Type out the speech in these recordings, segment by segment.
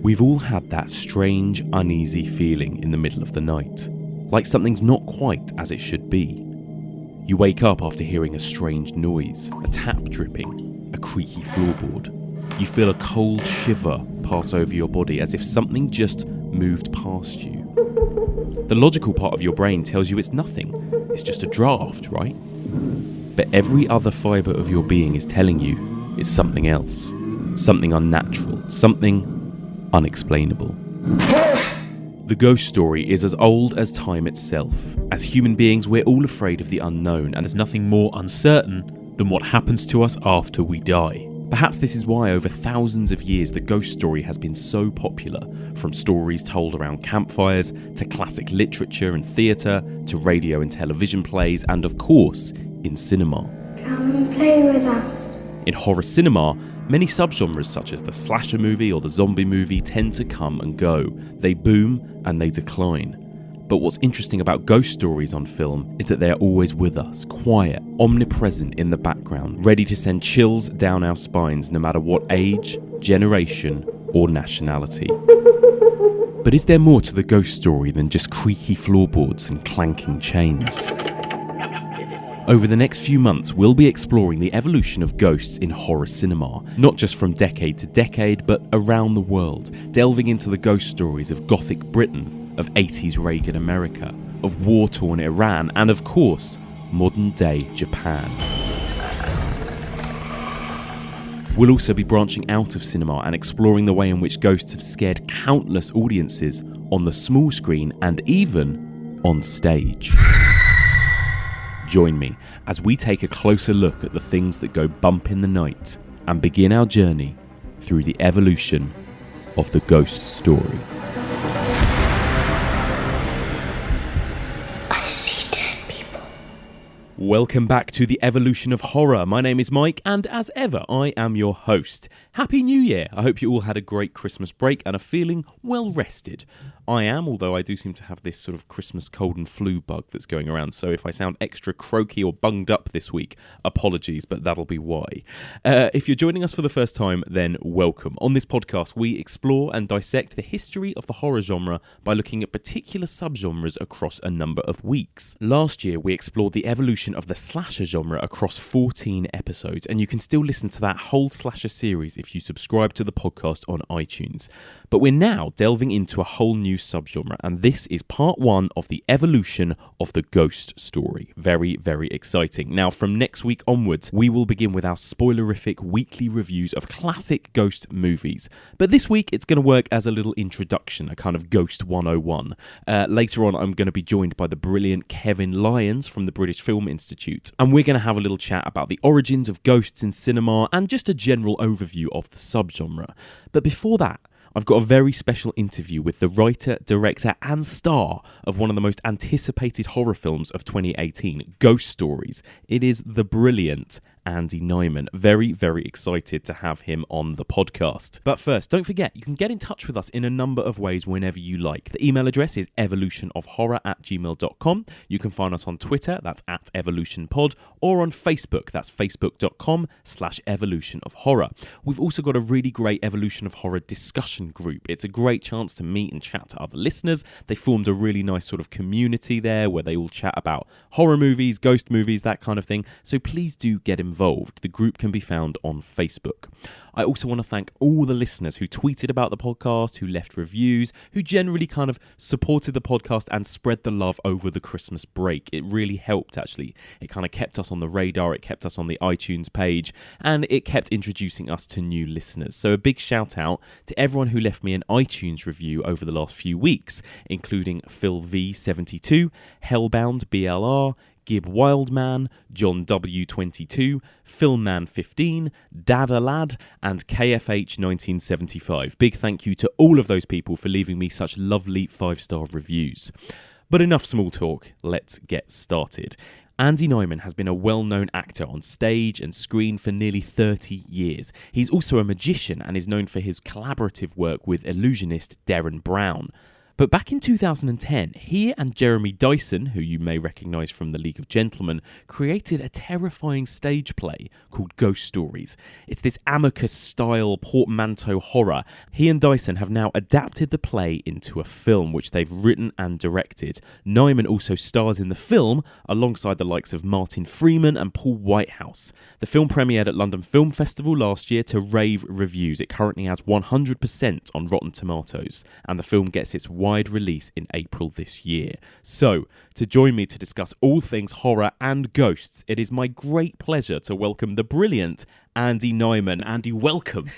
We've all had that strange, uneasy feeling in the middle of the night, like something's not quite as it should be. You wake up after hearing a strange noise, a tap dripping, a creaky floorboard. You feel a cold shiver pass over your body as if something just moved past you. The logical part of your brain tells you it's nothing, it's just a draft, right? But every other fibre of your being is telling you it's something else, something unnatural, something unexplainable. The ghost story is as old as time itself. As human beings, we're all afraid of the unknown, and there's nothing more uncertain than what happens to us after we die. Perhaps this is why over thousands of years the ghost story has been so popular, from stories told around campfires, to classic literature and theatre, to radio and television plays, and of course, in cinema. Come and play with us. In horror cinema, many subgenres such as the slasher movie or the zombie movie tend to come and go. They boom and they decline. But what's interesting about ghost stories on film is that they're always with us, quiet, omnipresent in the background, ready to send chills down our spines no matter what age, generation, or nationality. But is there more to the ghost story than just creaky floorboards and clanking chains? Over the next few months, we'll be exploring the evolution of ghosts in horror cinema, not just from decade to decade, but around the world, delving into the ghost stories of Gothic Britain, of 80s Reagan America, of war-torn Iran, and of course, modern-day Japan. We'll also be branching out of cinema and exploring the way in which ghosts have scared countless audiences on the small screen and even on stage. Join me as we take a closer look at the things that go bump in the night and begin our journey through the evolution of the ghost story. I see dead people. Welcome back to the evolution of horror. My name is Mike, and as ever, I am your host. Happy New Year! I hope you all had a great Christmas break and are feeling well rested. I am, although I do seem to have this sort of Christmas cold and flu bug that's going around, so if I sound extra croaky or bunged up this week, apologies, but that'll be why. If you're joining us for the first time, then welcome. On this podcast, we explore and dissect the history of the horror genre by looking at particular subgenres across a number of weeks. Last year, we explored the evolution of the slasher genre across 14 episodes, and you can still listen to that whole slasher series if you subscribe to the podcast on iTunes. But we're now delving into a whole new subgenre, and this is part one of the evolution of the ghost story. Very, very exciting. Now, from next week onwards, we will begin with our spoilerific weekly reviews of classic ghost movies. But this week, it's going to work as a little introduction, a kind of Ghost 101. Later on, I'm going to be joined by the brilliant Kev Lyons from the British Film Institute, and we're going to have a little chat about the origins of ghosts in cinema and just a general overview of the subgenre. But before that, I've got a very special interview with the writer, director and star of one of the most anticipated horror films of 2018, Ghost Stories. It is the brilliant Andy Nyman. Very, very excited to have him on the podcast. But first, don't forget, you can get in touch with us in a number of ways whenever you like. The email address is evolutionofhorror@gmail.com. You can find us on Twitter, that's @evolutionpod, or on Facebook, that's facebook.com/evolutionofhorror. We've also got a really great Evolution of Horror discussion group. It's a great chance to meet and chat to other listeners. They formed a really nice sort of community there where they all chat about horror movies, ghost movies, that kind of thing. So please do get involved. The group can be found on Facebook. I also want to thank all the listeners who tweeted about the podcast, who left reviews, who generally kind of supported the podcast and spread the love over the Christmas break. It really helped, actually. It kind of kept us on the radar, it kept us on the iTunes page, and it kept introducing us to new listeners. So a big shout out to everyone who left me an iTunes review over the last few weeks, including Phil V72, Hellbound BLR, Gib Wildman, John W22, Filmman15, Dada Lad, and KFH1975. Big thank you to all of those people for leaving me such lovely 5-star reviews. But enough small talk, let's get started. Andy Nyman has been a well-known actor on stage and screen for nearly 30 years. He's also a magician and is known for his collaborative work with illusionist Derren Brown. But back in 2010, he and Jeremy Dyson, who you may recognise from The League of Gentlemen, created a terrifying stage play called Ghost Stories. It's this Amicus-style portmanteau horror. He and Dyson have now adapted the play into a film, which they've written and directed. Nyman also stars in the film alongside the likes of Martin Freeman and Paul Whitehouse. The film premiered at London Film Festival last year to rave reviews. It currently has 100% on Rotten Tomatoes, and the film gets its wide release in April this year. So, to join me to discuss all things horror and ghosts, it is my great pleasure to welcome the brilliant Andy Nyman. Andy, welcome.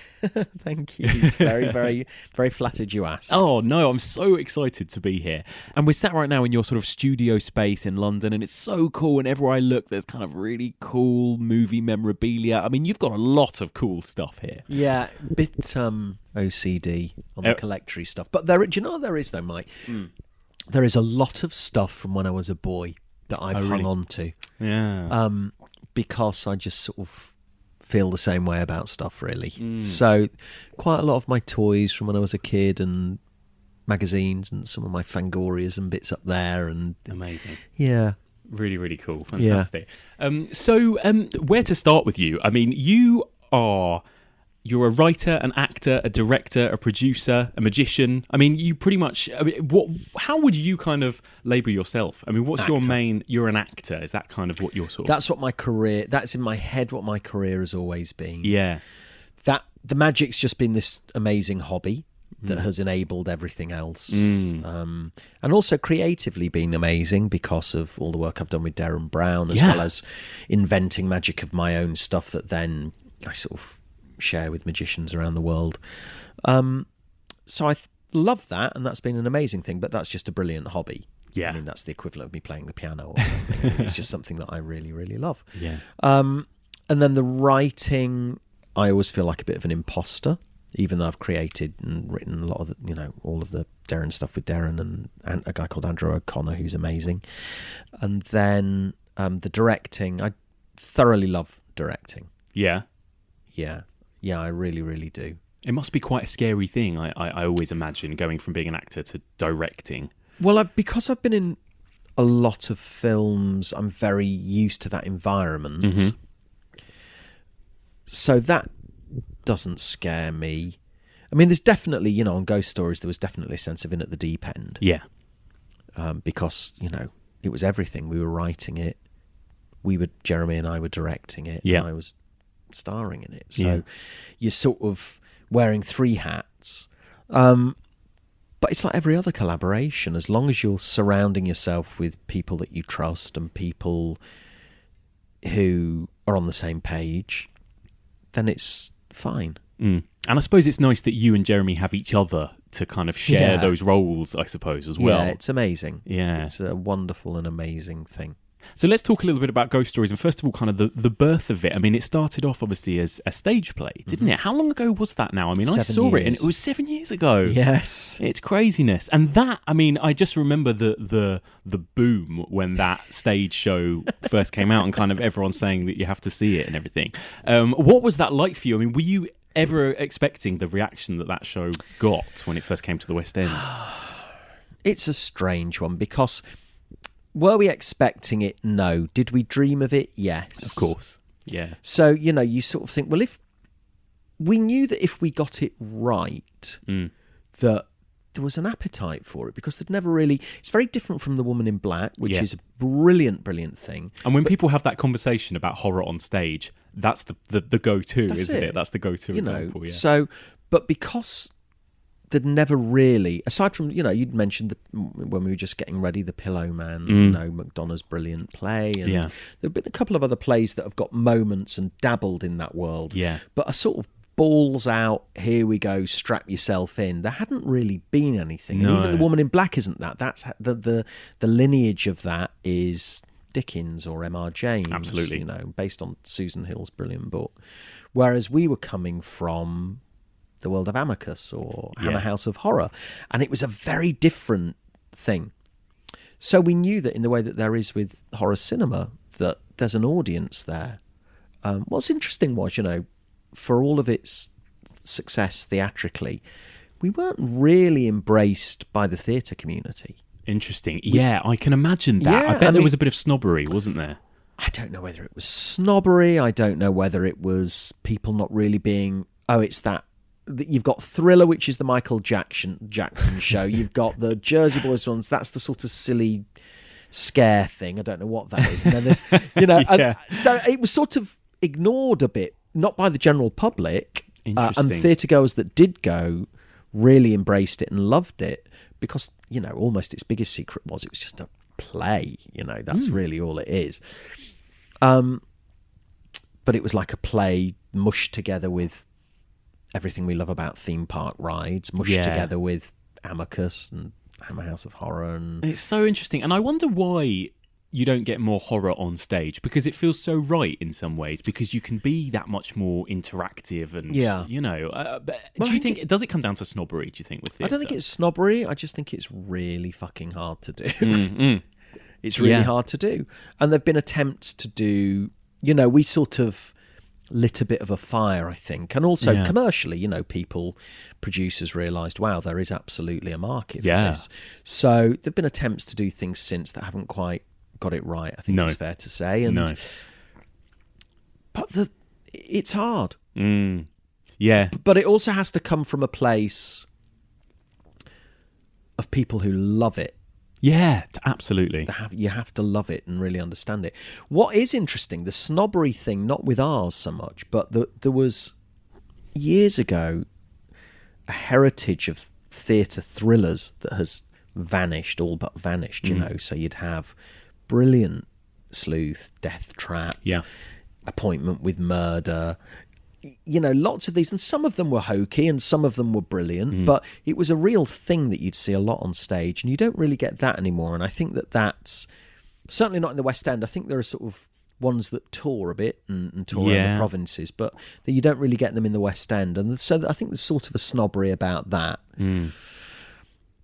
Thank you. It's very, very, very flattered you asked. Oh, no, I'm so excited to be here. And we're sat right now in your sort of studio space in London, and it's so cool. And everywhere I look, there's kind of really cool movie memorabilia. I mean, you've got a lot of cool stuff here. Yeah, bit OCD on the collectory stuff. But do you know what there is, though, Mike? There is a lot of stuff from when I was a boy that I've hung on to. Yeah. Because I just sort of feel the same way about stuff, really. So quite a lot of my toys from when I was a kid and magazines and some of my Fangorias and bits up there. And Amazing. Yeah. Really, really cool. Fantastic. Yeah. So where to start with you? I mean, you're a writer, an actor, a director, a producer, a magician. I mean, you pretty much... how would you kind of label yourself? I mean, what's your main... You're an actor. Is that kind of what you're sort of... That's what my career... That's in my head what my career has always been. Yeah. The magic's just been this amazing hobby that has enabled everything else. And also creatively been amazing because of all the work I've done with Derren Brown, as well as inventing magic of my own stuff that then I sort of share with magicians around the world. So I love that, and that's been an amazing thing, but that's just a brilliant hobby. Yeah. I mean, that's the equivalent of me playing the piano or something. It's just something that I really, really love. Yeah. And then the writing, I always feel like a bit of an imposter, even though I've created and written a lot of the, all of the Derren stuff with Derren and a guy called Andrew O'Connor, who's amazing. And then the directing, I thoroughly love directing. Yeah. Yeah, I really, really do. It must be quite a scary thing, I always imagine, going from being an actor to directing. Well, because I've been in a lot of films, I'm very used to that environment. Mm-hmm. So that doesn't scare me. I mean, there's definitely, on Ghost Stories, there was definitely a sense of in at the deep end. Yeah. Because, it was everything. We were writing it. Jeremy and I were directing it. Yeah. And I was starring in it. So you're sort of wearing three hats. But it's like every other collaboration. As long as you're surrounding yourself with people that you trust and people who are on the same page, then it's fine. And I suppose it's nice that you and Jeremy have each other to kind of share those roles, I suppose, as well. Yeah, it's amazing. Yeah. It's a wonderful and amazing thing. So let's talk a little bit about Ghost Stories, and first of all, kind of the birth of it. I mean, it started off obviously as a stage play, didn't it? How long ago was that now? I mean, I saw it and it was 7 years ago. Yes. It's craziness. And that, I mean, I just remember the boom when that stage show first came out and kind of everyone saying that you have to see it and everything. What was that like for you? I mean, were you ever expecting the reaction that show got when it first came to the West End? It's a strange one because... Were we expecting it? No. Did we dream of it? Yes. Of course. Yeah. So, you sort of think, well, if we knew that if we got it right, that there was an appetite for it, because there'd never really... It's very different from The Woman in Black, which is a brilliant, brilliant thing. And when people have that conversation about horror on stage, that's the go-to, isn't it? That's the go-to example, yeah. So, but because... They'd never really, aside from, you'd mentioned when we were just getting ready, The Pillow Man, McDonough's brilliant play. And there have been a couple of other plays that have got moments and dabbled in that world. Yeah. But a sort of balls out, here we go, strap yourself in. There hadn't really been anything. No. And even The Woman in Black isn't that. That's the lineage of that is Dickens or M.R. James. Absolutely. Based on Susan Hill's brilliant book. Whereas we were coming from the world of Amicus or Hammer House of Horror, and it was a very different thing. So we knew that in the way that there is with horror cinema, that there's an audience there. What's interesting was, for all of its success theatrically, we weren't really embraced by the theatre community. Interesting. Yeah, I can imagine that. I bet there was a bit of snobbery, wasn't there? I don't know whether it was snobbery. I don't know whether it was people not really being, it's that. You've got Thriller, which is the Michael Jackson show. You've got the Jersey Boys ones. That's the sort of silly scare thing. I don't know what that is. And then there's, Yeah. so it was sort of ignored a bit, not by the general public. Interesting. And theatre goers that did go really embraced it and loved it because, almost its biggest secret was it was just a play. That's really all it is. But it was like a play mushed together with everything we love about theme park rides, mushed together with Amicus and Hammer House of Horror. And it's so interesting. And I wonder why you don't get more horror on stage, because it feels so right in some ways, because you can be that much more interactive and, do you think, does it come down to snobbery, do you think, with theatre? I don't think it's snobbery. I just think it's really fucking hard to do. It's really hard to do. And there've been attempts to do, we sort of lit a bit of a fire, I think. And also commercially, producers realised, wow, there is absolutely a market for this. So there've been attempts to do things since that haven't quite got it right, I think it's fair to say. But it's hard. Yeah. But it also has to come from a place of people who love it. Yeah, absolutely. You have to love it and really understand it. What is interesting, the snobbery thing, not with ours so much, but there was, years ago, a heritage of theatre thrillers that has vanished, all but vanished, So you'd have Brilliant, Sleuth, Death Trap, Appointment with Murder, lots of these, and some of them were hokey and some of them were brilliant, but it was a real thing that you'd see a lot on stage, and you don't really get that anymore. And I think that's certainly not in the West End. I think there are sort of ones that tour a bit and tour around the provinces, but that you don't really get them in the West End. And so I think there's sort of a snobbery about that.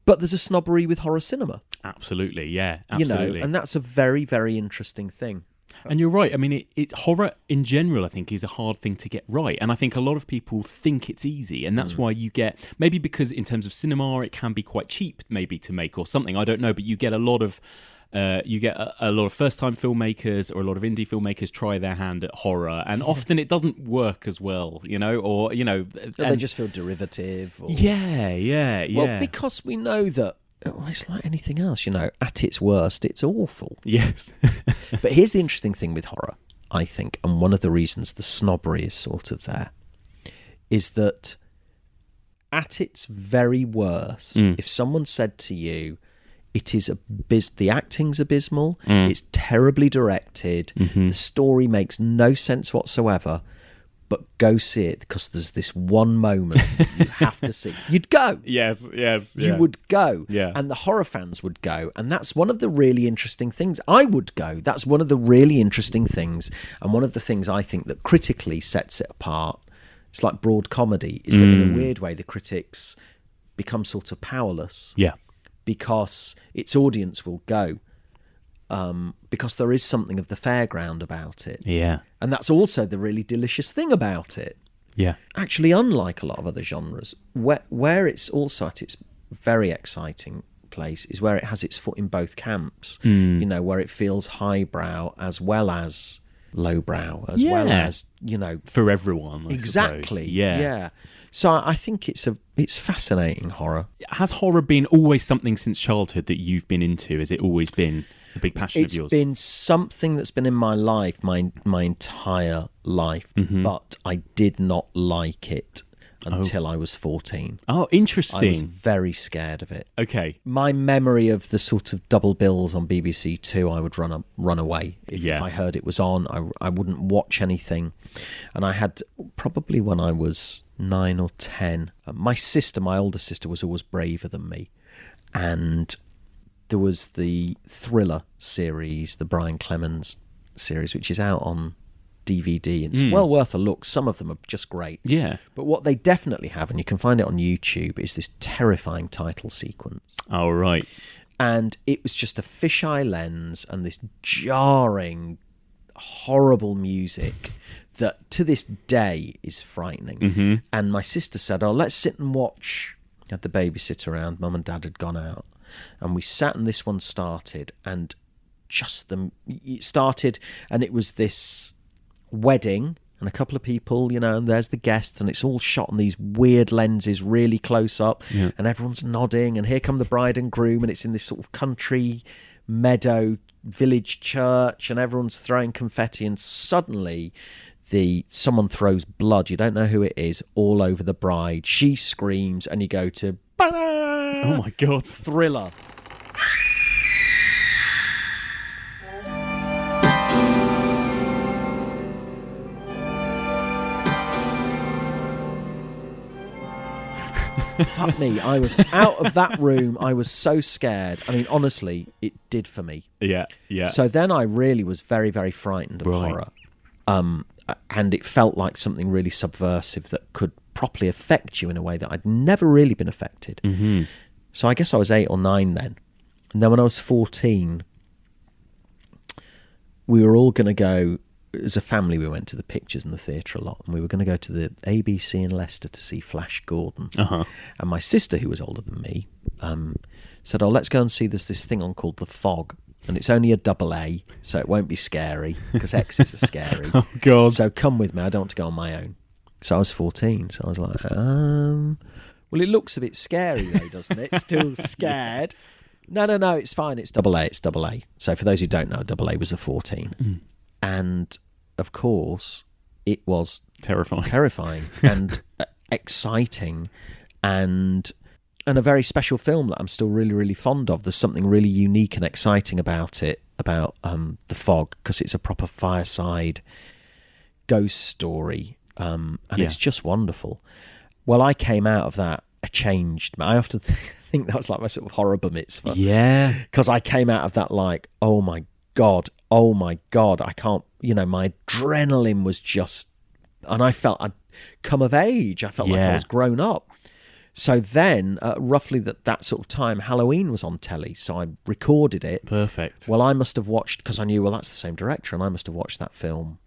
But there's a snobbery with horror cinema. Absolutely, yeah, absolutely. And that's a very, very interesting thing. And you're right. I mean, it's horror in general, I think, is a hard thing to get right. And I think a lot of people think it's easy. And that's why you get, maybe because in terms of cinema, it can be quite cheap maybe to make or something. I don't know. But you get a lot of first-time filmmakers or a lot of indie filmmakers try their hand at horror. And often it doesn't work as well, or, they just feel derivative. Or... Yeah. Well, because we know that it's like anything else, at its worst, it's awful. Yes. But here's the interesting thing with horror, I think, and one of the reasons the snobbery is sort of there, is that at its very worst, if someone said to you, it is the acting's abysmal, it's terribly directed, the story makes no sense whatsoever, but go see it because there's this one moment you have to see. You'd go. Yes. You would go. Yeah. And the horror fans would go. And that's one of the really interesting things. I would go. That's one of the really interesting things. And one of the things I think that critically sets it apart, it's like broad comedy, is that in a weird way the critics become sort of powerless. Yeah. Because its audience will go. Because there is something of the fairground about it. Yeah. And that's also the really delicious thing about it. Yeah. Actually, unlike a lot of other genres, where it's also at its very exciting place is where it has its foot in both camps, where it feels highbrow as well as lowbrow, as well as, for everyone, I exactly. suppose. Yeah. So I think it's fascinating, horror. Has horror been always something since childhood that you've been into? Has it always been a big passion of yours? It's been something that's been in my life, my entire life, but I did not like it until I was 14. Oh, interesting. I was very scared of it. Okay. My memory of the sort of double bills on BBC Two, I would run away. If I heard it was on, I wouldn't watch anything. And I had, probably when I was 9 or 10, my older sister, was always braver than me. And there was the Thriller series, the Brian Clemens series, which is out on DVD, and it's well worth a look. Some of them are just great. Yeah. But what they definitely have, and you can find it on YouTube, is this terrifying title sequence. Oh, right. And it was just a fisheye lens and this jarring, horrible music that to this day is frightening. And my sister said, let's sit and watch Had the babysitter around. Mum and Dad had gone out. And we sat and this one started. And it started and it was this wedding and a couple of people, you know, and there's the guests and it's all shot on these weird lenses really close up and everyone's nodding and here come the bride and groom and it's in this sort of country meadow village church and everyone's throwing confetti and suddenly someone throws blood, you don't know who it is, all over the bride. She screams and you go to Oh my God. Thriller. Fuck me, I was out of that room. I was so scared. I mean, honestly, it did for me. Yeah. So then I really was very, very frightened of horror. And it felt like something really subversive that could properly affect you in a way that I'd never really been affected. Mm-hmm. So I guess I was 8 or 9 then. And then when I was 14, we were all going to go, as a family, we went to the pictures in the theatre a lot, and we were going to go to the ABC in Leicester to see Flash Gordon. And my sister, who was older than me, said, let's go and see this thing on called The Fog, and it's only a AA, so it won't be scary, because X's are scary. Oh, God. So come with me, I don't want to go on my own. So I was 14, so I was like, well, it looks a bit scary, though, doesn't it? Still scared. No, it's fine, it's AA. So for those who don't know, AA was a 14. And of course, it was terrifying and exciting and a very special film that I'm still really, really fond of. There's something really unique and exciting about it, about The Fog, because it's a proper fireside ghost story, and it's just wonderful. Well, I came out of that a changed man. I often think that was like my sort of horror bar mitzvah. Yeah. Because I came out of that like, oh my God, I can't, you know, my adrenaline was just, and I felt I'd come of age. I felt like I was grown up. So then, roughly that sort of time, Halloween was on telly, so I recorded it. Perfect. Well, I must have watched, because I knew, well, that's the same director, and I must have watched that film,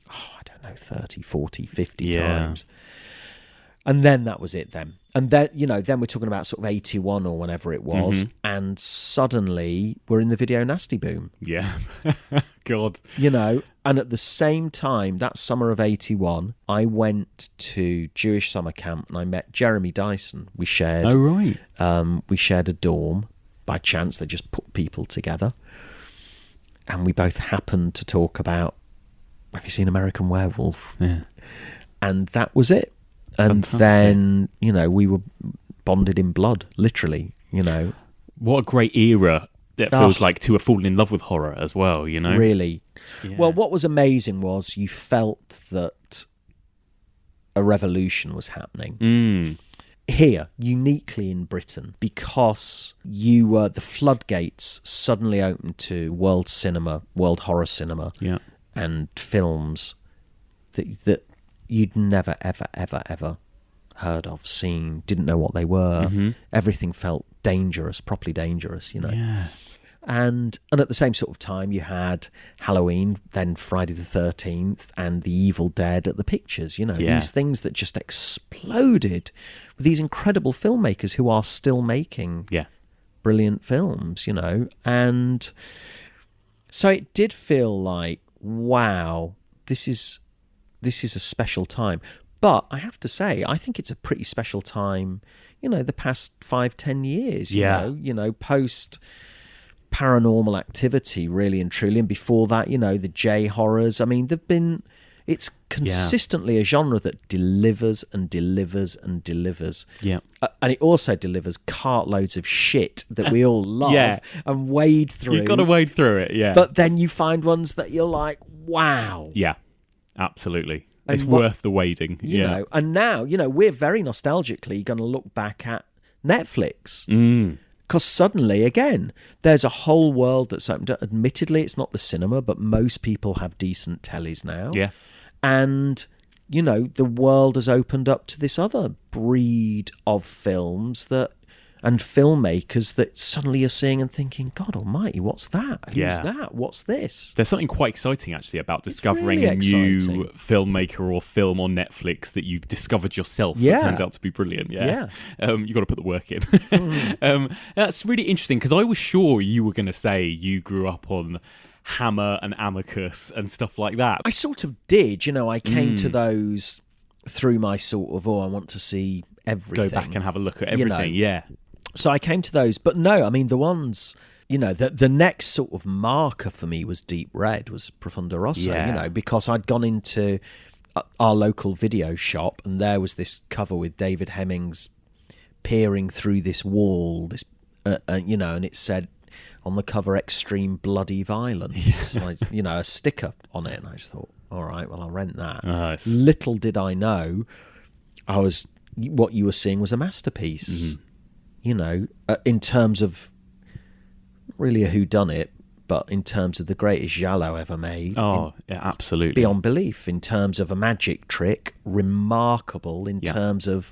I don't know, 30, 40, 50 times. And then that was it then. And then, you know, then we're talking about sort of 81 or whenever it was. Mm-hmm. And suddenly we're in the video nasty boom. Yeah. God. You know, and at the same time, that summer of 81, I went to Jewish summer camp and I met Jeremy Dyson. We shared... Oh, right. We shared a dorm. By chance, they just put people together. And we both happened to talk about, have you seen American Werewolf? Yeah. And that was it. And fantastic. Then, you know, we were bonded in blood, literally, you know. What a great era it feels like to have fallen in love with horror as well, you know? Really. Yeah. Well, what was amazing was you felt that a revolution was happening. Here, uniquely in Britain, because the floodgates suddenly opened to world cinema, world horror cinema, and films that you'd never, ever heard of, seen, didn't know what they were. Mm-hmm. Everything felt dangerous, properly dangerous, you know. Yeah. And at the same sort of time, you had Halloween, then Friday the 13th, and The Evil Dead at the pictures, you know. These things that just exploded with these incredible filmmakers who are still making brilliant films, you know. And so it did feel like, wow, this is a special time. But I have to say, I think it's a pretty special time, you know, the past 5-10 years, you know, post Paranormal Activity, really and truly. And before that, you know, the J-horrors. I mean, it's consistently a genre that delivers and delivers and delivers. Yeah. And it also delivers cartloads of shit that we all love and wade through. You've got to wade through it, yeah. But then you find ones that you're like, wow. Yeah. Absolutely. It's worth the wading. You know, and now, you know, we're very nostalgically going to look back at Netflix. Because suddenly, again, there's a whole world that's opened up. Admittedly, it's not the cinema, but most people have decent tellies now. Yeah. And, you know, the world has opened up to this other breed of films that and filmmakers that suddenly you're seeing and thinking, God almighty, what's that? Who's that? What's this? There's something quite exciting, actually, about discovering really a new exciting. filmmaker or film on Netflix that you've discovered yourself Yeah. that turns out to be brilliant. Yeah. You've got to put the work in. That's really interesting, because I was sure you were going to say you grew up on Hammer and Amicus and stuff like that. I sort of did. I came to those through my sort of, I want to see everything. Go back and have a look at everything, yeah. So I came to those, but no, I mean the ones, the next sort of marker for me was Deep Red, was Profundo Rosso, because I'd gone into our local video shop and there was this cover with David Hemmings peering through this wall, and it said on the cover, "Extreme Bloody Violence," a sticker on it, and I just thought, all right, well, I'll rent that. Nice. Little did I know, what you were seeing was a masterpiece. Mm-hmm. In terms of really a whodunit, but in terms of the greatest giallo ever made. Oh, yeah, absolutely. Beyond belief. In terms of a magic trick, remarkable. In terms of,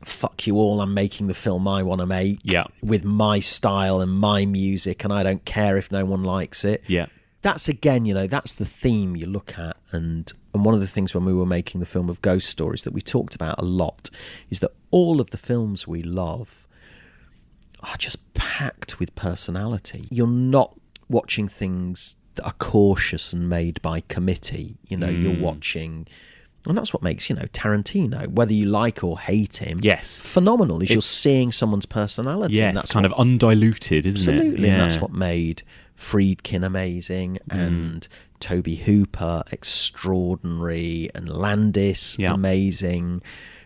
fuck you all, I'm making the film I want to make with my style and my music, and I don't care if no one likes it. Yeah. That's, again, that's the theme you look at. And one of the things when we were making the film of Ghost Stories that we talked about a lot is that all of the films we love are just packed with personality. You're not watching things that are cautious and made by committee. You're watching... And that's what makes, Tarantino, whether you like or hate him, phenomenal, is you're seeing someone's personality. Yes, and that's kind of undiluted, isn't it? Absolutely, and that's what made Friedkin amazing, and Toby Hooper extraordinary, and Landis amazing,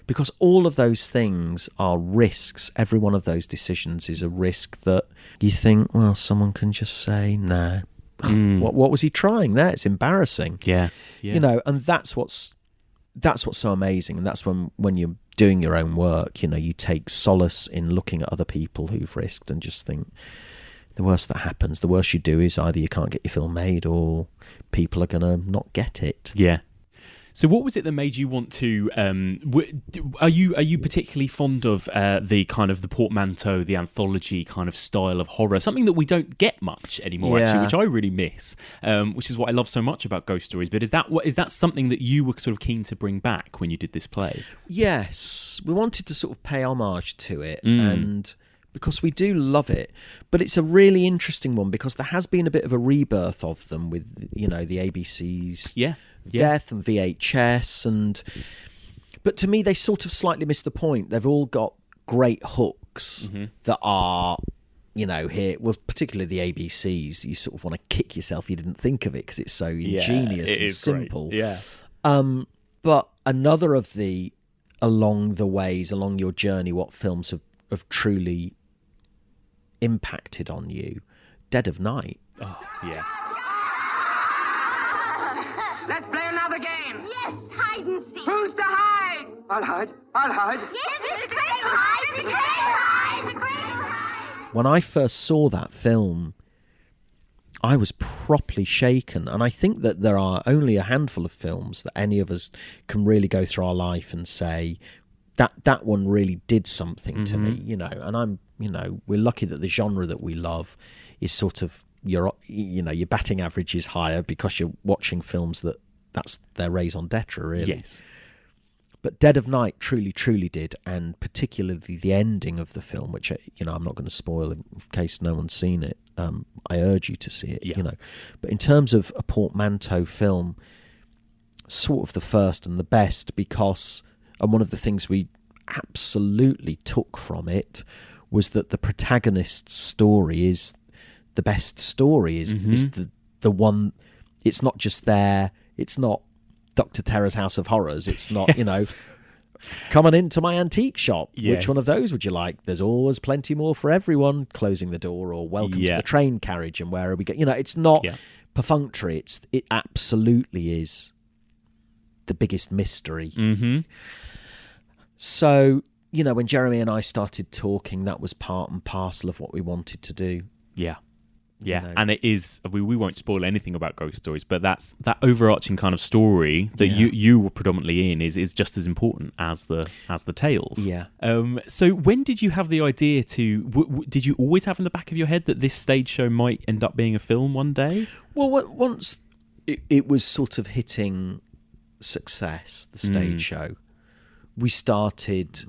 because all of those things are risks. Every one of those decisions is a risk that you think, well, someone can just say, no. What was he trying there? It's embarrassing. Yeah. And that's what's so amazing, and that's when you're doing your own work, you take solace in looking at other people who've risked and just think, the worst that happens, the worst you do is either you can't get your film made or people are going to not get it. Yeah. So what was it that made you want to... are you particularly fond of the kind of the portmanteau, the anthology kind of style of horror? Something that we don't get much anymore, actually, which I really miss, which is what I love so much about Ghost Stories. But is that something that you were sort of keen to bring back when you did this play? Yes. We wanted to sort of pay homage to it, and... because we do love it, but it's a really interesting one because there has been a bit of a rebirth of them with, the ABC's death and VHS, but to me they sort of slightly missed the point. They've all got great hooks that are, here, well, particularly the ABC's, you sort of want to kick yourself you didn't think of it because it's so ingenious and simple. Great. Yeah. But another of the along your journey, what films have truly impacted on you, Dead of Night. Oh, yeah. Let's play another game. Yes, hide and seek. Who's to hide? I'll hide. Yes, Mr. Crane, hide. Mr. Crane, hide. Mr. Crane, hide. When I first saw that film, I was properly shaken, and I think that there are only a handful of films that any of us can really go through our life and say that one really did something to me, and I'm, we're lucky that the genre that we love is sort of, your batting average is higher because you're watching films that's their raison d'etre, really. Yes. But Dead of Night truly, truly did, and particularly the ending of the film, which, I'm not going to spoil in case no one's seen it. I urge you to see it, But in terms of a portmanteau film, sort of the first and the best, because... And one of the things we absolutely took from it was that the protagonist's story is the best story, is the one... It's not just there. It's not Dr. Terror's House of Horrors. It's not, come on into my antique shop. Yes. Which one of those would you like? There's always plenty more for everyone. Closing the door, or welcome to the train carriage, and where are we going? It's not perfunctory. It absolutely is the biggest mystery. So, when Jeremy and I started talking, that was part and parcel of what we wanted to do. Yeah. Yeah, you know. and it is. We won't spoil anything about Ghost Stories, but that's that overarching kind of story that you were predominantly in is just as important as the tales. Yeah. So when did you have the idea to? Did you always have in the back of your head that this stage show might end up being a film one day? Well, once it was sort of hitting success, the stage show, we started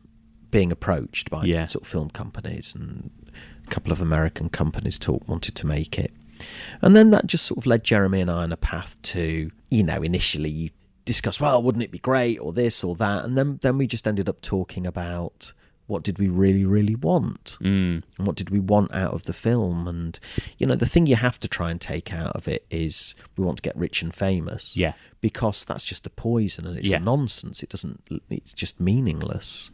being approached by sort of film companies, and a couple of American companies wanted to make it. And then that just sort of led Jeremy and I on a path to, initially you discuss, well, wouldn't it be great, or this or that, and then we just ended up talking about what did we really, really want, and what did we want out of the film. And the thing you have to try and take out of it is we want to get rich and famous, because that's just a poison, and it's a nonsense. It's just meaningless.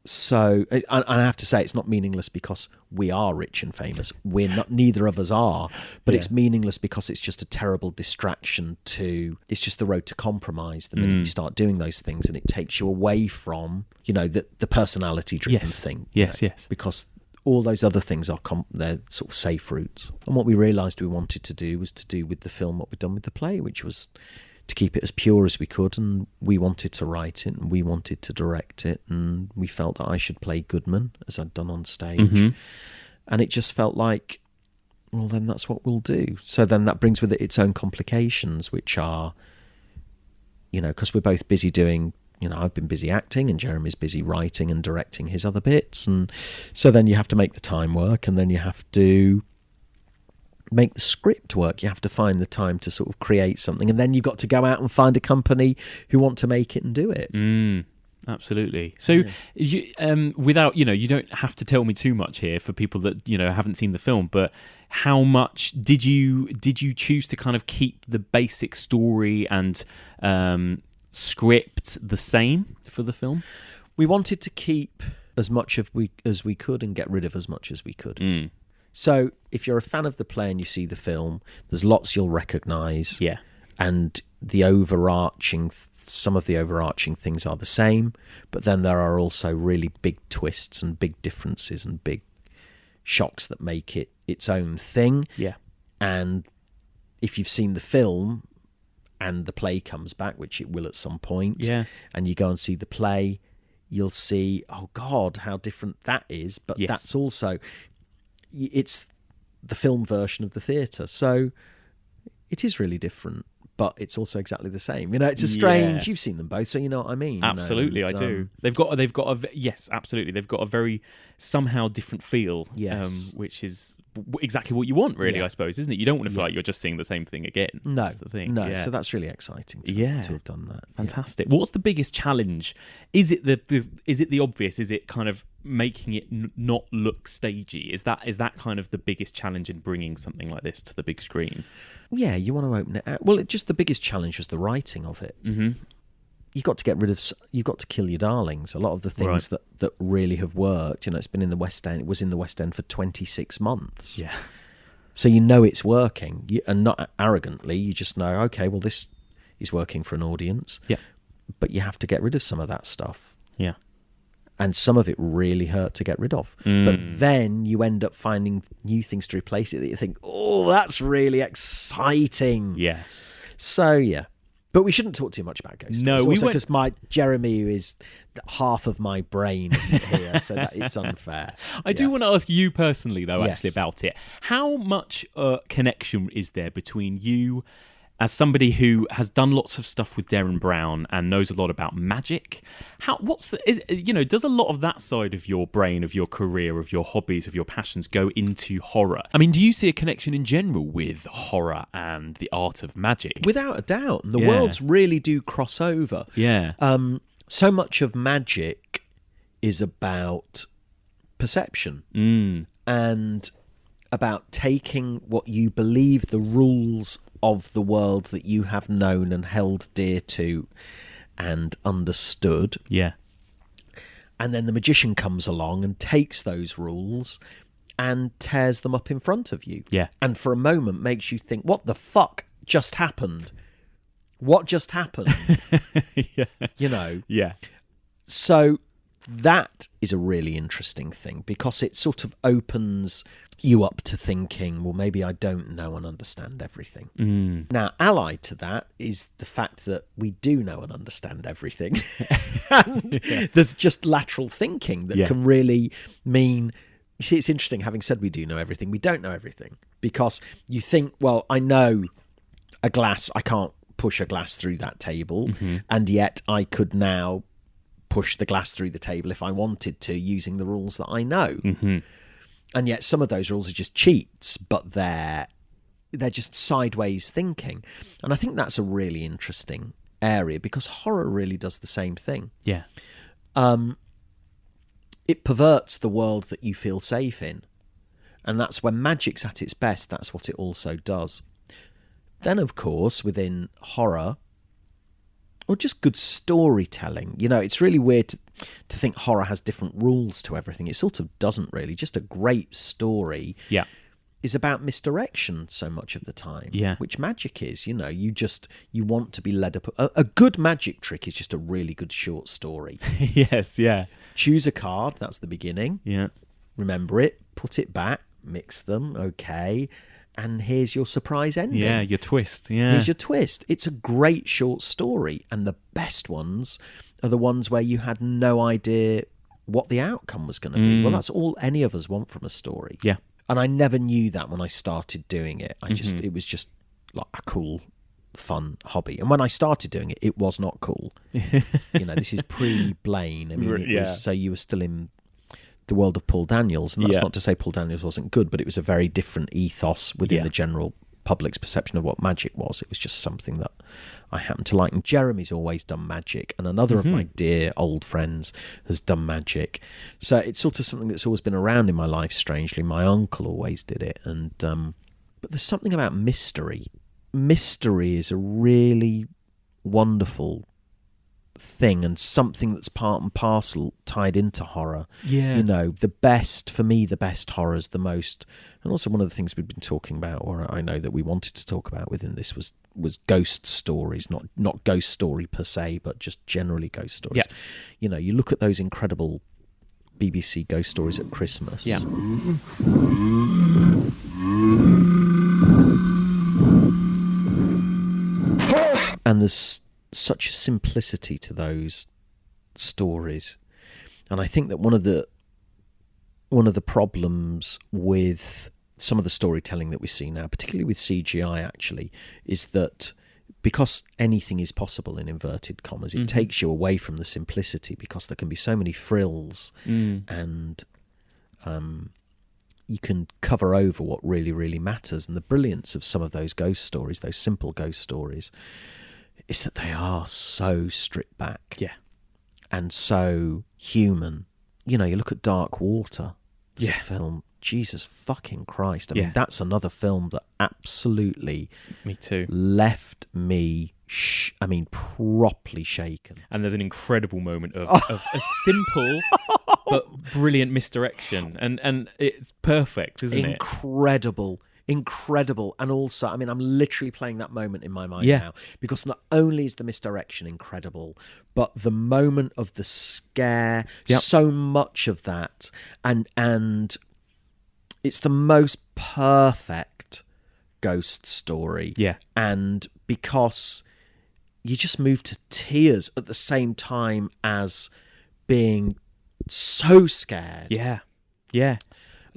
So, and I have to say, it's not meaningless because we are rich and famous. We're not. Neither of us are. But it's meaningless because it's just a terrible distraction it's just the road to compromise the minute you start doing those things, and it takes you away from, the personality-driven thing. Yes. Because all those other things they're sort of safe routes. And what we realised we wanted to do was to do with the film what we'd done with the play, which was to keep it as pure as we could, and we wanted to write it and we wanted to direct it, and we felt that I should play Goodman as I'd done on stage, and it just felt like, well, then that's what we'll do. So then that brings with it its own complications, which are, because we're both busy doing, I've been busy acting and Jeremy's busy writing and directing his other bits, and so then you have to make the time work, and then you have to make the script work. You have to find the time to sort of create something, and then you've got to go out and find a company who want to make it and do it. Absolutely. So you, without, you don't have to tell me too much here for people that, haven't seen the film, but how much did you choose to kind of keep the basic story and script the same for the film? We wanted to keep as much as we could and get rid of as much as we could. So if you're a fan of the play and you see the film, there's lots you'll recognise. Yeah. And some of the overarching things are the same, but then there are also really big twists and big differences and big shocks that make it its own thing. Yeah. And if you've seen the film and the play comes back, which it will at some point, and you go and see the play, you'll see, oh God, how different that is. But that's also... it's the film version of the theatre, so it is really different, but it's also exactly the same. It's a strange. You've seen them both, so you know what I mean. Absolutely, I do. They've got absolutely. They've got a very somehow different feel. Yes, which is exactly what you want, really. I suppose, isn't it? You don't want to feel like you're just seeing the same thing again. No, that's the thing. No, so that's really exciting to have done that. Fantastic. What's the biggest challenge? Is it the obvious? Is it kind of making it not look stagey? Is that kind of the biggest challenge in bringing something like this to the big screen? Yeah, you want to open it out. Well, the biggest challenge was the writing of it. You've got to kill your darlings. A lot of the things that really have worked, it's been in the West End. It was in the West End for 26 months. Yeah. So it's working, and not arrogantly. You just know, okay, well, this is working for an audience. Yeah. But you have to get rid of some of that stuff. Yeah. And some of it really hurt to get rid of. But then you end up finding new things to replace it that you think, oh, that's really exciting. Yeah. So, But we shouldn't talk too much about Ghost Stories. No, because Jeremy, who is half of my brain, isn't here, so that it's unfair. I do want to ask you personally, though, actually, about it. How much connection is there between you, as somebody who has done lots of stuff with Derren Brown and knows a lot about magic? Does a lot of that side of your brain, of your career, of your hobbies, of your passions go into horror? I mean, do you see a connection in general with horror and the art of magic? Without a doubt. The worlds really do cross over. Yeah. So much of magic is about perception and about taking what you believe the rules of the world that you have known and held dear to and understood. Yeah. And then the magician comes along and takes those rules and tears them up in front of you. Yeah. And for a moment makes you think, what the fuck just happened? What just happened? Yeah. So that is a really interesting thing because it sort of opens you up to thinking, well, maybe I don't know and understand everything. Now, allied to that is the fact that we do know and understand everything. And there's just lateral thinking that can really mean... You see, it's interesting, having said we do know everything, we don't know everything. Because you think, well, I know a glass, I can't push a glass through that table, and yet I could now push the glass through the table if I wanted to, using the rules that I know. And yet some of those rules are just cheats, but they're just sideways thinking. And I think that's a really interesting area, because horror really does the same thing. Yeah. It perverts the world that you feel safe in. And that's when magic's at its best. That's what it also does. Then, of course, within horror, or just good storytelling, it's really weird to think horror has different rules to everything. It sort of doesn't really. Just a great story is about misdirection so much of the time, which magic is. You want to be led up. A good magic trick is just a really good short story. Yes, yeah. Choose a card, that's the beginning. Yeah. Remember it, put it back, mix them, okay, and here's your surprise ending. Yeah, your twist, yeah. Here's your twist. It's a great short story, and the best ones are the ones where you had no idea what the outcome was going to be. Well, that's all any of us want from a story. Yeah. And I never knew that when I started doing it. It was just like a cool, fun hobby. And when I started doing it, it was not cool. This is pre-Blaine. I mean, it was, so you were still in the world of Paul Daniels, and that's not to say Paul Daniels wasn't good, but it was a very different ethos within the general public's perception of what magic was. It was just something that I happen to like. And Jeremy's always done magic, and another of my dear old friends has done magic. So it's sort of something that's always been around in my life, strangely. My uncle always did it. And but there's something about mystery. Mystery is a really wonderful thing, and something that's part and parcel tied into horror. The best horrors, the most, and also one of the things we've been talking about, or I know that we wanted to talk about within this, was ghost stories, not ghost story per se, but just generally ghost stories. You look at those incredible BBC ghost stories at Christmas. And there's such a simplicity to those stories, and I think that one of the problems with some of the storytelling that we see now, particularly with CGI, actually, is that because anything is possible in inverted commas, it takes you away from the simplicity, because there can be so many frills, and you can cover over what really, really matters. And the brilliance of some of those ghost stories, those simple ghost stories, is that they are so stripped back, and so human. You look at Dark Water as a film. Jesus fucking Christ! I mean, that's another film that absolutely, me too, left me, properly shaken. And there's an incredible moment of simple but brilliant misdirection, and it's perfect, isn't it? Incredible. And also, I mean, I'm literally playing that moment in my mind now, because not only is the misdirection incredible, but the moment of the scare, so much of that, and it's the most perfect ghost story. And because you just move to tears at the same time as being so scared.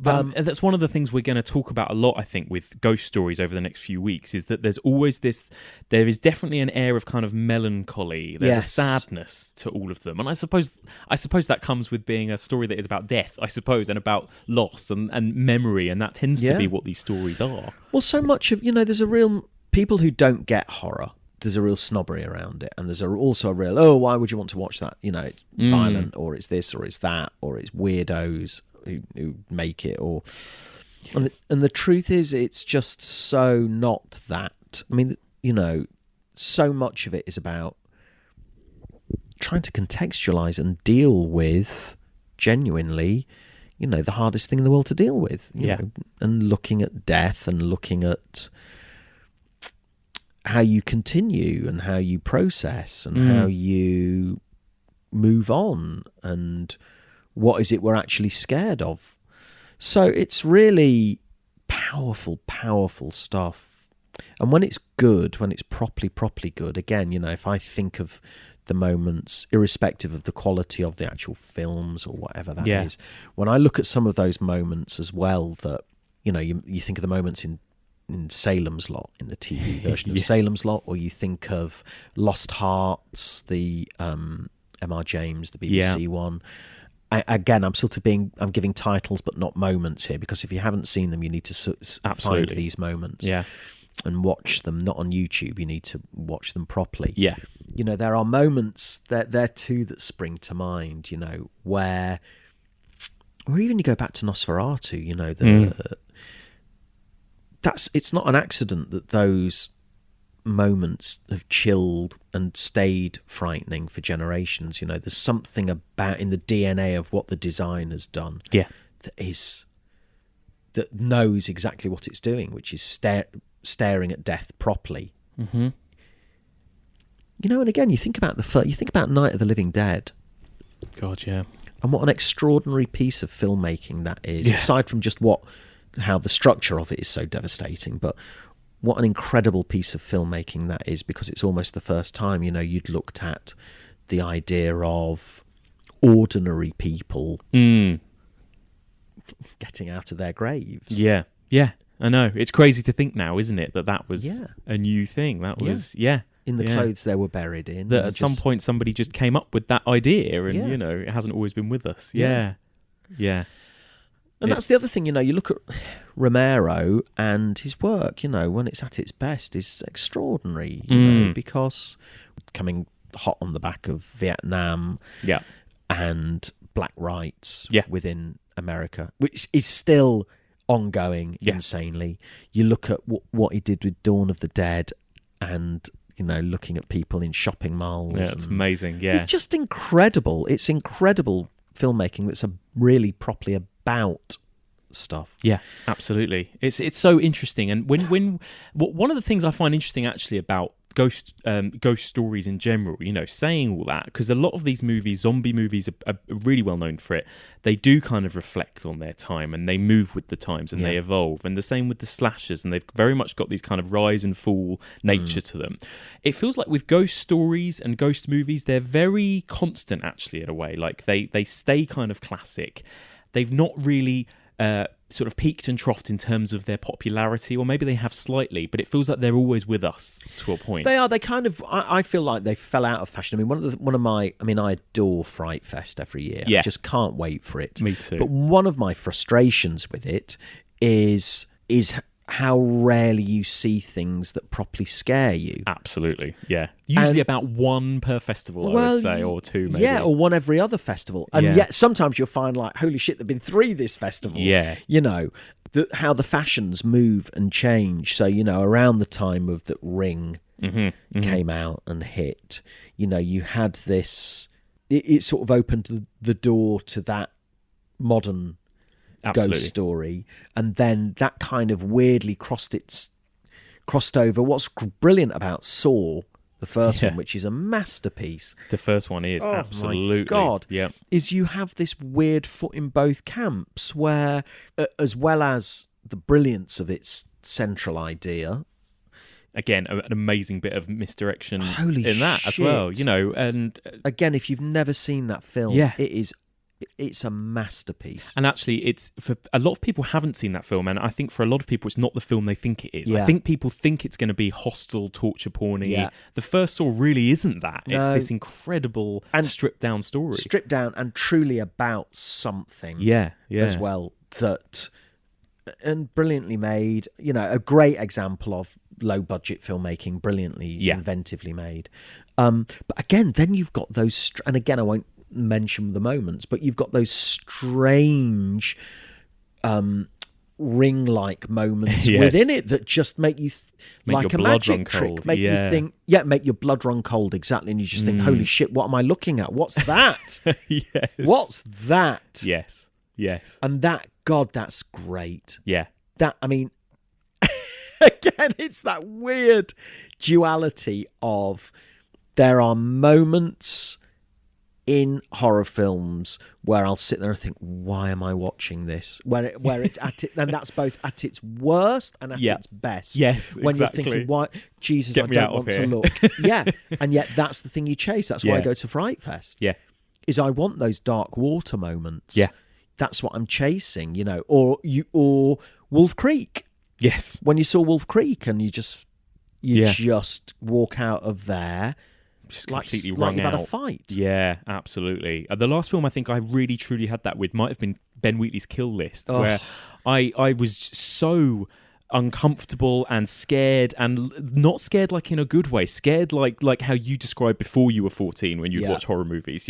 That's one of the things we're going to talk about a lot, I think, with ghost stories over the next few weeks, is that there is definitely an air of kind of melancholy. There's a sadness to all of them. And I suppose that comes with being a story that is about death, I suppose, and about loss and memory. And that tends to be what these stories are. Well, so much of, there's a real, people who don't get horror, there's a real snobbery around it. And there's also a real, why would you want to watch that? It's violent, or it's this, or it's that, or it's weirdos who make it, and the truth is, it's just so not that. I mean, so much of it is about trying to contextualize and deal with genuinely, the hardest thing in the world to deal with. You know, and looking at death, and looking at how you continue, and how you process, and how you move on, and what is it we're actually scared of. So it's really powerful stuff. And when it's good, when it's properly good, again, if I think of the moments, irrespective of the quality of the actual films or whatever that is, when I look at some of those moments as well, that, you think of the moments in Salem's Lot, in the TV version of Salem's Lot, or you think of Lost Hearts, the M.R. James, the BBC one. Again, I'm giving titles but not moments here, because if you haven't seen them, you need to find these moments and watch them. Not on YouTube, you need to watch them properly. Yeah, there are moments there too that spring to mind. Where, or even you go back to Nosferatu. It's not an accident that those moments have chilled and stayed frightening for generations. There's something about in the DNA of what the design has done that knows exactly what it's doing, which is staring at death properly. Mm-hmm. And again, you think about Night of the Living Dead. God, yeah. And what an extraordinary piece of filmmaking that is, aside from just how the structure of it is so devastating, but what an incredible piece of filmmaking that is, because it's almost the first time, you'd looked at the idea of ordinary people getting out of their graves. Yeah, I know. It's crazy to think now, isn't it, that was a new thing. That was, in the clothes they were buried in. That at some point somebody just came up with that idea, and, it hasn't always been with us. Yeah. And that's the other thing, you look at Romero and his work, when it's at its best, is extraordinary, because coming hot on the back of Vietnam and black rights within America, which is still ongoing insanely. You look at what he did with Dawn of the Dead and, looking at people in shopping malls. Yeah, it's amazing, yeah. It's just incredible. It's incredible filmmaking that's really properly about stuff. Yeah, absolutely. It's so interesting. And when one of the things I find interesting actually about ghost stories in general, saying all that, because a lot of these movies, zombie movies, are really well known for it. They do kind of reflect on their time, and they move with the times, and they evolve. And the same with the slashers, and they've very much got these kind of rise and fall nature to them. It feels like with ghost stories and ghost movies, they're very constant actually in a way. Like they stay kind of classic. They've not really sort of peaked and troughed in terms of their popularity, or maybe they have slightly, but it feels like they're always with us to a point. They are. They kind of. I feel like they fell out of fashion. I mean, I adore Fright Fest every year. Yeah. I just can't wait for it. Me too. But one of my frustrations with it is how rarely you see things that properly scare you. Absolutely, yeah. Usually about one per festival, I would say, or two maybe. Yeah, or one every other festival. And yet sometimes you'll find like, holy shit, there've been 3 this festival. Yeah. How the fashions move and change. So, around the time of that Ring came out and hit, you had this, it sort of opened the door to that modern ghost story, and then that kind of weirdly crossed over. What's brilliant about Saw, the first one, which is a masterpiece, the first one is absolutely, my God, yeah, is you have this weird foot in both camps, where as well as the brilliance of its central idea, again, an amazing bit of misdirection Holy in that shit. as well, and again, if you've never seen that film, it's a masterpiece. And actually, it's for a lot of people haven't seen that film, and I think for a lot of people, it's not the film they think it is. I think people think it's going to be hostile, torture porny. Yeah. The first Saw really isn't that. No. It's this incredible and stripped down story, stripped down and truly about something. Yeah, as well, and brilliantly made. A great example of low budget filmmaking, brilliantly, inventively made. But again, then you've got those, and again, I won't mention the moments, but you've got those strange ring-like moments within it that just make you like a magic trick, make you think, make your blood run cold, exactly, and you just think, holy shit, what am I looking at? What's that? Yes. What's that? Yes. And that, God, that's great. Yeah. That, I mean, again, it's that weird duality of there are moments in horror films where I'll sit there and think, why am I watching this? Where it's at it, and that's both at its worst and at its best. Yes, when exactly. you're thinking, why, Jesus, Get I me don't out of want to here. look. Yeah, and yet that's the thing you chase. That's why I go to Fright Fest. Yeah. Is I want those dark water moments. Yeah. That's what I'm chasing, or Wolf Creek. Yes. When you saw Wolf Creek and you just walk out of there Just like completely like wrung you've out. had a fight. Yeah, absolutely. The last film I think I really truly had that with might have been Ben Wheatley's Kill List, where I was so uncomfortable and scared, and not scared like in a good way, scared like how you described before you were 14 when you'd watch horror movies,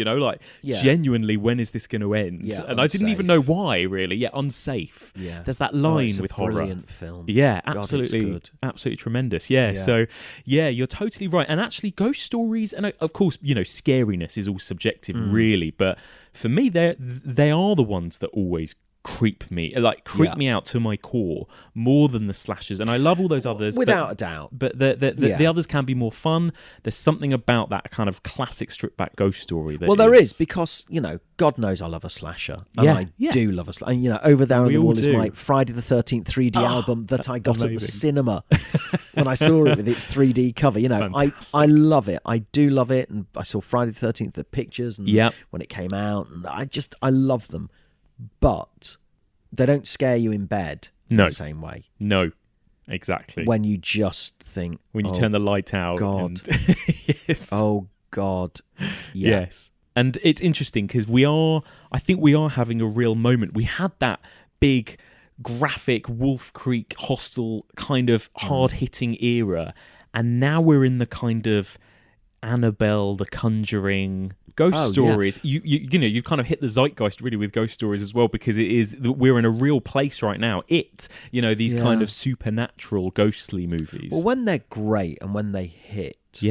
genuinely, when is this going to end? And I didn't even know why, really. Unsafe. There's that line with horror. Brilliant film. Absolutely. God, it's good. Absolutely tremendous. So you're totally right. And actually ghost stories, and of course scariness is all subjective really, but for me they are the ones that always creep me out to my core more than the slashers. And I love all those others without a doubt, but the others can be more fun. There's something about that kind of classic stripped back ghost story that there is, because God knows I love a slasher, and I do love a slasher. And over there on the wall is my Friday the 13th 3D album that I got at the cinema when I saw it with its 3D cover. I love it. I do love it. And I saw Friday the 13th the pictures and when it came out, and I love them. But they don't scare you in bed in the same way. No, exactly. When you just think... When you turn the light out. God. Yes. Oh, God. Yes. And it's interesting because I think we are having a real moment. We had that big, graphic Wolf Creek Hostel kind of hard-hitting era. And now we're in the kind of Annabelle, The Conjuring... ghost stories. You've kind of hit the zeitgeist really with ghost stories as well, because we're in a real place right now. These kind of supernatural ghostly movies. Well, when they're great and when they hit,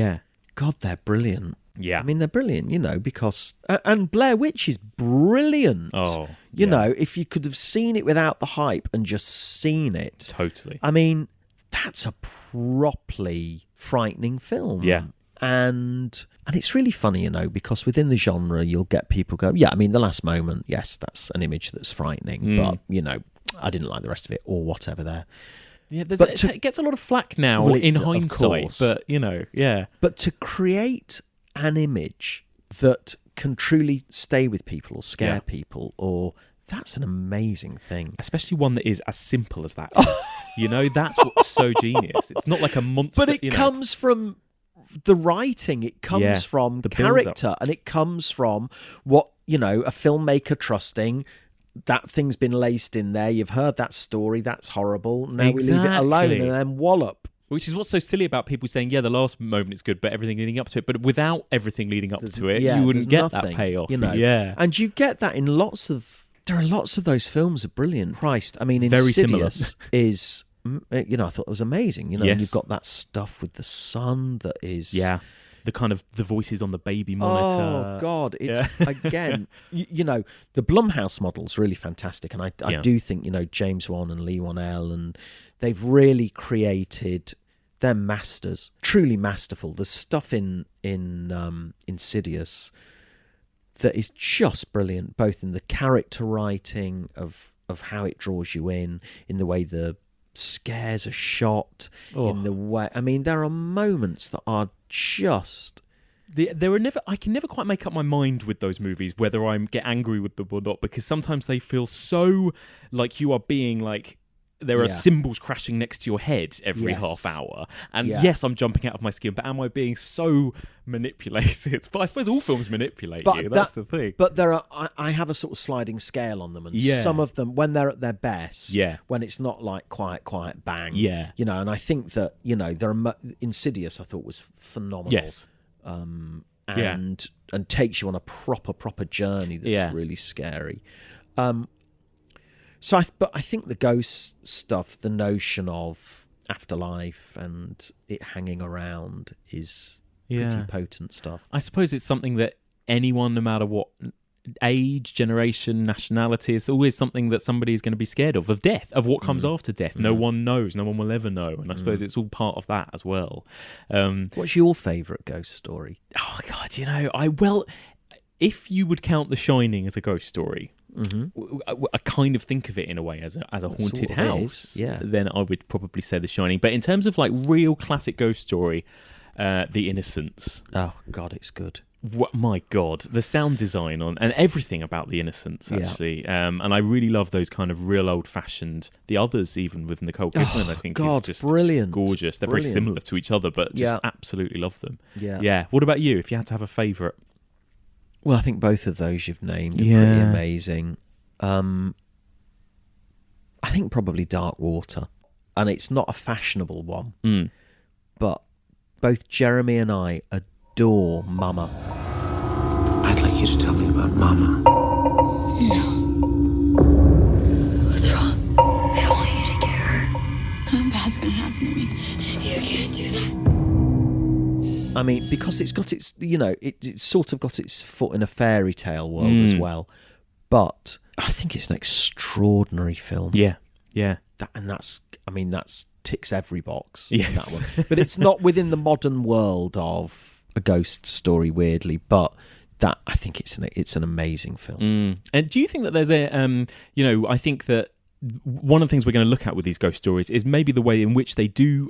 God, they're brilliant. Yeah, I mean, they're brilliant, because and Blair Witch is brilliant. If you could have seen it without the hype and just seen it, totally. I mean, that's a properly frightening film. And it's really funny, because within the genre, you'll get people go, The Last Moment, yes, that's an image that's frightening, but, I didn't like the rest of it or whatever there. Yeah, it gets a lot of flack now in hindsight, but, But to create an image that can truly stay with people or scare people, that's an amazing thing. Especially one that is as simple as that is. That's what's so genius. It's not like a monster. But it comes from... the writing, it comes from the character, and it comes from what a filmmaker trusting that thing's been laced in there. You've heard that story, that's horrible, now we leave it alone, and then wallop. Which is what's so silly about people saying, the last moment is good, but everything leading up to it. But without everything leading up to it, you wouldn't get that payoff. And you get that in there are lots of those films are brilliant. Christ, I mean, Insidious is... I thought it was amazing. You've got that stuff with the sun that is... the kind of the voices on the baby monitor. Oh, God. It's, again, the Blumhouse model's really fantastic. And I do think, James Wan and Lee Wan-el, and they've really created... They're masters, truly masterful. There's stuff in Insidious that is just brilliant, both in the character writing of how it draws you in the way the scares are shot, in the way... I mean, there are moments that are just... I can never quite make up my mind with those movies, whether I get angry with them or not, because sometimes they feel so like you are being like... There are cymbals crashing next to your head every half hour. And yes, I'm jumping out of my skin, but am I being so manipulated? But I suppose all films manipulate you. That's the thing. But I have a sort of sliding scale on them. And some of them, when they're at their best, when it's not like quiet, bang, and I think that, there are... Insidious, I thought, was phenomenal. Yes. And takes you on a proper journey that's really scary. But I think the ghost stuff, the notion of afterlife and it hanging around is pretty potent stuff. I suppose it's something that anyone, no matter what age, generation, nationality, it's always something that somebody is going to be scared of death, of what comes after death. No one knows, no one will ever know. And I suppose it's all part of that as well. What's your favourite ghost story? Oh, God, if you would count The Shining as a ghost story, I kind of think of it in a way as a haunted house. Yeah. Then I would probably say The Shining. But in terms of like real classic ghost story, The Innocents. Oh God, it's good. My God, the sound design and everything about The Innocents, actually. And I really love those kind of real old-fashioned... The Others, even with Nicole Kidman, I think is just brilliant. Gorgeous. They're very similar to each other, but just absolutely love them. Yeah. What about you, if you had to have a favourite? Well, I think both of those you've named are pretty amazing. I think probably Dark Water. And it's not a fashionable one, but both Jeremy and I adore Mama. I'd like you to tell me about Mama. What's wrong? I don't want you to get hurt. Nothing bad's gonna happen to me. You can't do that. I mean, because it's got its, it's sort of got its foot in a fairy tale world as well. But I think it's an extraordinary film. Yeah. That's ticks every box. Yes. That one. But it's not within the modern world of a ghost story, weirdly. But that I think it's an amazing film. And do you think that there's a, I think that one of the things we're going to look at with these ghost stories is maybe the way in which they do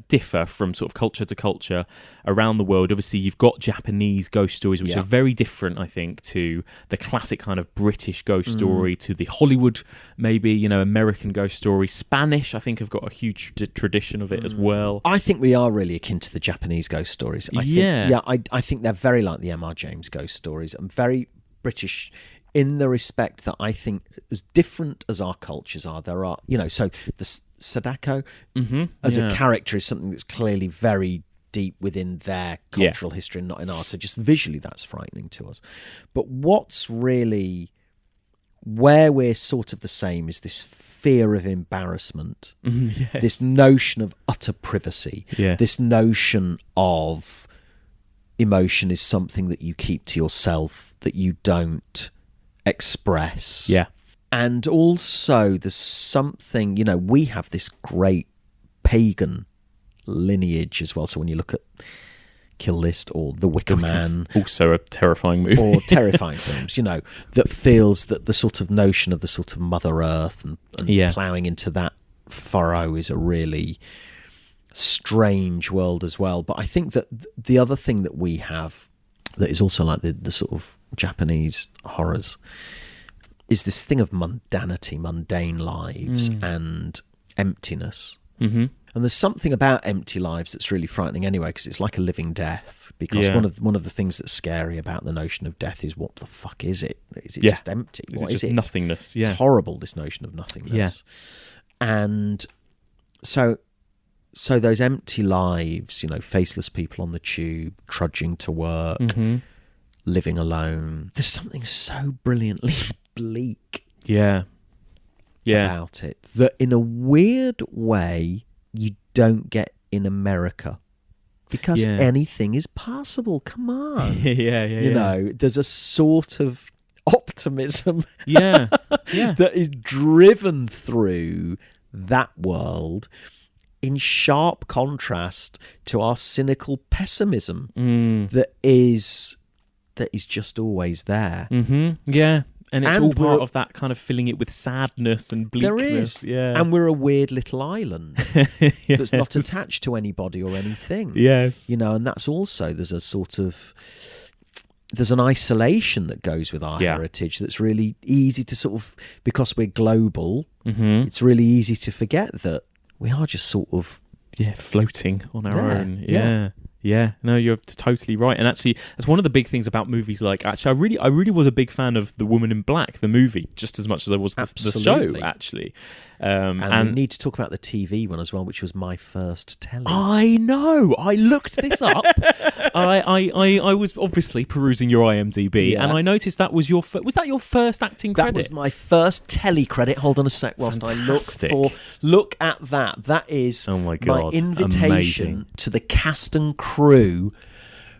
differ from sort of culture to culture around the world. Obviously, you've got Japanese ghost stories, which are very different, I think, to the classic kind of British ghost story, to the Hollywood, maybe, American ghost story. Spanish, I think, have got a huge tradition of it as well. I think we are really akin to the Japanese ghost stories. I think they're very like the M.R. James ghost stories and very British in the respect that I think, as different as our cultures are, there are, so the Sadako as a character is something that's clearly very deep within their cultural history and not in ours. So just visually, that's frightening to us. But what's really, where we're sort of the same is this fear of embarrassment, this notion of utter privacy, this notion of emotion is something that you keep to yourself, that you don't express. And also there's something, we have this great pagan lineage as well. So when you look at Kill List or The Wicker Man, also a terrifying movie, or terrifying films, that feels that the sort of notion of the sort of Mother Earth and ploughing into that furrow is a really strange world as well. But I think that the other thing that we have that is also like the sort of Japanese horrors is this thing of mundanity, mundane lives and emptiness. And there's something about empty lives that's really frightening anyway, because it's like a living death. Because one of the things that's scary about the notion of death is, what the fuck is it? Is it just empty? What is it? Nothingness. It's horrible, this notion of nothingness. And so those empty lives, faceless people on the tube, trudging to work, living alone. There's something so brilliantly bleak about it that in a weird way you don't get in America, because anything is possible. Come on. There's a sort of optimism that is driven through that world, in sharp contrast to our cynical pessimism that is just always there. And it's all part of that kind of filling it with sadness and bleakness. There is. And we're a weird little island that's not attached to anybody or anything. And that's also, there's an isolation that goes with our heritage that's really easy to sort of, because we're global, it's really easy to forget that we are just sort of floating on our own. No, you're totally right. And actually, that's one of the big things about movies. Like, actually, I really was a big fan of The Woman in Black, the movie, just as much as I was the show, actually. And we need to talk about the TV one as well, which was my first telly. I know. I looked this up. I was obviously perusing your IMDb, and I noticed that was your was that your first acting credit? That was my first telly credit. Hold on a sec whilst I look at that. That is my invitation to the cast and crew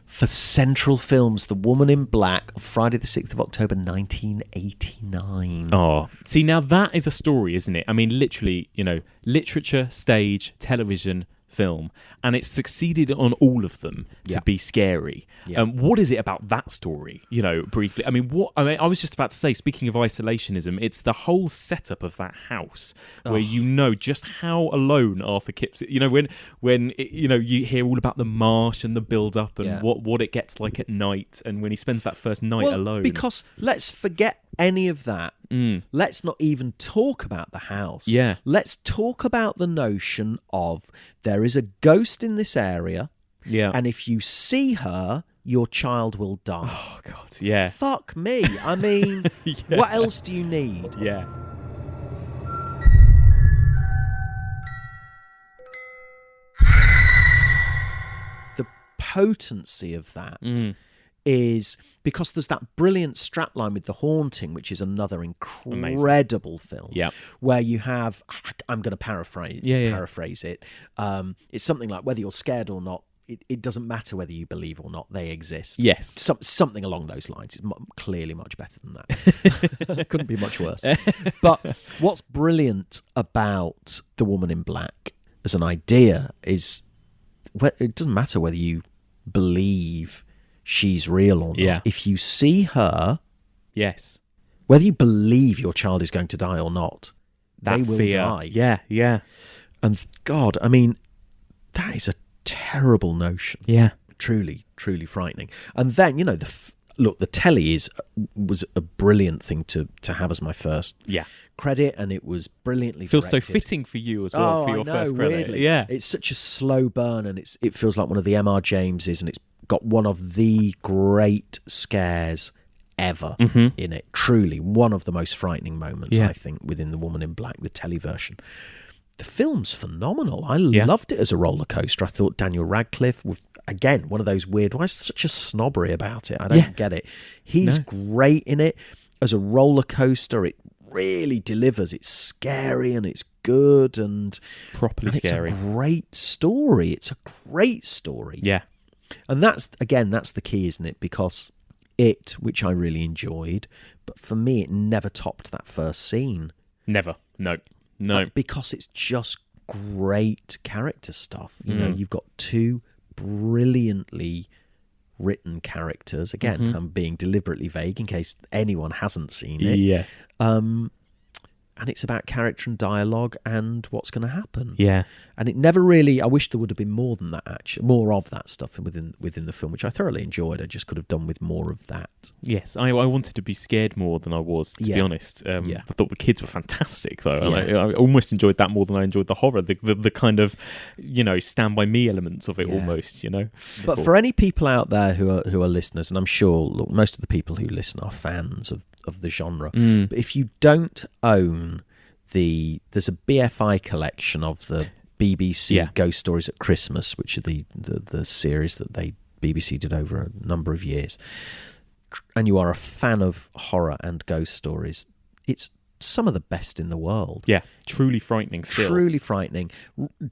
for Central Films, The Woman in Black, Friday the 6th of October 1989. Oh, see, now that is a story, isn't it? I mean, literally, literature, stage, television, film, and it's succeeded on all of them to be scary. What is it about that story? Briefly. I mean, I was just about to say, speaking of isolationism, it's the whole setup of that house where just how alone Arthur Kipps. When you hear all about the marsh and the build-up and what it gets like at night, and when he spends that first night alone. Because let's forget any of that. Let's not even talk about the house. Yeah. Let's talk about the notion of there is a ghost in this area. Yeah. And if you see her, your child will die. Oh, God, yeah. Fuck me. I mean, what else do you need? Yeah. The potency of that is because there's that brilliant strapline with The Haunting, which is another incredible film, where you have, I'm going to paraphrase it. It's something like, whether you're scared or not, it doesn't matter whether you believe or not, they exist. Yes. Something along those lines. It's clearly much better than that. Couldn't be much worse. But what's brilliant about The Woman in Black as an idea is, it doesn't matter whether you believe she's real or not. Yeah. If you see her, yes, whether you believe your child is going to die or not, that they will fear. die. Yeah. And God, I mean, that is a terrible notion. Yeah. Truly, truly frightening. And then, the telly was a brilliant thing to have as my first credit, and it was brilliantly feels directed. So fitting for you as well, for your first credit. Weirdly. Yeah. It's such a slow burn, and it feels like one of the M.R. Jameses, and it's got one of the great scares ever in it. Truly, one of the most frightening moments, I think, within The Woman in Black, the telly version. The film's phenomenal. I loved it as a roller coaster. I thought Daniel Radcliffe, again, one of those weird, why is such a snobbery about it? I don't get it. He's great in it. As a roller coaster, it really delivers. It's scary and it's good and properly scary. It's a great story. It's a great story. Yeah. And that's the key, isn't it? Because which I really enjoyed, but for me, it never topped that first scene. Never. No. Because it's just great character stuff. You've got two brilliantly written characters. Again, I'm being deliberately vague in case anyone hasn't seen it. Yeah. And it's about character and dialogue and what's going to happen. Yeah. And it never really, I wish there would have been more than that, actually, more of that stuff within the film, which I thoroughly enjoyed. I just could have done with more of that. Yes, I wanted to be scared more than I was, to be honest. I thought the kids were fantastic, though. And I almost enjoyed that more than I enjoyed the horror, the kind of, Stand By Me elements of it almost, But for any people out there who are listeners, and I'm sure, look, most of the people who listen are fans of the genre, but if you don't own there's a BFI collection of the BBC Ghost Stories at Christmas, which are the series that BBC did over a number of years, and you are a fan of horror and ghost stories, it's some of the best in the world. Yeah, truly frightening still. Truly frightening.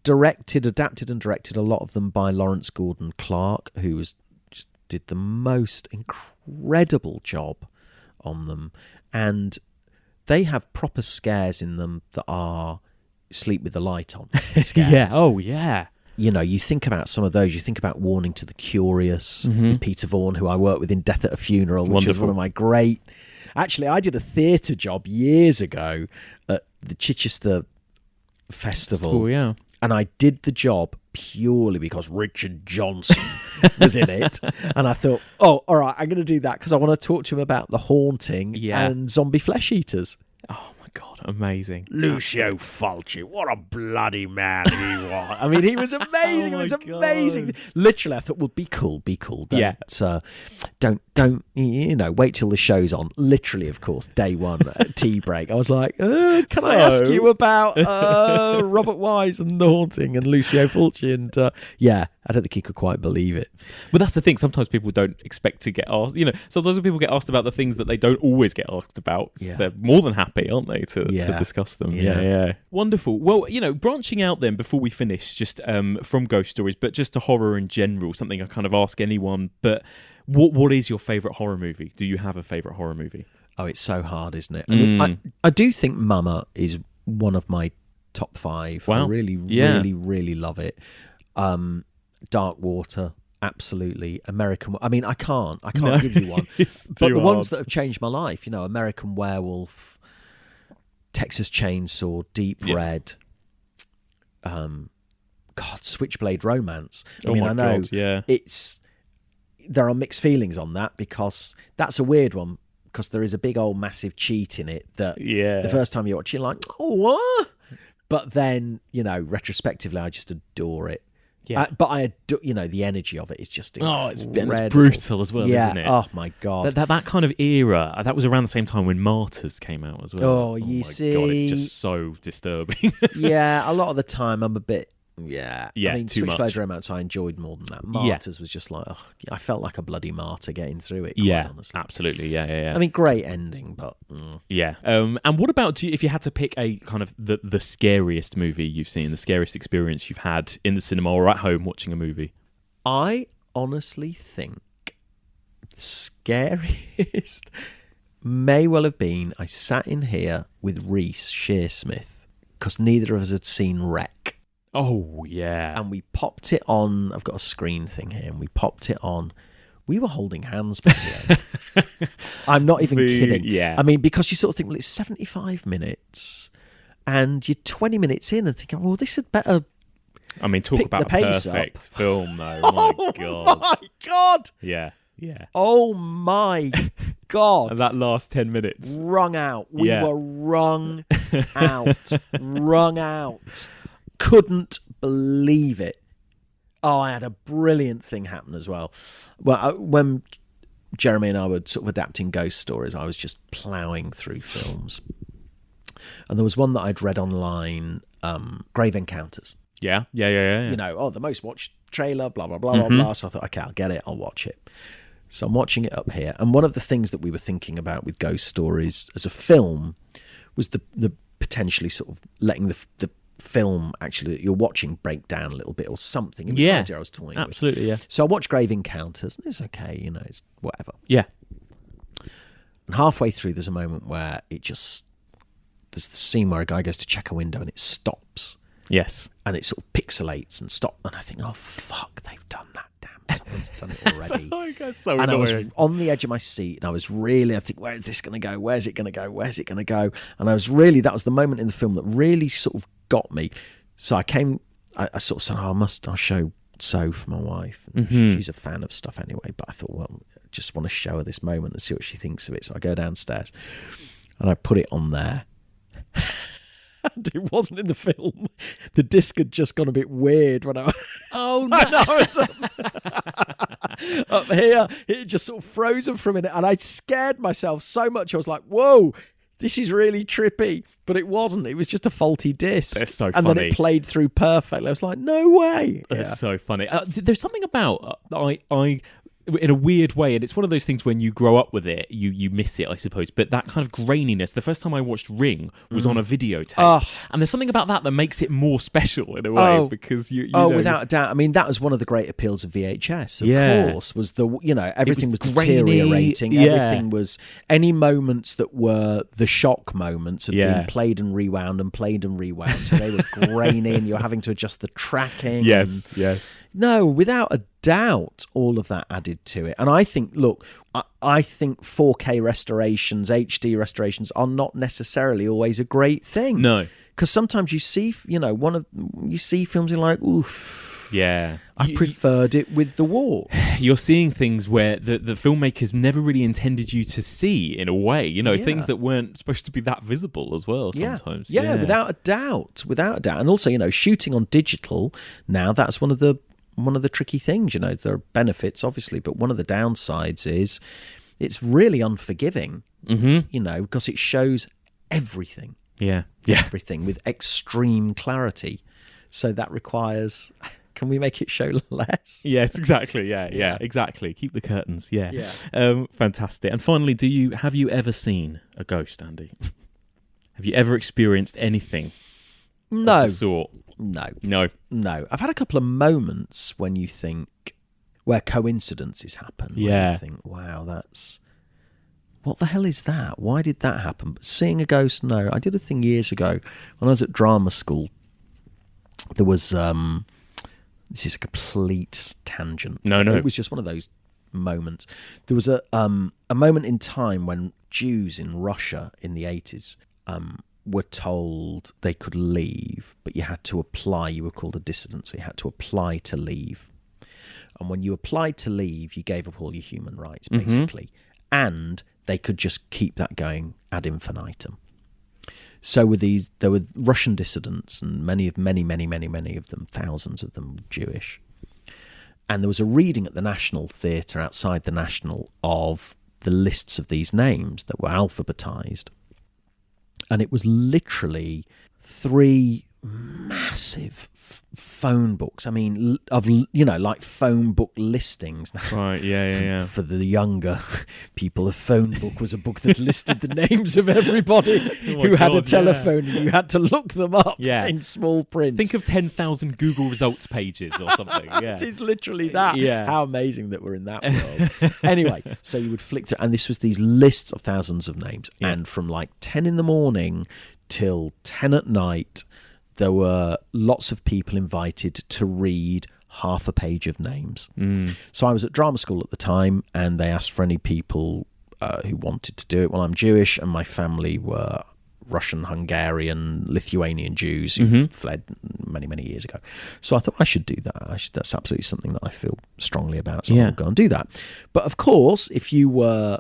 Adapted and directed, a lot of them by Lawrence Gordon Clark, who did the most incredible job on them, and they have proper scares in them that are sleep with the light on scares. Yeah. Oh yeah. You think about some of those. You think about Warning to the Curious with Peter Vaughan, who I worked with in Death at a Funeral, which is one of my great. Actually, I did a theatre job years ago at the Chichester Festival. Yeah. And I did the job purely because Richard Johnson was in it. And I thought, all right, I'm going to do that because I want to talk to him about The Haunting and zombie flesh eaters. Oh, my God. Amazing. Lucio Fulci, what a bloody man he was. I mean, he was amazing. It was amazing. God. Literally, I thought, well, be cool. Don't, wait till the show's on. Literally, of course, day one, tea break. I was like, can I ask you about Robert Wise and The Haunting and Lucio Fulci? And I don't think he could quite believe it. But that's the thing. Sometimes people don't expect to get asked. Sometimes when people get asked about the things that they don't always get asked about, they're more than happy, aren't they, to discuss them. Yeah. Wonderful. Well, branching out then before we finish, just from ghost stories, but just to horror in general, something I kind of ask anyone. But what is your favourite horror movie? Do you have a favourite horror movie? Oh, it's so hard, isn't it? I mean, I do think Mama is one of my top 5. Wow. I really, really, really love it. Dark Water, absolutely. American. I mean, I can't No. give you one. It's But too the ones hard. that have changed my life, American Werewolf, Texas Chainsaw, Deep Yeah. Red, Switchblade Romance. I Oh mean, my I know God, yeah. there are mixed feelings on that because that's a weird one because there is a big old massive cheat in it that Yeah. the first time you watch it, you're like, oh, what? But then, retrospectively, I just adore it. Yeah. But I adore, the energy of it is just incredible. it's brutal as well, yeah. isn't it? Oh, my God. That kind of era, that was around the same time when Martyrs came out as well. Oh, you my see. God, it's just so disturbing. Yeah, a lot of the time I'm a bit... Yeah, Yeah, I mean, too Switchblade much. Romance I enjoyed more than that. Martyrs was just like, I felt like a bloody martyr getting through it. Quite Yeah, honestly. absolutely. Yeah. I mean, great ending, but Yeah. And what about if you had to pick a kind of the scariest movie you've seen, the scariest experience you've had in the cinema or at home watching a movie? I honestly think the scariest may well have been I sat in here with Reese Shearsmith because neither of us had seen Wreck. Oh, yeah. And we popped it on. I've got a screen thing here, and we popped it on. We were holding hands by the end. I'm not even kidding. Yeah. I mean, because you sort of think, well, it's 75 minutes, and you're 20 minutes in and thinking, well, this had better... I mean, talk pick about the a pace perfect up. film, though. My God. my God! Yeah. Oh, my God. And that last 10 minutes. Wrung out. We Yeah. were wrung out. Wrung out. Couldn't believe it. Oh, I had a brilliant thing happen as well. Well, when Jeremy and I were sort of adapting ghost stories, I was just ploughing through films. And there was one that I'd read online, Grave Encounters. Yeah. The most watched trailer, blah, blah, blah, blah, blah. So I thought, okay, I'll get it. I'll watch it. So I'm watching it up here. And one of the things that we were thinking about with ghost stories as a film was the potentially sort of letting the film actually that you're watching break down a little bit or something. It was an idea I was toying absolutely, with. yeah. So I watched Grave Encounters and it's okay, it's whatever. Yeah. And halfway through there's a moment where there's the scene where a guy goes to check a window and it stops. Yes. And it sort of pixelates and stops. And I think, oh, fuck, they've done that. Damn, someone's done it already. so and annoying. I was on the edge of my seat and I think, where is this going to go? Where's it going to go? Where's it going to go? And that was the moment in the film that really sort of got me. So I sort of said, I'll show Soph, my wife. And she's a fan of stuff anyway. But I thought, well, I just want to show her this moment and see what she thinks of it. So I go downstairs and I put it on there. And it wasn't in the film. The disc had just gone a bit weird when I... Oh, no. I know, it's up here. It just sort of frozen for a minute. And I scared myself so much. I was like, whoa, this is really trippy. But it wasn't. It was just a faulty disc. That's so and funny. then it played through perfectly. I was like, no way. That's so funny. There's something about I in a weird way, and it's one of those things when you grow up with it, you miss it, I suppose. But that kind of graininess, the first time I watched Ring was on a videotape. And there's something about that makes it more special in a way, because you know, without a doubt. I mean, that was one of the great appeals of VHS, of course, was everything was grainy, deteriorating. Everything was, any moments that were the shock moments had been played and rewound. So they were graining. You were having to adjust the tracking. Yes. No, without a doubt, all of that added to it. And I think, look, I think 4K restorations, HD restorations are not necessarily always a great thing. No. Because sometimes you see, you see films and you're like, oof. Yeah. I preferred it with the warts. You're seeing things where the filmmakers never really intended you to see, in a way, things that weren't supposed to be that visible as well sometimes. Yeah, without a doubt. And also, shooting on digital now, that's one of the tricky things. There are benefits, obviously, but one of the downsides is it's really unforgiving, because it shows everything. Yeah. Everything with extreme clarity. So that requires... Can we make it show less? Yes, exactly. Yeah, exactly. Keep the curtains. Yeah. Fantastic. And finally, have you ever seen a ghost, Andy? Have you ever experienced anything of the sort? No. I've had a couple of moments when you think where coincidences happen. Where you think, wow, what the hell is that? Why did that happen? But seeing a ghost, no. I did a thing years ago when I was at drama school. There was This is a complete tangent. No. It was just one of those moments. There was a moment in time when Jews in Russia in the 80s were told they could leave, but you had to apply. You were called a dissident, so you had to apply to leave. And when you applied to leave, you gave up all your human rights, basically. And they could just keep that going ad infinitum. So there were Russian dissidents, and many of them, thousands of them, Jewish. And there was a reading at the National Theatre outside the National of the lists of these names that were alphabetized. And it was literally 3 massive phone books. I mean, like phone book listings. Right, yeah. For the younger people, a phone book was a book that listed the names of everybody who had a telephone, and you had to look them up in small print. Think of 10,000 Google results pages or something. Yeah. It is literally that. Yeah. How amazing that we're in that world. Anyway, so you would flick through, and this was these lists of thousands of names. Yeah. And from like 10 in the morning till 10 at night, there were lots of people invited to read half a page of names. So I was at drama school at the time, and they asked for any people who wanted to do it. Well, I'm Jewish, and my family were Russian, Hungarian, Lithuanian Jews who fled many, many years ago. So I thought I should do that. That's absolutely something that I feel strongly about, so I'll go and do that. But of course, if you were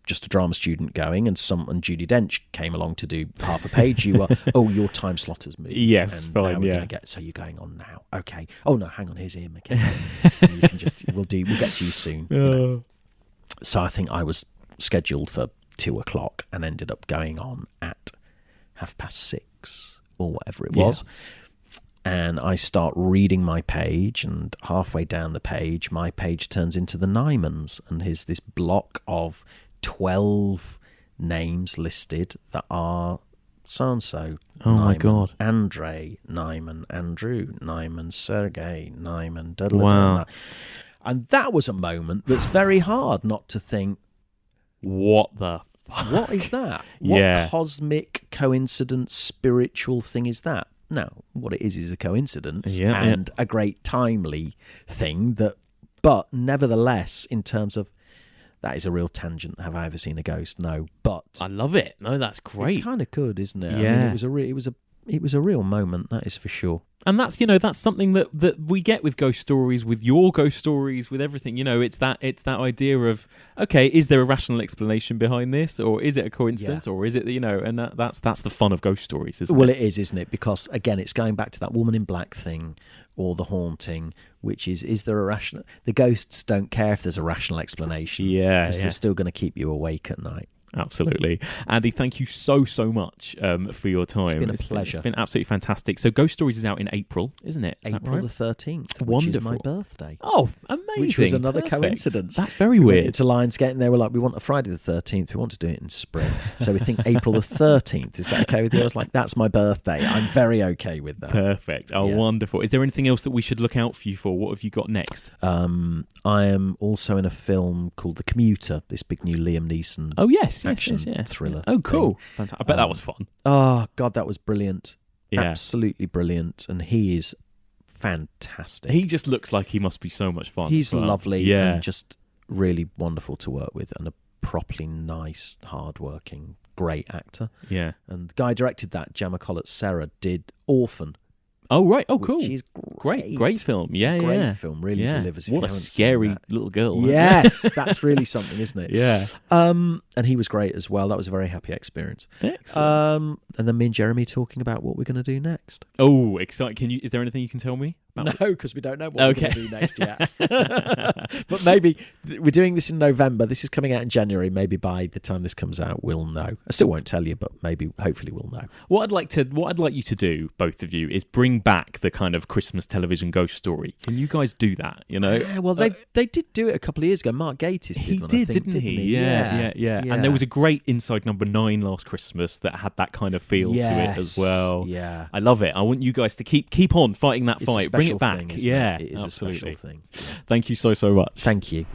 just a drama student going, and Judi Dench came along to do half a page, you were, your time slot has moved. Yes, and fine, now we're yeah. so you're going on now. Okay. Oh no, hang on, here's Ian McKellen. You can just, we'll get to you soon. You know? So I think I was scheduled for 2:00 and ended up going on at 6:30 or whatever it was. And I start reading my page, and halfway down the page, my page turns into the Nymans, and here's this block of 12 names listed that are so-and-so. Oh, Nyman, my God. Andrei Nyman, Andrew Nyman, Sergei Nyman. Wow. And that was a moment that's very hard not to think, what the fuck? what is that? Yeah. What cosmic coincidence, spiritual thing is that? No, what it is a coincidence and a great timely thing but nevertheless, in terms of, that is a real tangent. Have I ever seen a ghost? No, but I love it. No, that's great. It's kind of good, isn't it? Yeah. I mean, it was a real moment. That is for sure. And that's that's something that we get with ghost stories, with your ghost stories, with everything. It's that idea of, okay, is there a rational explanation behind this, or is it a coincidence, or is it and that's the fun of ghost stories, isn't it? Well, it is, isn't it? Because again, it's going back to that woman in black thing, or the haunting, which is there a rational? The ghosts don't care if there's a rational explanation, because they're still going to keep you awake at night. Absolutely. Andy, thank you so much for your time. It's been a pleasure. It's been absolutely fantastic. So Ghost Stories is out in April, isn't it? April the 13th, which Wonderful. is my birthday. Oh, amazing. Which was another Perfect. coincidence. That's very We weird. went into Lionsgate, and they were like, we want a Friday the 13th. We want to do it in spring. So we think April the 13th. Is that okay with you? I was like, that's my birthday. I'm very okay with that. Perfect. Oh, wonderful. Is there anything else that we should look out for you for? What have you got next? I am also in a film called The Commuter, this big new Liam Neeson action thriller. Oh, cool. Fantastic. I bet that was fun. Oh, God, that was brilliant. Yeah. Absolutely brilliant. And he is fantastic. He just looks like he must be so much fun. He's as well. lovely and just really wonderful to work with, and a properly nice, hard-working, great actor. Yeah. And the guy who directed that, Jamacolet Serra, did Orphan. Oh, right. Oh, cool. Which is Great film. Yeah, great film. Really delivers. What a scary little girl. Yes, that's really something, isn't it? Yeah. And he was great as well. That was a very happy experience. Excellent. And then me and Jeremy talking about what we're going to do next. Oh, exciting. Is there anything you can tell me? No, because we don't know what we're going to do next yet. But maybe we're doing this in November. This is coming out in January. Maybe by the time this comes out, we'll know. I still won't tell you, but hopefully we'll know. What I'd like you to do, both of you, is bring back the kind of Christmas television ghost story. Can you guys do that? Yeah, well, they did do it a couple of years ago. Mark Gatiss did one, I think, didn't he? Yeah. And there was a great Inside Number 9 last Christmas that had that kind of feel to it as well. Yeah, I love it. I want you guys to keep on fighting that fight. Bring it back. Thing, it is absolutely. a special thing. Yeah. Thank you so much. Thank you.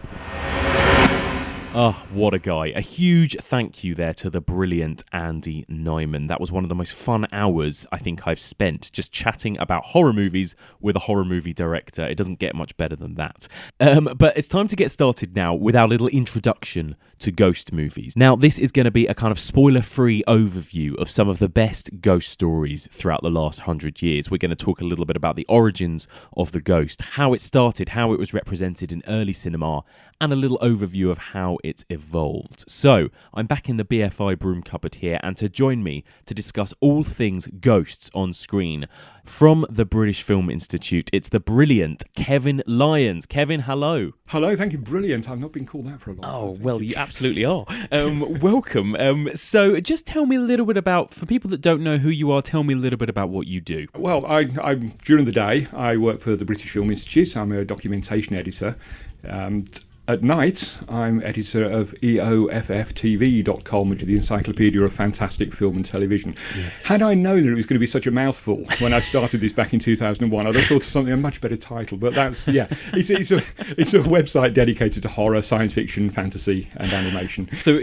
Oh, what a guy. A huge thank you there to the brilliant Andy Nyman. That was one of the most fun hours I think I've spent just chatting about horror movies with a horror movie director. It doesn't get much better than that. But it's time to get started now with our little introduction to ghost movies. Now, this is going to be a kind of spoiler-free overview of some of the best ghost stories throughout the last 100 years. We're going to talk a little bit about the origins of the ghost, how it started, how it was represented in early cinema, and a little overview of how it's evolved. So, I'm back in the BFI broom cupboard here, and to join me to discuss all things ghosts on screen, from the British Film Institute, it's the brilliant Kev Lyons. Kevin, hello. Hello, thank you. Brilliant. I've not been called that for a long time. Oh, well, you absolutely are. Welcome. So just tell me a little bit about, for people that don't know who you are, tell me a little bit about what you do. Well, I'm during the day, I work for the British Film Institute. I'm a documentation editor. At night, I'm editor of EOFFTV.com, which is the Encyclopedia of Fantastic Film and Television. Yes. Had I known that it was going to be such a mouthful when I started this back in 2001, I'd have thought of something a much better title. But that's, yeah, it's a website dedicated to horror, science fiction, fantasy, and animation. So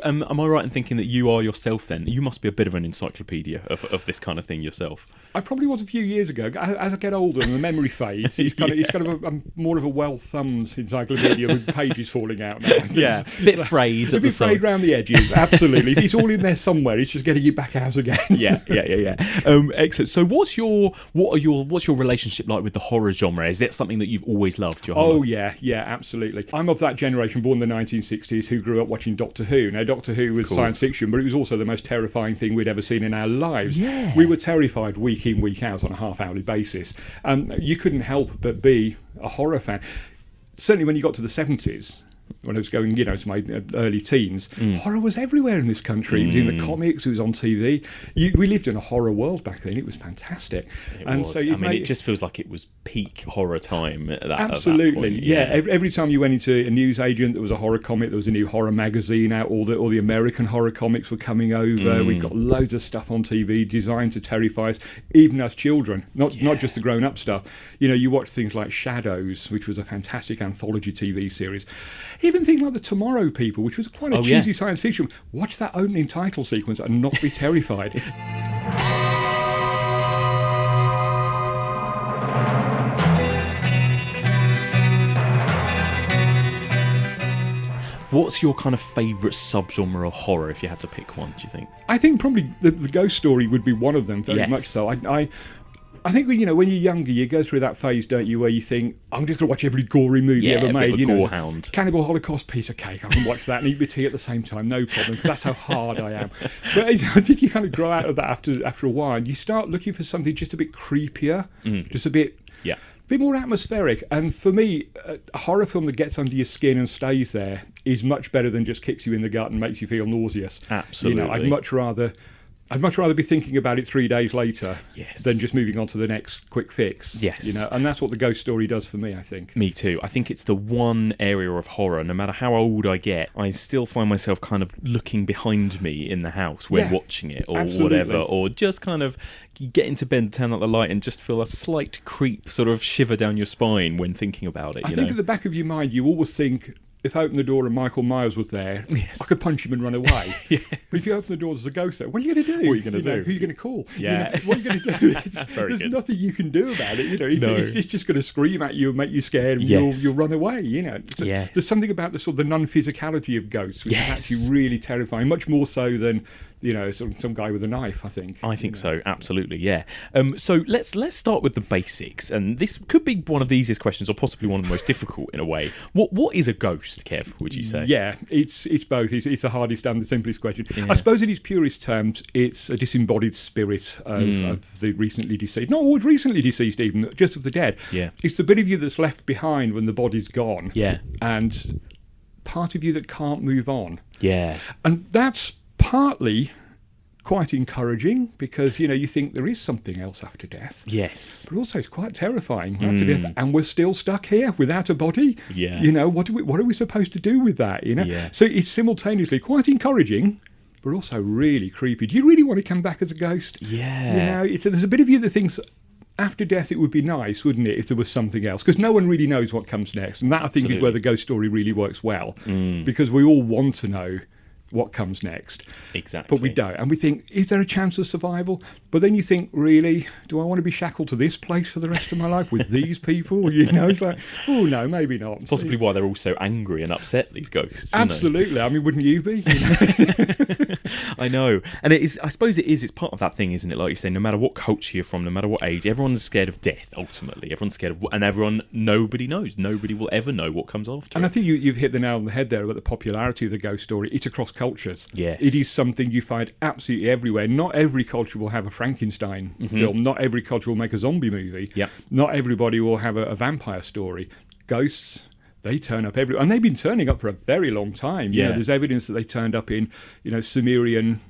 am I right in thinking that you are yourself then? You must be a bit of an encyclopedia of this kind of thing yourself. I probably was a few years ago. As I get older and the memory fades, it's kind of more of a well-thumbed encyclopedia with pages falling out now. Yeah, a bit frayed. A bit frayed around the edges, absolutely. It's all in there somewhere. It's just getting it back out again. Yeah. Excellent. So, what's your relationship like with the horror genre? Is that something that you've always loved? Oh yeah, absolutely. I'm of that generation, born in the 1960s, who grew up watching Doctor Who. Now, Doctor Who was science fiction, but it was also the most terrifying thing we'd ever seen in our lives. Yeah. We were terrified week in, week out on a half-hourly basis. You couldn't help but be a horror fan. Certainly when you got to the 70s, when I was going, to my early teens, horror was everywhere in this country. It was in the comics, it was on TV. We lived in a horror world back then. It was fantastic. It just feels like it was peak horror time at that absolutely. At that point. Yeah. Every time you went into a newsagent, there was a horror comic, there was a new horror magazine out, all the American horror comics were coming over. We got loads of stuff on TV designed to terrify us, even as children, not just the grown-up stuff. You watch things like Shadows, which was a fantastic anthology TV series. Even things like The Tomorrow People, which was quite a cheesy science fiction. Watch that opening title sequence and not be terrified. What's your kind of favourite subgenre of horror, if you had to pick one, do you think? I think probably the ghost story would be one of them, very much so. I think when you're younger, you go through that phase, don't you, where you think, I'm just going to watch every gory movie ever made. Gorehound. Cannibal Holocaust, piece of cake. I can watch that and eat my tea at the same time, no problem, because that's how hard I am. But I think you kind of grow out of that after a while, and you start looking for something just a bit creepier, just a bit more atmospheric. And for me, a horror film that gets under your skin and stays there is much better than just kicks you in the gut and makes you feel nauseous. Absolutely. I'd much rather be thinking about it 3 days later than just moving on to the next quick fix. Yes. And that's what the ghost story does for me, I think. Me too. I think it's the one area of horror, no matter how old I get, I still find myself kind of looking behind me in the house when watching it or whatever, or just kind of get into bed, turn out the light and just feel a slight creep sort of shiver down your spine when thinking about it. I think at the back of your mind, you always think, if I opened the door and Michael Myers was there, I could punch him and run away. But if you open the door, there's a ghost there. What are you going to do? What are you going to do? Who are you going to call? Yeah. What are you going to do? There's nothing you can do about it. It's just going to scream at you and make you scared, and you'll run away. So there's something about the sort of the non-physicality of ghosts, which is actually really terrifying, much more so than some guy with a knife, I think. I think so, absolutely, yeah. So let's start with the basics, and this could be one of the easiest questions, or possibly one of the most difficult in a way. What is a ghost, Kev, would you say? Yeah, it's both. It's the hardest and the simplest question. I suppose in its purest terms, it's a disembodied spirit of the recently deceased. Not always recently deceased even, just of the dead. Yeah. It's the bit of you that's left behind when the body's gone. Yeah. And part of you that can't move on. Yeah. And that's partly quite encouraging, because you think there is something else after death. Yes. But also it's quite terrifying after death, and we're still stuck here without a body. Yeah. What are we supposed to do with that? Yeah. So it's simultaneously quite encouraging, but also really creepy. Do you really want to come back as a ghost? Yeah. There's a bit of you that thinks, after death, it would be nice, wouldn't it, if there was something else? Because no one really knows what comes next. And that, I think, is where the ghost story really works well. Because we all want to know what comes next. Exactly. But we don't. And we think, is there a chance of survival? But then you think, really, do I want to be shackled to this place for the rest of my life with these people? You know, it's like, oh, no, maybe not. It's possibly why they're all so angry and upset, these ghosts. Absolutely. I mean, wouldn't you be? You know? I know. And it is, I suppose it's part of that thing, isn't it? Like you say, no matter what culture you're from, no matter what age, everyone's scared of death, ultimately. Everyone's scared of, and nobody knows. Nobody will ever know what comes after. And I think you've hit the nail on the head there about the popularity of the ghost story. It's across cultures. Yes. It is something you find absolutely everywhere. Not every culture will have a Frankenstein film. Not every culture will make a zombie movie. Yep. Not everybody will have a vampire story. Ghosts, they turn up everywhere. And they've been turning up for a very long time. You know, there's evidence that they turned up in, Sumerian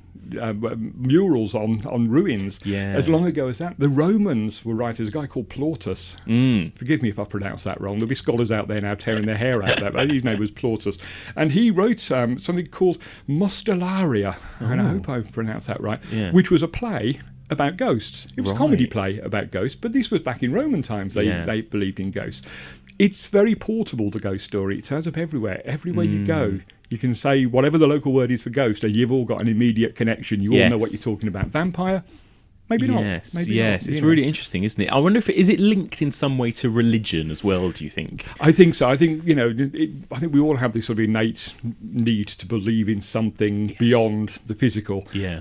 murals on ruins as long ago as that. The Romans were writers, a guy called Plautus. Forgive me if I pronounce that wrong. There'll be scholars out there now tearing their hair out there, but his name was Plautus. And he wrote something called Mostellaria, and I hope I've pronounced that right, which was a play about ghosts. It was a comedy play about ghosts, but this was back in Roman times. They believed in ghosts. It's very portable, the ghost story. It turns up everywhere. Everywhere you go, you can say whatever the local word is for ghost, and you've all got an immediate connection. You all know what you're talking about. Vampire? Maybe not. Maybe not, it's really interesting, isn't it? I wonder if is it linked in some way to religion as well, do you think? I think so. I think, I think we all have this sort of innate need to believe in something beyond the physical. Yeah.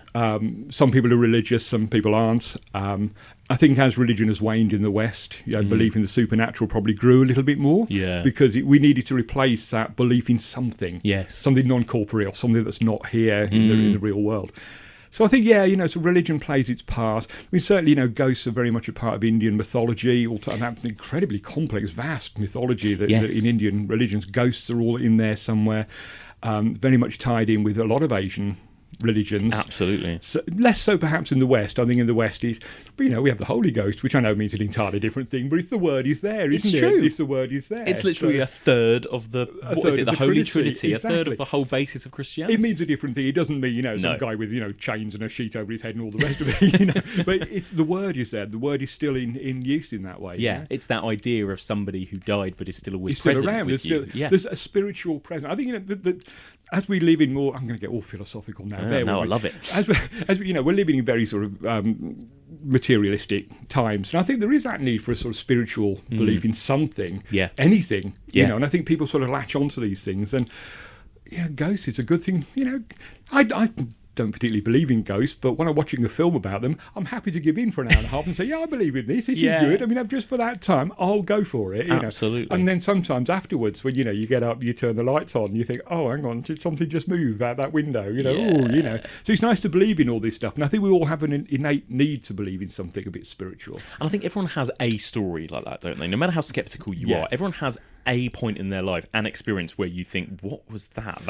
Some people are religious, some people aren't. I think as religion has waned in the West, belief in the supernatural probably grew a little bit more. Yeah. Because we needed to replace that belief in something. Yes. Something non-corporeal, something that's not here in the real world. So I think, so religion plays its part. I mean, certainly, ghosts are very much a part of Indian mythology, and that's an incredibly complex, vast mythology that in Indian religions. Ghosts are all in there somewhere, very much tied in with a lot of Asian religions. Absolutely. So, less so perhaps in the West. I think in the West we have the Holy Ghost, which I know means an entirely different thing, but if the word is there, isn't it? True. If the word is there. It's literally a third of the, the Holy Trinity, a third of the whole basis of Christianity. It means a different thing. It doesn't mean, some guy with, chains and a sheet over his head and all the rest of it, But the word is there. The word is still in use in that way. Yeah, it's that idea of somebody who died but is still always still present around. with you. There's a spiritual presence. I think, as we live in more, I'm going to get all philosophical now. I love it. As we're living in very sort of materialistic times, and I think there is that need for a sort of spiritual belief in something, anything, and I think people sort of latch onto these things, and ghosts is a good thing. I don't particularly believe in ghosts, but when I'm watching a film about them, I'm happy to give in for an hour and a half and say, I believe in this. This is good. I mean, just for that time, I'll go for it. Absolutely. And then sometimes afterwards, when you get up, you turn the lights on, you think, oh, hang on, did something just move out that window? So it's nice to believe in all this stuff, and I think we all have an innate need to believe in something a bit spiritual. And I think everyone has a story like that, don't they? No matter how skeptical you are, everyone has a point in their life, an experience where you think, what was that?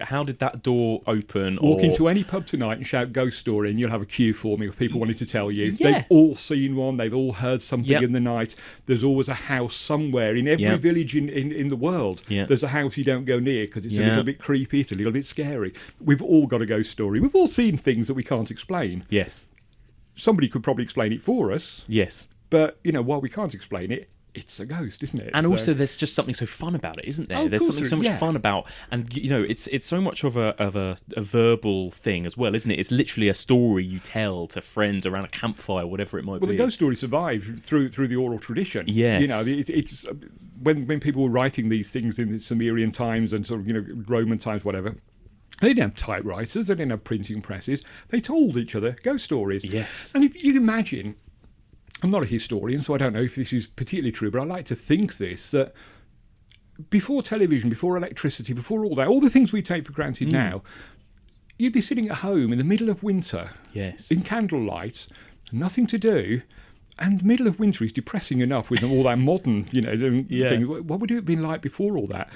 How did that door open? Walk into any pub tonight and shout ghost story, and you'll have a queue forming of people wanting to tell you. Yeah. They've all seen one. They've all heard something in the night. There's always a house somewhere in every village in the world. Yeah. There's a house you don't go near because it's a little bit creepy. It's a little bit scary. We've all got a ghost story. We've all seen things that we can't explain. Yes. Somebody could probably explain it for us. Yes. But, while we can't explain it, it's a ghost, isn't it? And also, there's just something so fun about it, isn't there? There's something so much fun about, and it's so much of a verbal thing as well, isn't it? It's literally a story you tell to friends around a campfire, whatever it might be. Well, the ghost story survived through the oral tradition. Yes. It's when people were writing these things in the Sumerian times and sort of Roman times, whatever. They didn't have typewriters. They didn't have printing presses. They told each other ghost stories. Yes. And if you imagine. I'm not a historian, so I don't know if this is particularly true, but I like to think that before television, before electricity, before all that, all the things we take for granted now, you'd be sitting at home in the middle of winter, in candlelight, nothing to do, and the middle of winter is depressing enough with all that modern, things. What would it have been like before all that?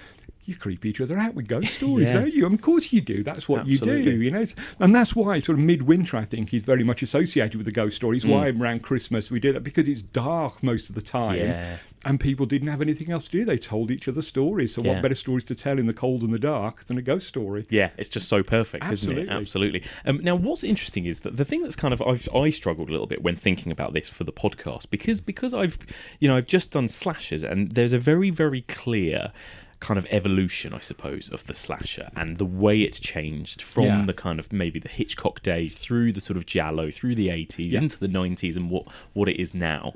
you creep each other out with ghost stories, Yeah. don't you? Of course you do. That's what you Absolutely. do, you know. And that's why sort of midwinter, I think, is very much associated with the ghost stories. Why around Christmas we do that, because it's dark most of the time. Yeah. And people didn't have anything else to do. They told each other stories. So Yeah. what better stories to tell in the cold and the dark than a ghost story? Yeah, it's just so perfect, isn't it? Absolutely. Absolutely. Now, what's interesting is that the thing that's kind of I struggled a little bit when thinking about this for the podcast because I've just done slashers, and there's a very, very clear kind of evolution, I suppose, of the slasher and the way it's changed from the kind of maybe the Hitchcock days through the sort of giallo, through the 80s into the 90s, and what it is now.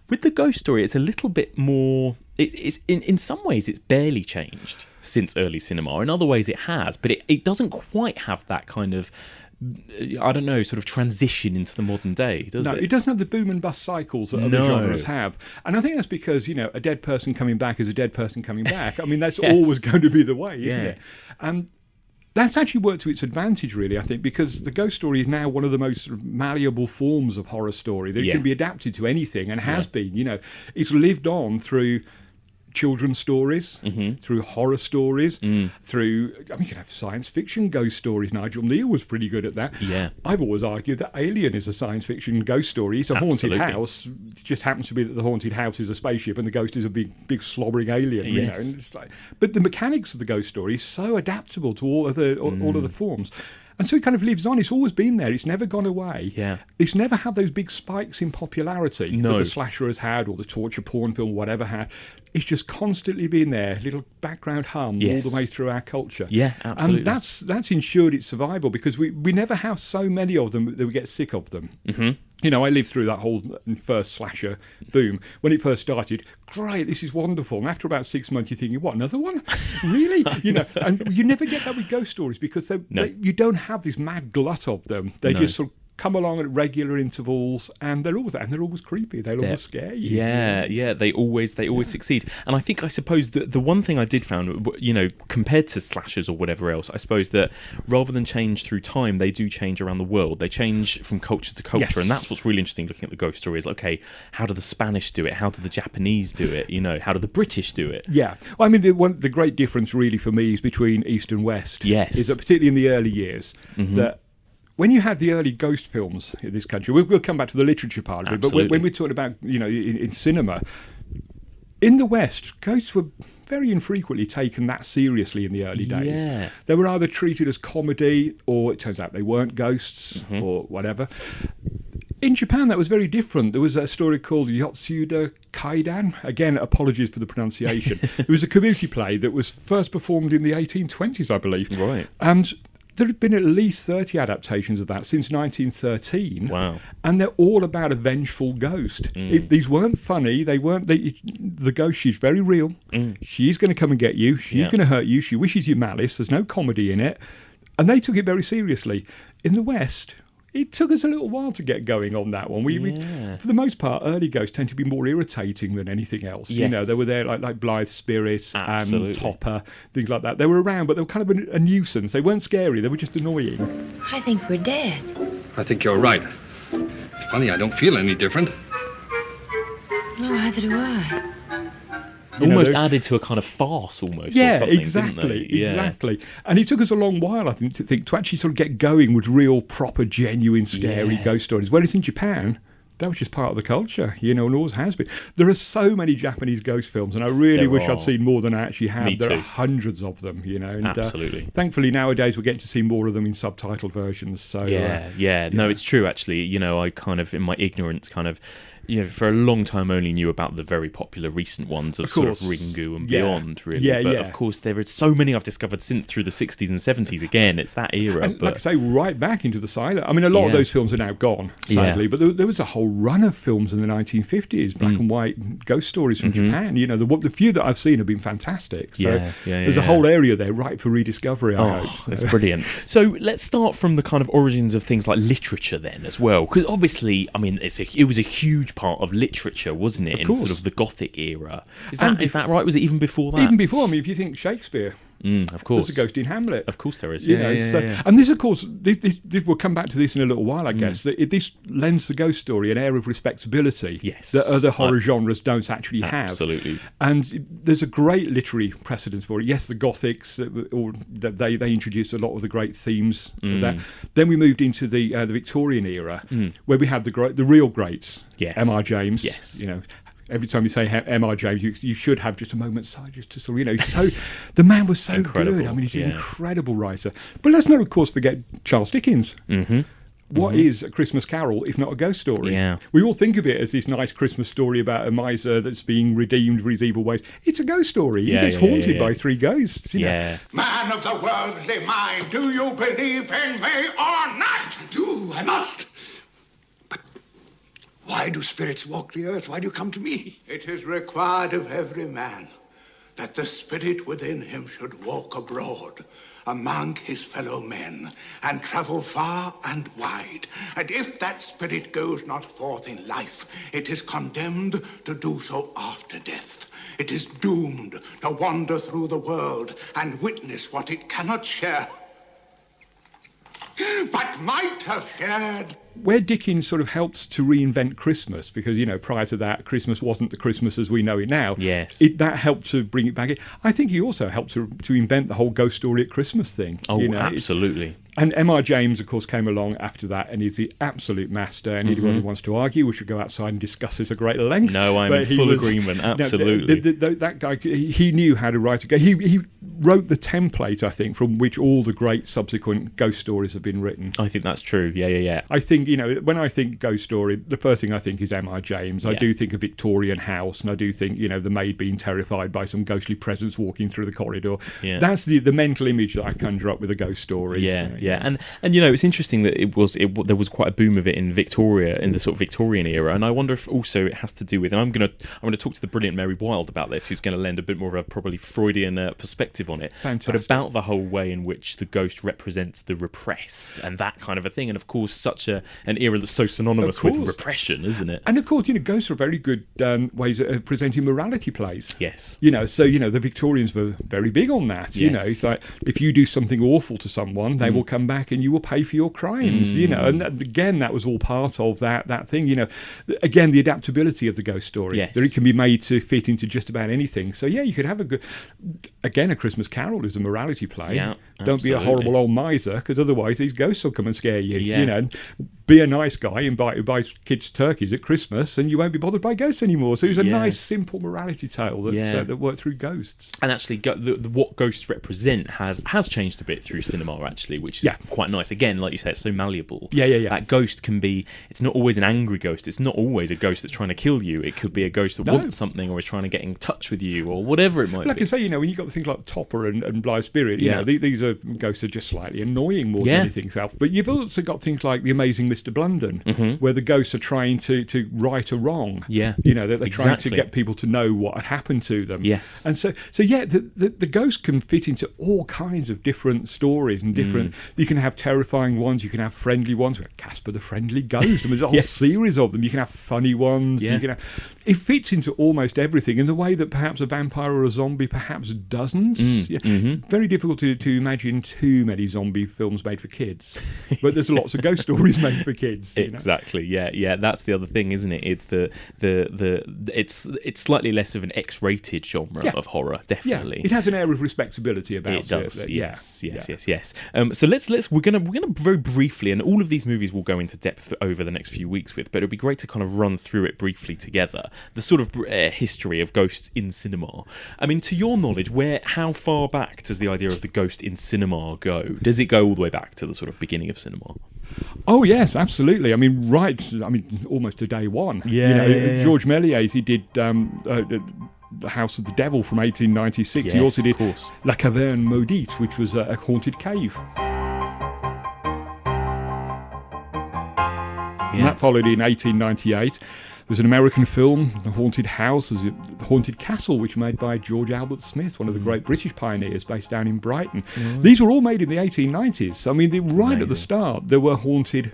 With the ghost story, it's a little bit more. It's in some ways it's barely changed since early cinema. In other ways, it has, but it doesn't quite have that kind of, I don't know, sort of transition into the modern day, does it? No, it doesn't have the boom and bust cycles that other genres have. And I think that's because, a dead person coming back is a dead person coming back. I mean, that's always going to be the way, isn't it? That's actually worked to its advantage, really, I think, because the ghost story is now one of the most sort of malleable forms of horror story that can be adapted to anything, and has been. It's lived on through children's stories, through horror stories, through, you can have science fiction ghost stories. Nigel Neal was pretty good at that. Yeah. I've always argued that Alien is a science fiction ghost story. It's a haunted house. It just happens to be that the haunted house is a spaceship and the ghost is a big slobbering alien. Yes. And it's like, but the mechanics of the ghost story is so adaptable to all of the forms. And so it kind of lives on. It's always been there. It's never gone away. Yeah. It's never had those big spikes in popularity that No. the slasher has had, or the torture porn film, whatever had. It's just constantly been there, little background hum all the way through our culture. Yeah, absolutely. And that's ensured its survival, because we never have so many of them that we get sick of them. Mm-hmm. I lived through that whole first slasher boom. When it first started, great, this is wonderful. And after about 6 months, you're thinking, what, another one? Really? And you never get that with ghost stories, because you don't have this mad glut of them. They just sort of come along at regular intervals, and they're always creepy. They'll always scare you. Yeah, they always succeed. And I suppose the one thing I did found, compared to slashers or whatever else, I suppose that rather than change through time, they do change around the world. They change from culture to culture, Yes. and that's what's really interesting looking at the ghost story is, okay, how do the Spanish do it? How do the Japanese do it? How do the British do it? Yeah. Well, I mean, the great difference really for me is between East and West. Yes. Is that particularly in the early years, that when you had the early ghost films in this country, we'll come back to the literature part of it, but when we're talking about, in cinema, in the West, ghosts were very infrequently taken that seriously in the early days. Yeah. They were either treated as comedy, or it turns out they weren't ghosts, or whatever. In Japan, that was very different. There was a story called Yotsuda Kaidan. Again, apologies for the pronunciation. It was a kabuki play that was first performed in the 1820s, I believe. Right. And there have been at least 30 adaptations of that since 1913. Wow. And they're all about a vengeful ghost. These weren't funny. They weren't. The ghost, she's very real. She's going to come and get you. She's going to hurt you. She wishes you malice. There's no comedy in it. And they took it very seriously. In the West, it took us a little while to get going on that one. We for the most part, early ghosts tend to be more irritating than anything else. Yes. They were there like Blythe Spirit Absolutely. and Topper, things like that. They were around, but they were kind of a nuisance. They weren't scary. They were just annoying. I think we're dead. I think you're right. It's funny, I don't feel any different. No, either do I. Almost added to a kind of farce, almost. or something, exactly, didn't they? exactly. And it took us a long while, I think, to actually sort of get going with real, proper, genuine, scary ghost stories. Whereas in Japan, that was just part of the culture, and always has been. There are so many Japanese ghost films, and I really wish I'd seen more than I actually have. Me There too. are hundreds of them, And, Absolutely. Thankfully, nowadays, we're getting to see more of them in subtitled versions. So No, it's true, actually. I kind of, in my ignorance, for a long time only knew about the very popular recent ones of sort of Ringu and beyond, really. But of course, there are so many I've discovered since through the 60s and 70s. Again, it's that era. And like I say, right back into the silent. I mean, a lot of those films are now gone, sadly, but there was a whole run of films in the 1950s, black and white ghost stories from Japan. The few that I've seen have been fantastic. So there's a whole area there ripe for rediscovery, I hope. That's brilliant. So let's start from the kind of origins of things like literature then as well. Because obviously, I mean, it was a huge part of literature, wasn't it, in sort of the Gothic era? Is that right? Was it even before that? Even before, I mean, if you think Shakespeare, Of course. There's a ghost in Hamlet. Of course there is. And this, of course, this, we'll come back to this in a little while, I guess. This lends the ghost story an air of respectability that other horror genres don't actually have. Absolutely. And there's a great literary precedence for it. Yes, the Gothics, they introduced a lot of the great themes of that. Then we moved into the Victorian era, where we had the real greats. Yes. M.R. James. Yes. You know, every time you say M.R. James, you should have just a moment's silence, just to sort of, you know, so the man was so Incredible, good. I mean, he's an incredible writer. But let's not, of course, forget Charles Dickens. What is A Christmas Carol if not a ghost story? Yeah. We all think of it as this nice Christmas story about a miser that's being redeemed for his evil ways. It's a ghost story. He gets haunted by three ghosts. You know? Man of the worldly mind, do you believe in me or not? I must. But why do spirits walk the earth? Why do you come to me? It is required of every man that the spirit within him should walk abroad among his fellow men and travel far and wide. And if that spirit goes not forth in life, it is condemned to do so after death. It is doomed to wander through the world and witness what it cannot share, but might have shared. Where Dickens sort of helped to reinvent Christmas, because, you know, prior to that, Christmas wasn't the Christmas as we know it now. Yes. That helped to bring it back in. I think he also helped to invent the whole ghost story at Christmas thing. Oh, you know? absolutely. And M.R. James, of course, came along after that, and he's the absolute master. Anyone who wants to argue, we should go outside and discuss this at great length. No, I'm in full agreement, absolutely. That guy, he knew how to write a ghost. He wrote the template, I think, from which all the great subsequent ghost stories have been written. I think that's true, yeah. I think, you know, when I think ghost story, the first thing I think is M.R. James. I do think of Victorian house, and I do think, you know, the maid being terrified by some ghostly presence walking through the corridor. Yeah. That's the mental image that I conjure up with a ghost story. Yeah. And you know, it's interesting that there was quite a boom of it in Victoria, in the sort of Victorian era, and I wonder if also it has to do with, and I'm going to talk to the brilliant Mary Wilde about this, who's going to lend a bit more of a probably Freudian perspective on it. Fantastic. But about the whole way in which the ghost represents the repressed and that kind of a thing, and of course such an era that's so synonymous with repression, isn't it? And of course, you know, ghosts are very good ways of presenting morality plays. Yes. You know, so, you know, the Victorians were very big on that. You know, it's like, if you do something awful to someone, they will come back and you will pay for your crimes, you know. And that was all part of that thing, you know. Again, the adaptability of the ghost story. Yes. That it can be made to fit into just about anything. So, yeah, you could have A Christmas Carol is a morality play. Yeah, Don't be a horrible old miser, because otherwise these ghosts will come and scare you. You know, be a nice guy, invite who buys kids turkeys at Christmas, and you won't be bothered by ghosts anymore. So it was a nice, simple morality tale that worked through ghosts. And actually, what ghosts represent has changed a bit through cinema, actually, which is quite nice. Again, like you say, it's so malleable. Yeah. That ghost can be, it's not always an angry ghost. It's not always a ghost that's trying to kill you. It could be a ghost that wants something, or is trying to get in touch with you, or whatever it might be. Like I say, you know, when you've got things like Topper and Blithe Spirit, you know, these are ghosts are just slightly annoying more than anything else. But you've also got things like The Amazing Mr. Blunden, where the ghosts are trying to right a wrong. Yeah. You know, that they're trying to get people to know what had happened to them. Yes. And so the ghost can fit into all kinds of different stories and different. You can have terrifying ones, you can have friendly ones. We have Casper the Friendly Ghost, and there's a whole series of them. You can have funny ones. Yeah. You can have, it fits into almost everything in the way that perhaps a vampire or a zombie perhaps doesn't. Very difficult to imagine too many zombie films made for kids, but there's lots of ghost stories made for kids. Exactly. Yeah. That's the other thing, isn't it? It's it's slightly less of an X-rated genre of horror, definitely. Yeah. It has an air of respectability about it. It does. Yes. So we're gonna very briefly, and all of these movies will go into depth over the next few weeks with, but it'd be great to kind of run through it briefly together. The sort of history of ghosts in cinema. I mean, to your knowledge, how far back does the idea of the ghost in cinema go? Does it go all the way back to the sort of beginning of cinema? Oh yes, absolutely. I mean, almost to day one. George Méliès, he did The House of the Devil from 1896. Yes, he also did course. La Caverne Maudite, which was a haunted cave. And that followed in 1898. There's an American film, The Haunted House, there's The Haunted Castle, which was made by George Albert Smith, one of the great British pioneers based down in Brighton. These were all made in the 1890s. I mean, right at the start, there were haunted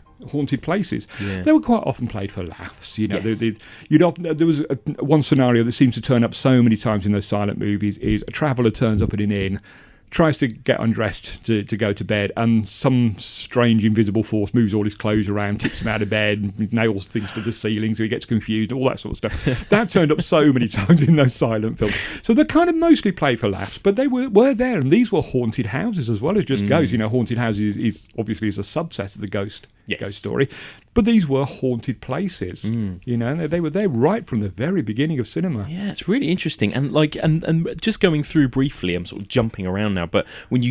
places. They were quite often played for laughs. You know, there was one scenario that seems to turn up so many times in those silent movies is a traveller turns up at an inn, tries to get undressed to go to bed, and some strange invisible force moves all his clothes around, tips him out of bed, nails things to the ceiling so he gets confused, all that sort of stuff. That turned up so many times in those silent films. So they're kind of mostly played for laughs, but they were there, and these were haunted houses as well as just ghosts. Haunted houses is obviously is a subset of the ghost story. But these were haunted places, they were there right from the very beginning of cinema. Yeah, it's really interesting. And and just going through briefly, I'm sort of jumping around now, but when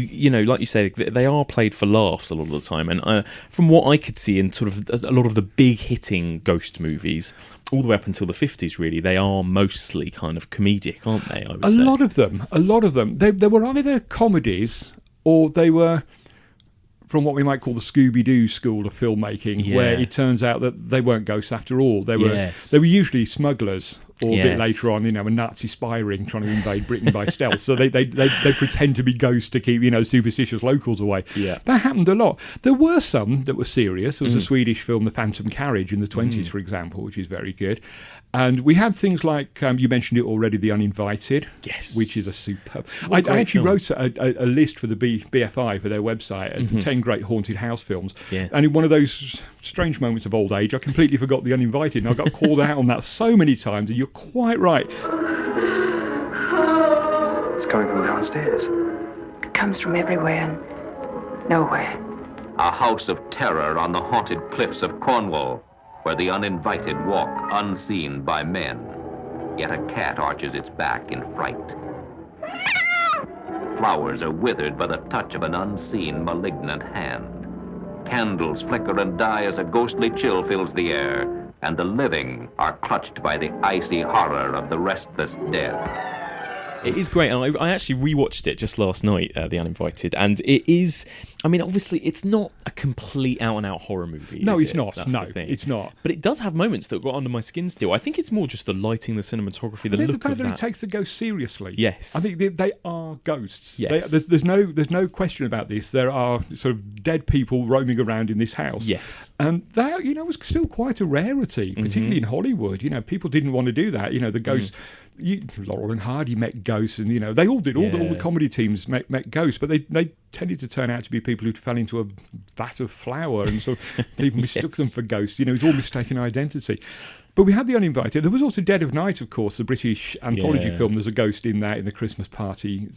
like you say, they are played for laughs a lot of the time. And from what I could see in sort of a lot of the big hitting ghost movies, all the way up until the 50s, really, they are mostly kind of comedic, aren't they? I would say. A lot of them. They were either comedies or they were from what we might call the Scooby-Doo school of filmmaking, where it turns out that they weren't ghosts after all. They were usually smugglers, or a bit later on, a Nazi spy ring trying to invade Britain by stealth. So they pretend to be ghosts to keep, superstitious locals away. Yeah. That happened a lot. There were some that were serious. There was a Swedish film, The Phantom Carriage, in the 20s, for example, which is very good. And we had things like, you mentioned it already, The Uninvited, which is a superb... I actually wrote a list for the BFI, for their website, 10 great haunted house films. Yes. And in one of those strange moments of old age, I completely forgot The Uninvited, and I got called out on that so many times, and you're quite right. It's coming from downstairs. It comes from everywhere and nowhere. A house of terror on the haunted cliffs of Cornwall, where the uninvited walk unseen by men, yet a cat arches its back in fright. Flowers are withered by the touch of an unseen, malignant hand. Candles flicker and die as a ghostly chill fills the air, and the living are clutched by the icy horror of the restless dead. It is great. I actually rewatched it just last night, The Uninvited, and it is... I mean, obviously, it's not a complete out-and-out horror movie. No, it's it? not. That's no, the thing. It's not. But it does have moments that got under my skin still. I think it's more just the lighting, the cinematography, the look of that. It takes the ghost seriously. Yes. I think they are ghosts. Yes. There's no question about this. There are sort of dead people roaming around in this house. Yes. And that, was still quite a rarity, particularly in Hollywood. People didn't want to do that. The ghosts... Laurel and Hardy met ghosts, and they all did. All the comedy teams met ghosts, but they tended to turn out to be people who fell into a vat of flour, and so people mistook them for ghosts. It was all mistaken identity. But we had The Uninvited. There was also Dead of Night, of course, the British anthology film. There's a ghost in that, in the Christmas party.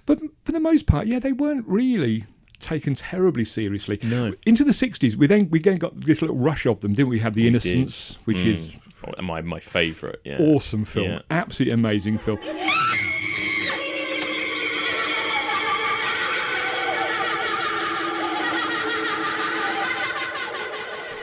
But for the most part, they weren't really taken terribly seriously. No. Into the 60s, we then got this little rush of them, didn't we? Had The Innocents, which is... my favourite, awesome film, absolutely amazing film.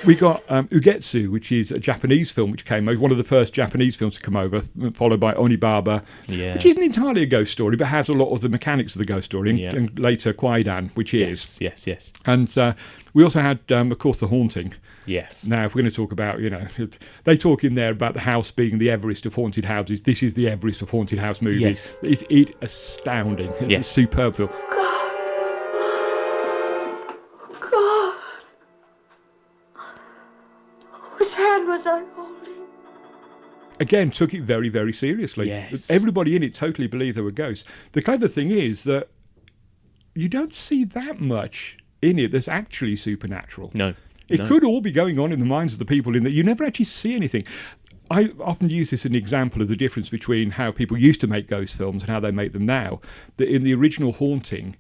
We got Ugetsu, which is a Japanese film which came over, one of the first Japanese films to come over, followed by Onibaba, which isn't entirely a ghost story, but has a lot of the mechanics of the ghost story, and later Kwaidan, which is. Yes. And we also had, of course, The Haunting. Yes. Now, if we're going to talk about, they talk in there about the house being the Everest of haunted houses. This is the Everest of haunted house movies. Yes. It's astounding. It's a superb film. God. Whose hand was I holding? Again, took it very, very seriously. Yes. Everybody in it totally believed there were ghosts. The clever thing is that you don't see that much in it that's actually supernatural. No. It could all be going on in the minds of the people in that you never actually see anything. I often use this as an example of the difference between how people used to make ghost films and how they make them now. That in the original Haunting,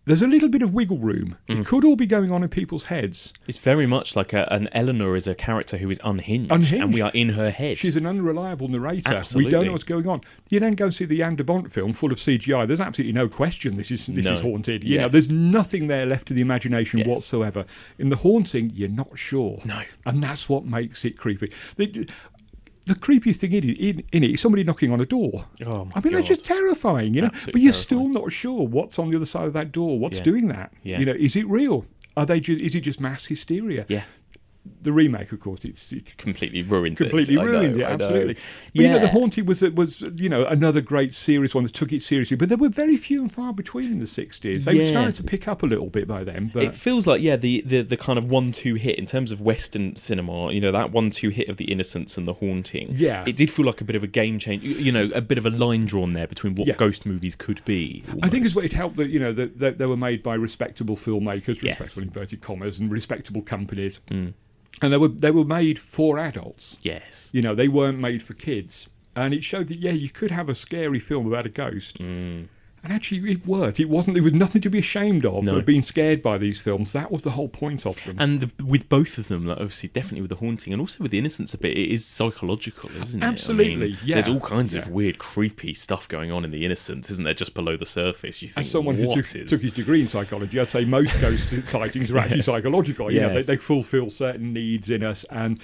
there's a little bit of wiggle room. It could all be going on in people's heads. It's very much like an Eleanor is a character who is unhinged, and we are in her head. She's an unreliable narrator. Absolutely. We don't know what's going on. You then go and see the Jan de Bont film full of CGI. There's absolutely no question this is haunted. There's nothing there left to the imagination whatsoever. In The Haunting, you're not sure. No. And that's what makes it creepy. The creepiest thing in it is somebody knocking on a door. Oh my I mean, God. that's just terrifying, Absolutely But you're terrifying. still not sure what's on the other side of that door. What's doing that? Yeah. Is it real? Is it just mass hysteria? Yeah. The remake, of course, it's completely ruined completely ruined it. Absolutely. But, The Haunted was another great serious one that took it seriously. But there were very few and far between in the 60s. They started to pick up a little bit by then. But it feels like the kind of 1-2 hit in terms of Western cinema. That 1-2 hit of The Innocents and The Haunting. Yeah, it did feel like a bit of a game change. A bit of a line drawn there between what ghost movies could be. Almost. I think it's what it helped that they were made by respectable filmmakers, respectable inverted commas, and respectable companies. And they were made for adults. Yes. They weren't made for kids. And it showed that, you could have a scary film about a ghost. And actually, it worked. There was nothing to be ashamed of being scared by these films. That was the whole point of them. And with both of them, obviously, definitely with The Haunting and also with The Innocents a bit, it is psychological, isn't it? Absolutely, There's all kinds of weird, creepy stuff going on in The Innocents, isn't there, just below the surface? You think, as someone who took his degree in psychology, I'd say most ghost sightings are actually psychological. They fulfil certain needs in us, and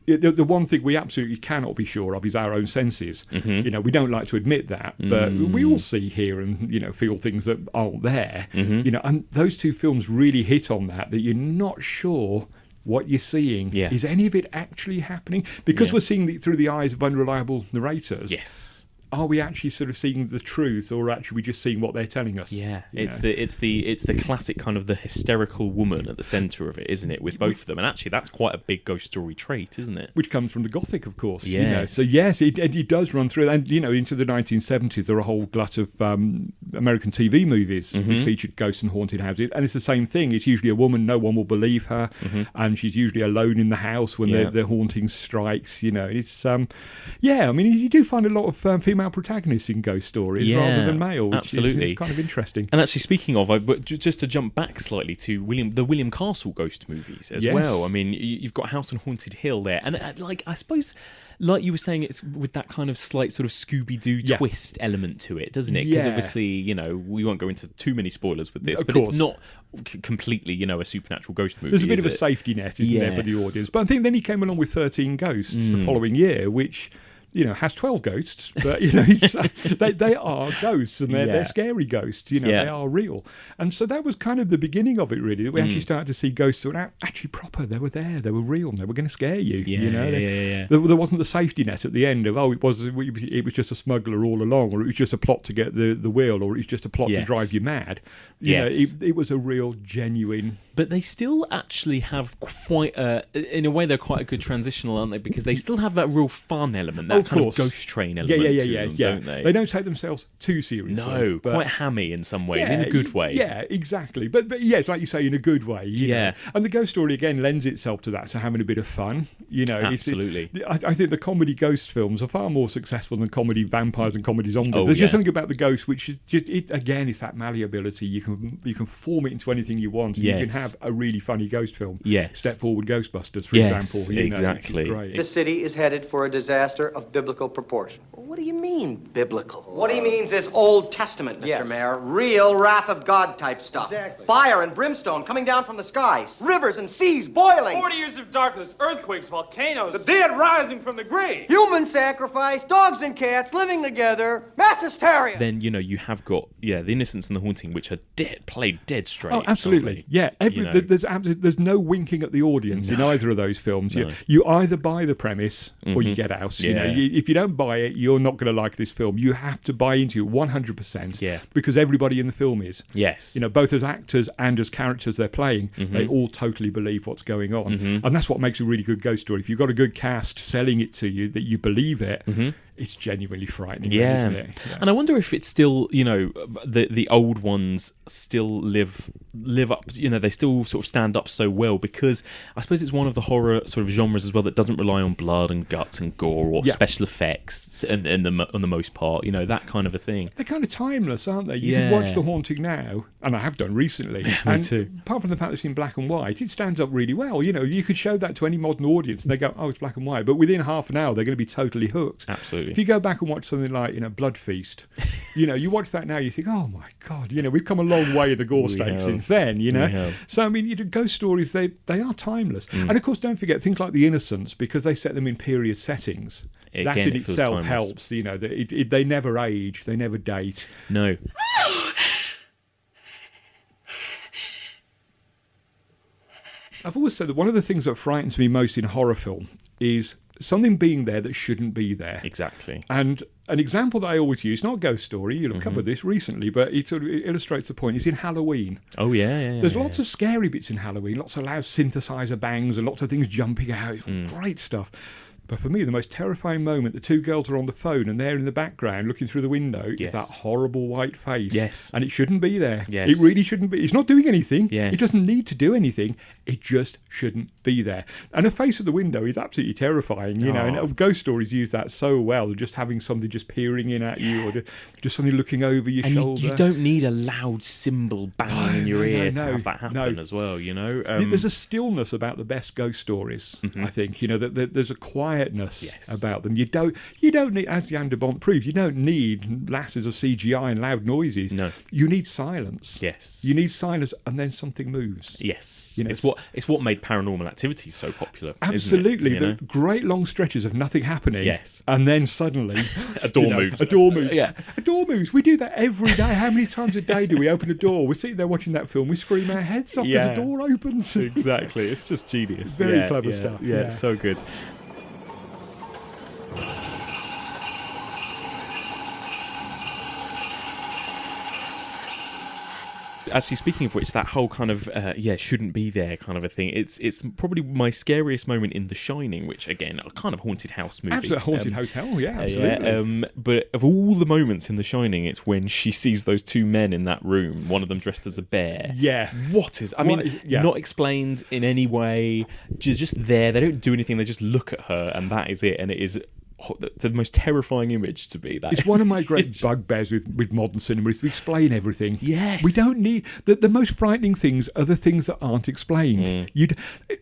the one thing we absolutely cannot be sure of is our own senses. We don't like to admit that, but we all see, hear, and feel things that aren't there. And those two films really hit on that you're not sure what you're seeing. Is any of it actually happening? Because we're seeing it through the eyes of unreliable narrators. Yes. Are we actually sort of seeing the truth, or actually we just seeing what they're telling us? It's the classic kind of the hysterical woman at the centre of it, isn't it? With both of them, and actually that's quite a big ghost story trait, isn't it? Which comes from the Gothic, of course. Yes. So yes, it does run through, and into the 1970s there are a whole glut of American TV movies which featured ghosts and haunted houses, and it's the same thing. It's usually a woman, no one will believe her, and she's usually alone in the house when the haunting strikes. It's you do find a lot of female protagonists in ghost stories rather than male, which absolutely is kind of interesting. And actually, speaking of, just to jump back slightly to the William Castle ghost movies as well. I mean, you've got House on Haunted Hill there, and I suppose, like you were saying, it's with that kind of slight sort of Scooby-Doo twist element to it, doesn't it? Because obviously, we won't go into too many spoilers with this, but it's not completely, a supernatural ghost movie. There's a bit of a safety net, isn't there, for the audience? But I think then he came along with 13 Ghosts the following year, which has 12 ghosts, but they are ghosts, and they're scary ghosts. They are real, and so that was kind of the beginning of it. Really, we actually started to see ghosts that were actually proper. They were there. They were real. And they were going to scare you. There wasn't the safety net at the end of it was just a smuggler all along, or it was just a plot to get the wheel, or it was just a plot to drive you mad. It was a real genuine. But they still actually have in a way, they're quite a good transitional, aren't they? Because they still have that real fun element, that kind of ghost train element to them, don't they? They don't take themselves too seriously. No, quite hammy in some ways, in a good way. Yeah, exactly. But it's like you say, in a good way. You know? And the ghost story, again, lends itself to that, so having a bit of fun. Absolutely. I think the comedy ghost films are far more successful than comedy vampires and comedy zombies. Oh, There's just something about the ghost, which again, it's that malleability. You can form it into anything you want. And you can have a really funny ghost film. Step Forward Ghostbusters, for example. Exactly. Great. The city is headed for a disaster of biblical proportion. What do you mean, biblical? What he means is Old Testament, Mr. Mayor. Real wrath of God type stuff. Exactly. Fire and brimstone coming down from the skies. Rivers and seas boiling. 40 years of darkness, earthquakes, volcanoes. The dead rising from the grave. Human sacrifice, dogs and cats living together, mass hysteria. Then, you have got, The Innocents and The Haunting, which are played dead straight. Oh, absolutely. Yeah. There's no winking at the audience in either of those films. No. You either buy the premise or you get out. If you don't buy it, you're not going to like this film. You have to buy into it 100%. Because everybody in the film is. Yes. Both as actors and as characters they're playing, they all totally believe what's going on. And that's what makes a really good ghost story. If you've got a good cast selling it to you, that you believe it, it's genuinely frightening, isn't it? Yeah. And I wonder if it's still, the old ones still live up, they still sort of stand up so well, because I suppose it's one of the horror sort of genres as well that doesn't rely on blood and guts and gore or special effects on the most part, that kind of a thing. They're kind of timeless, aren't they? You can watch The Haunting now, and I have done recently. Me too. Apart from the fact it's in black and white, it stands up really well. You could show that to any modern audience and they go, oh, it's black and white. But within half an hour, they're going to be totally hooked. Absolutely. If you go back and watch something like, Blood Feast, you watch that now, you think, oh my God, we've come a long way in the gore stakes since then, So, I mean, ghost stories, they are timeless. And of course, don't forget things like The Innocents, because they set them in period settings. Again, that in itself helps, they never age, they never date. No. I've always said that one of the things that frightens me most in horror film is something being there that shouldn't be there. Exactly. And an example that I always use, not a ghost story, you'll have covered this recently, but it sort of illustrates the point, is in Halloween. Oh, yeah. There's lots of scary bits in Halloween, lots of loud synthesizer bangs and lots of things jumping out. It's great stuff. But for me, the most terrifying moment, the two girls are on the phone and they're in the background looking through the window, is that horrible white face. Yes. And it shouldn't be there. Yes. It really shouldn't be. It's not doing anything. Yes. It doesn't need to do anything. It just shouldn't be there. And a face at the window is absolutely terrifying, you know, and ghost stories use that so well, just having something just peering in at you or just something looking over your shoulder. You don't need a loud cymbal banging in your ear to have that happen as well, you know. There's a stillness about the best ghost stories, I think, you know, that there's a quietness about them. You don't need, as Jan de Bont proved, you don't need masses of CGI and loud noises. No. You need silence. Yes. You need silence and then something moves. Yes. You know, it's what made Paranormal Activity so popular. Absolutely. Isn't it? The great long stretches of nothing happening. Yes. And then suddenly a door moves. A door moves. Yeah. A door moves. We do that every day. How many times a day do we open a door? We're sitting there watching that film, we scream our heads off because a door opens. Exactly. It's just genius. Very clever stuff. Yeah, it's so good. Actually, speaking of which, that whole kind of shouldn't be there kind of a thing. It's probably my scariest moment in The Shining, which again, a kind of haunted house movie. Absolutely, haunted hotel, yeah, absolutely. But of all the moments in The Shining, it's when she sees those two men in that room. One of them dressed as a bear. Yeah. Not explained in any way. Just there. They don't do anything. They just look at her, and that is it. And it is the most terrifying image to be. That it's one of my great bugbears with modern cinema is to explain everything. Yes, we don't need the most frightening things are the things that aren't explained.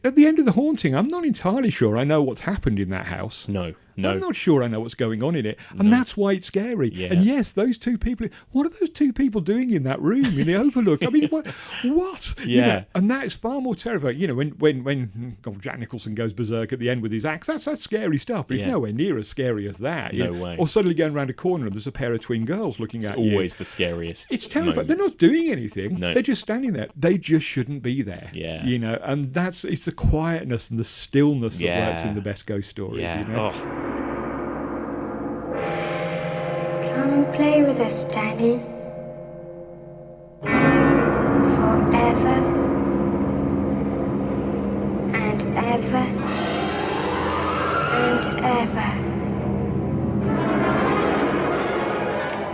At the end of The Haunting, I'm not entirely sure I know what's happened in that house. No. I'm not sure I know what's going on in it, and that's why it's scary. Yeah. And yes, those two people. What are those two people doing in that room in the Overlook? I mean, what? Yeah, you know, and that is far more terrifying. You know, when Jack Nicholson goes berserk at the end with his axe, that's scary stuff. But it's nowhere near as scary as that. No way. Or suddenly going around a corner and there's a pair of twin girls looking at you. It's always the scariest. It's terrifying. moments. They're not doing anything. No. They're just standing there. They just shouldn't be there. Yeah. You know, and it's the quietness and the stillness that works in the best ghost stories. Yeah. You know? Come play with us, Danny. Forever and ever and ever.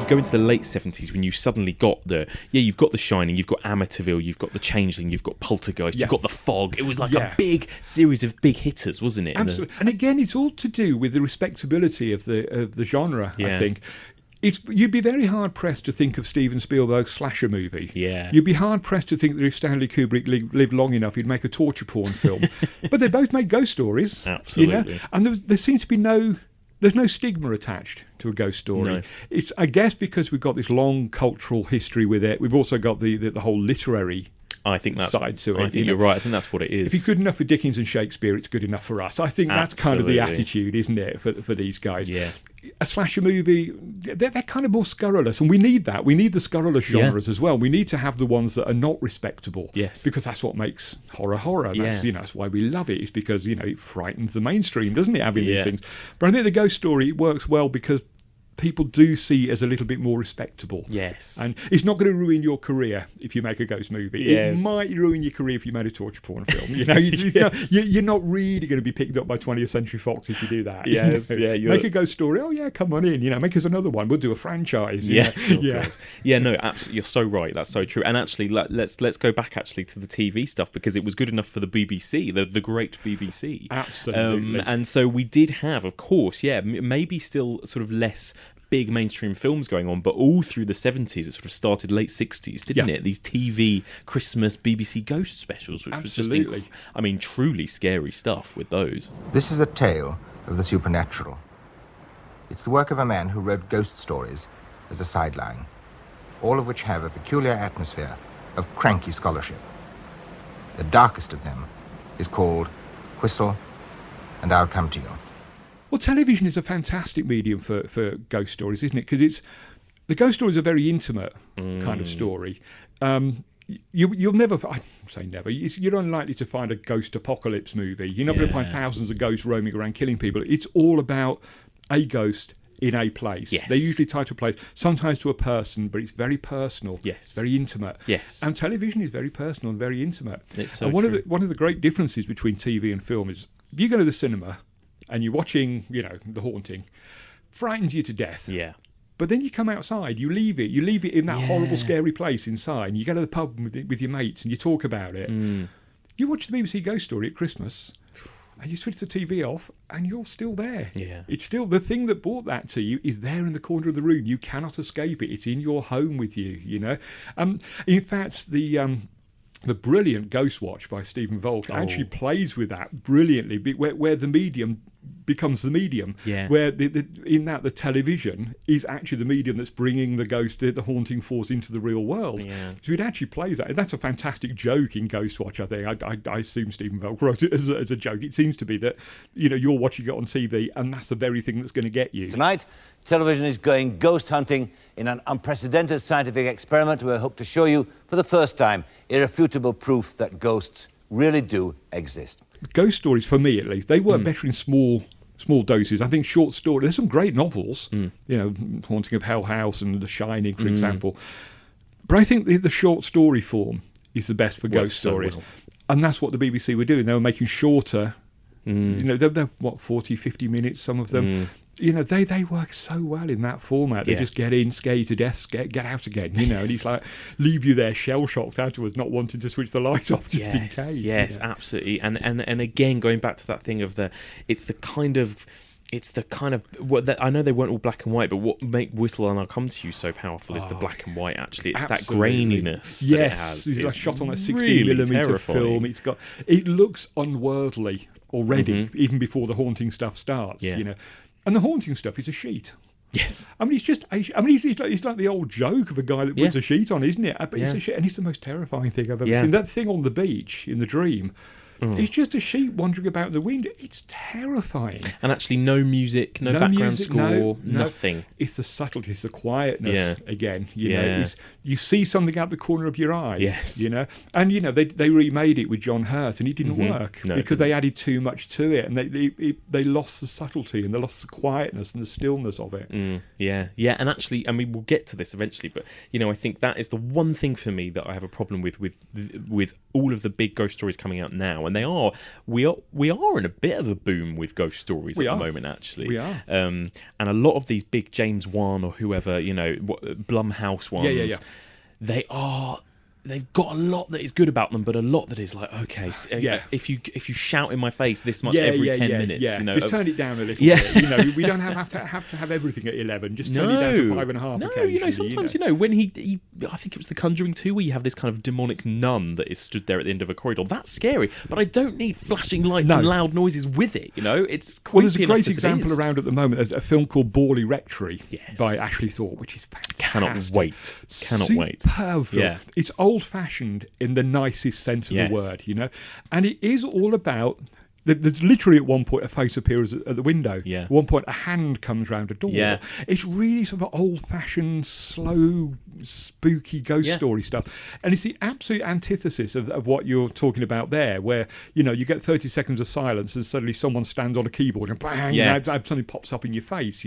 Go into the late 70s when you suddenly got you've got The Shining, you've got Amityville, you've got The Changeling, you've got Poltergeist, you've got The Fog. It was like a big series of big hitters, wasn't it? Absolutely. And again, it's all to do with the respectability of the genre, I think. You'd be very hard-pressed to think of Steven Spielberg's slasher movie. Yeah. You'd be hard-pressed to think that if Stanley Kubrick lived long enough, he'd make a torture porn film. But they both made ghost stories. Absolutely. You know? And there seems to be there's no stigma attached to a ghost story. No. It's, I guess, because we've got this long cultural history with it. We've also got the whole literary I think that's. side to it. I think you're right. I think that's what it is. If it's good enough for Dickens and Shakespeare, it's good enough for us. I think that's kind of the attitude, isn't it, for these guys? Yeah. A slasher movie, they're kind of more scurrilous, and we need that. We need the scurrilous genres as well. We need to have the ones that are not respectable. Yes. Because that's what makes horror. That's, that's why we love it. It's because, it frightens the mainstream, doesn't it, having these things? But I think the ghost story works well because people do see it as a little bit more respectable. Yes. And it's not going to ruin your career if you make a ghost movie. Yes. It might ruin your career if you made a torture porn film. You're not really going to be picked up by 20th Century Fox if you do that. Yes, Make a ghost story. Oh, yeah, come on in. Make us another one. We'll do a franchise. Yes, no, absolutely. You're so right. That's so true. And actually, let's go back actually to the TV stuff because it was good enough for the BBC, the great BBC. Absolutely. And so we did have, of course, maybe still sort of less big mainstream films going on, but all through the 70s, it sort of started late 60s, didn't it? These TV Christmas BBC ghost specials, which was just, truly scary stuff with those. This is a tale of the supernatural. It's the work of a man who wrote ghost stories as a sideline, all of which have a peculiar atmosphere of cranky scholarship. The darkest of them is called Whistle and I'll Come to You. Well, television is a fantastic medium for ghost stories, isn't it? Because the ghost story is a very intimate kind of story. you'll never, I say never, you're unlikely to find a ghost apocalypse movie. You're not going to find thousands of ghosts roaming around killing people. It's all about a ghost in a place. Yes. They're usually tied to a place, sometimes to a person, but it's very personal. Yes. Very intimate. Yes. And television is very personal and very intimate. It's so and one true. of the great differences between TV and film is if you go to the cinema and you're watching, The Haunting, frightens you to death. Yeah. But then you come outside, you leave it in that horrible, scary place inside, and you go to the pub with your mates and you talk about it. You watch the BBC Ghost Story at Christmas, and you switch the TV off, and you're still there. Yeah. It's still the thing that brought that to you is there in the corner of the room. You cannot escape it. It's in your home with you. In fact, the brilliant Ghost Watch by Stephen Volk actually plays with that brilliantly, where the medium becomes the medium. Yeah. Where the television is actually the medium that's bringing the ghost, the haunting force into the real world. Yeah. So it actually plays that. And that's a fantastic joke in Ghost Watch, I think. I assume Stephen Volk wrote it as a joke. It seems to be that, you're watching it on TV and that's the very thing that's going to get you. Tonight, television is going ghost hunting in an unprecedented scientific experiment. We hope to show you, for the first time, irrefutable proof that ghosts really do exist. Ghost stories, for me at least, they work better in small doses. I think short stories, there's some great novels, Haunting of Hell House and The Shining, for example. But I think the short story form is the best for ghost stories. So well. And that's what the BBC were doing. They were making shorter, they're 40, 50 minutes, some of them. They work so well in that format. They just get in, scare you to death, get out again, and it's like leave you there shell-shocked afterwards, not wanting to switch the light off just in case. Yes, absolutely. And again, going back to that thing of it's the kind of I know they weren't all black and white, but what make Whistle and I'll Come to You so powerful is the black and white. Actually, it's absolutely. that graininess that it has. It's like shot on a 16 really millimeter film. It looks unworldly already, even before the haunting stuff starts. And the haunting stuff is a sheet. Yes. I mean, it's like the old joke of a guy that puts a sheet on, isn't it? But it's a sheet, and it's the most terrifying thing I've ever seen. That thing on the beach in The Dream. It's just a sheep wandering about the wind. It's terrifying. And actually no music, no background score, nothing. It's the subtlety, it's the quietness again. You see something out the corner of your eye. Yes. And they remade it with John Hurt and it didn't work because they added too much to it and they lost the subtlety and they lost the quietness and the stillness of it. Yeah. And actually, I mean, we'll get to this eventually, but I think that is the one thing for me that I have a problem with all of the big ghost stories coming out now. And we are in a bit of a boom with ghost stories at the moment, actually. We are. And a lot of these big James Wan or whoever, Blumhouse ones, they've got a lot that is good about them, but a lot that is like, okay, if you shout in my face this much every 10 minutes, just turn it down a little bit. We don't have to have everything at 11. Just turn it down to 5.5. No, sometimes when he I think it was The Conjuring 2 where you have this kind of demonic nun that is stood there at the end of a corridor. That's scary, but I don't need flashing lights and loud noises with it. It's creepy. Well, there's a great example around at the moment, a film called Borley Rectory by Ashley Thorpe, which is fantastic. Cannot wait. Superb film. It's old-fashioned in the nicest sense of the word, and it is all about. There's literally at one point a face appears at the window. Yeah. At one point a hand comes round a door. Yeah. It's really sort of old-fashioned, slow, spooky ghost story stuff. And it's the absolute antithesis of what you're talking about there, where, you get 30 seconds of silence and suddenly someone stands on a keyboard and bang, something pops up in your face,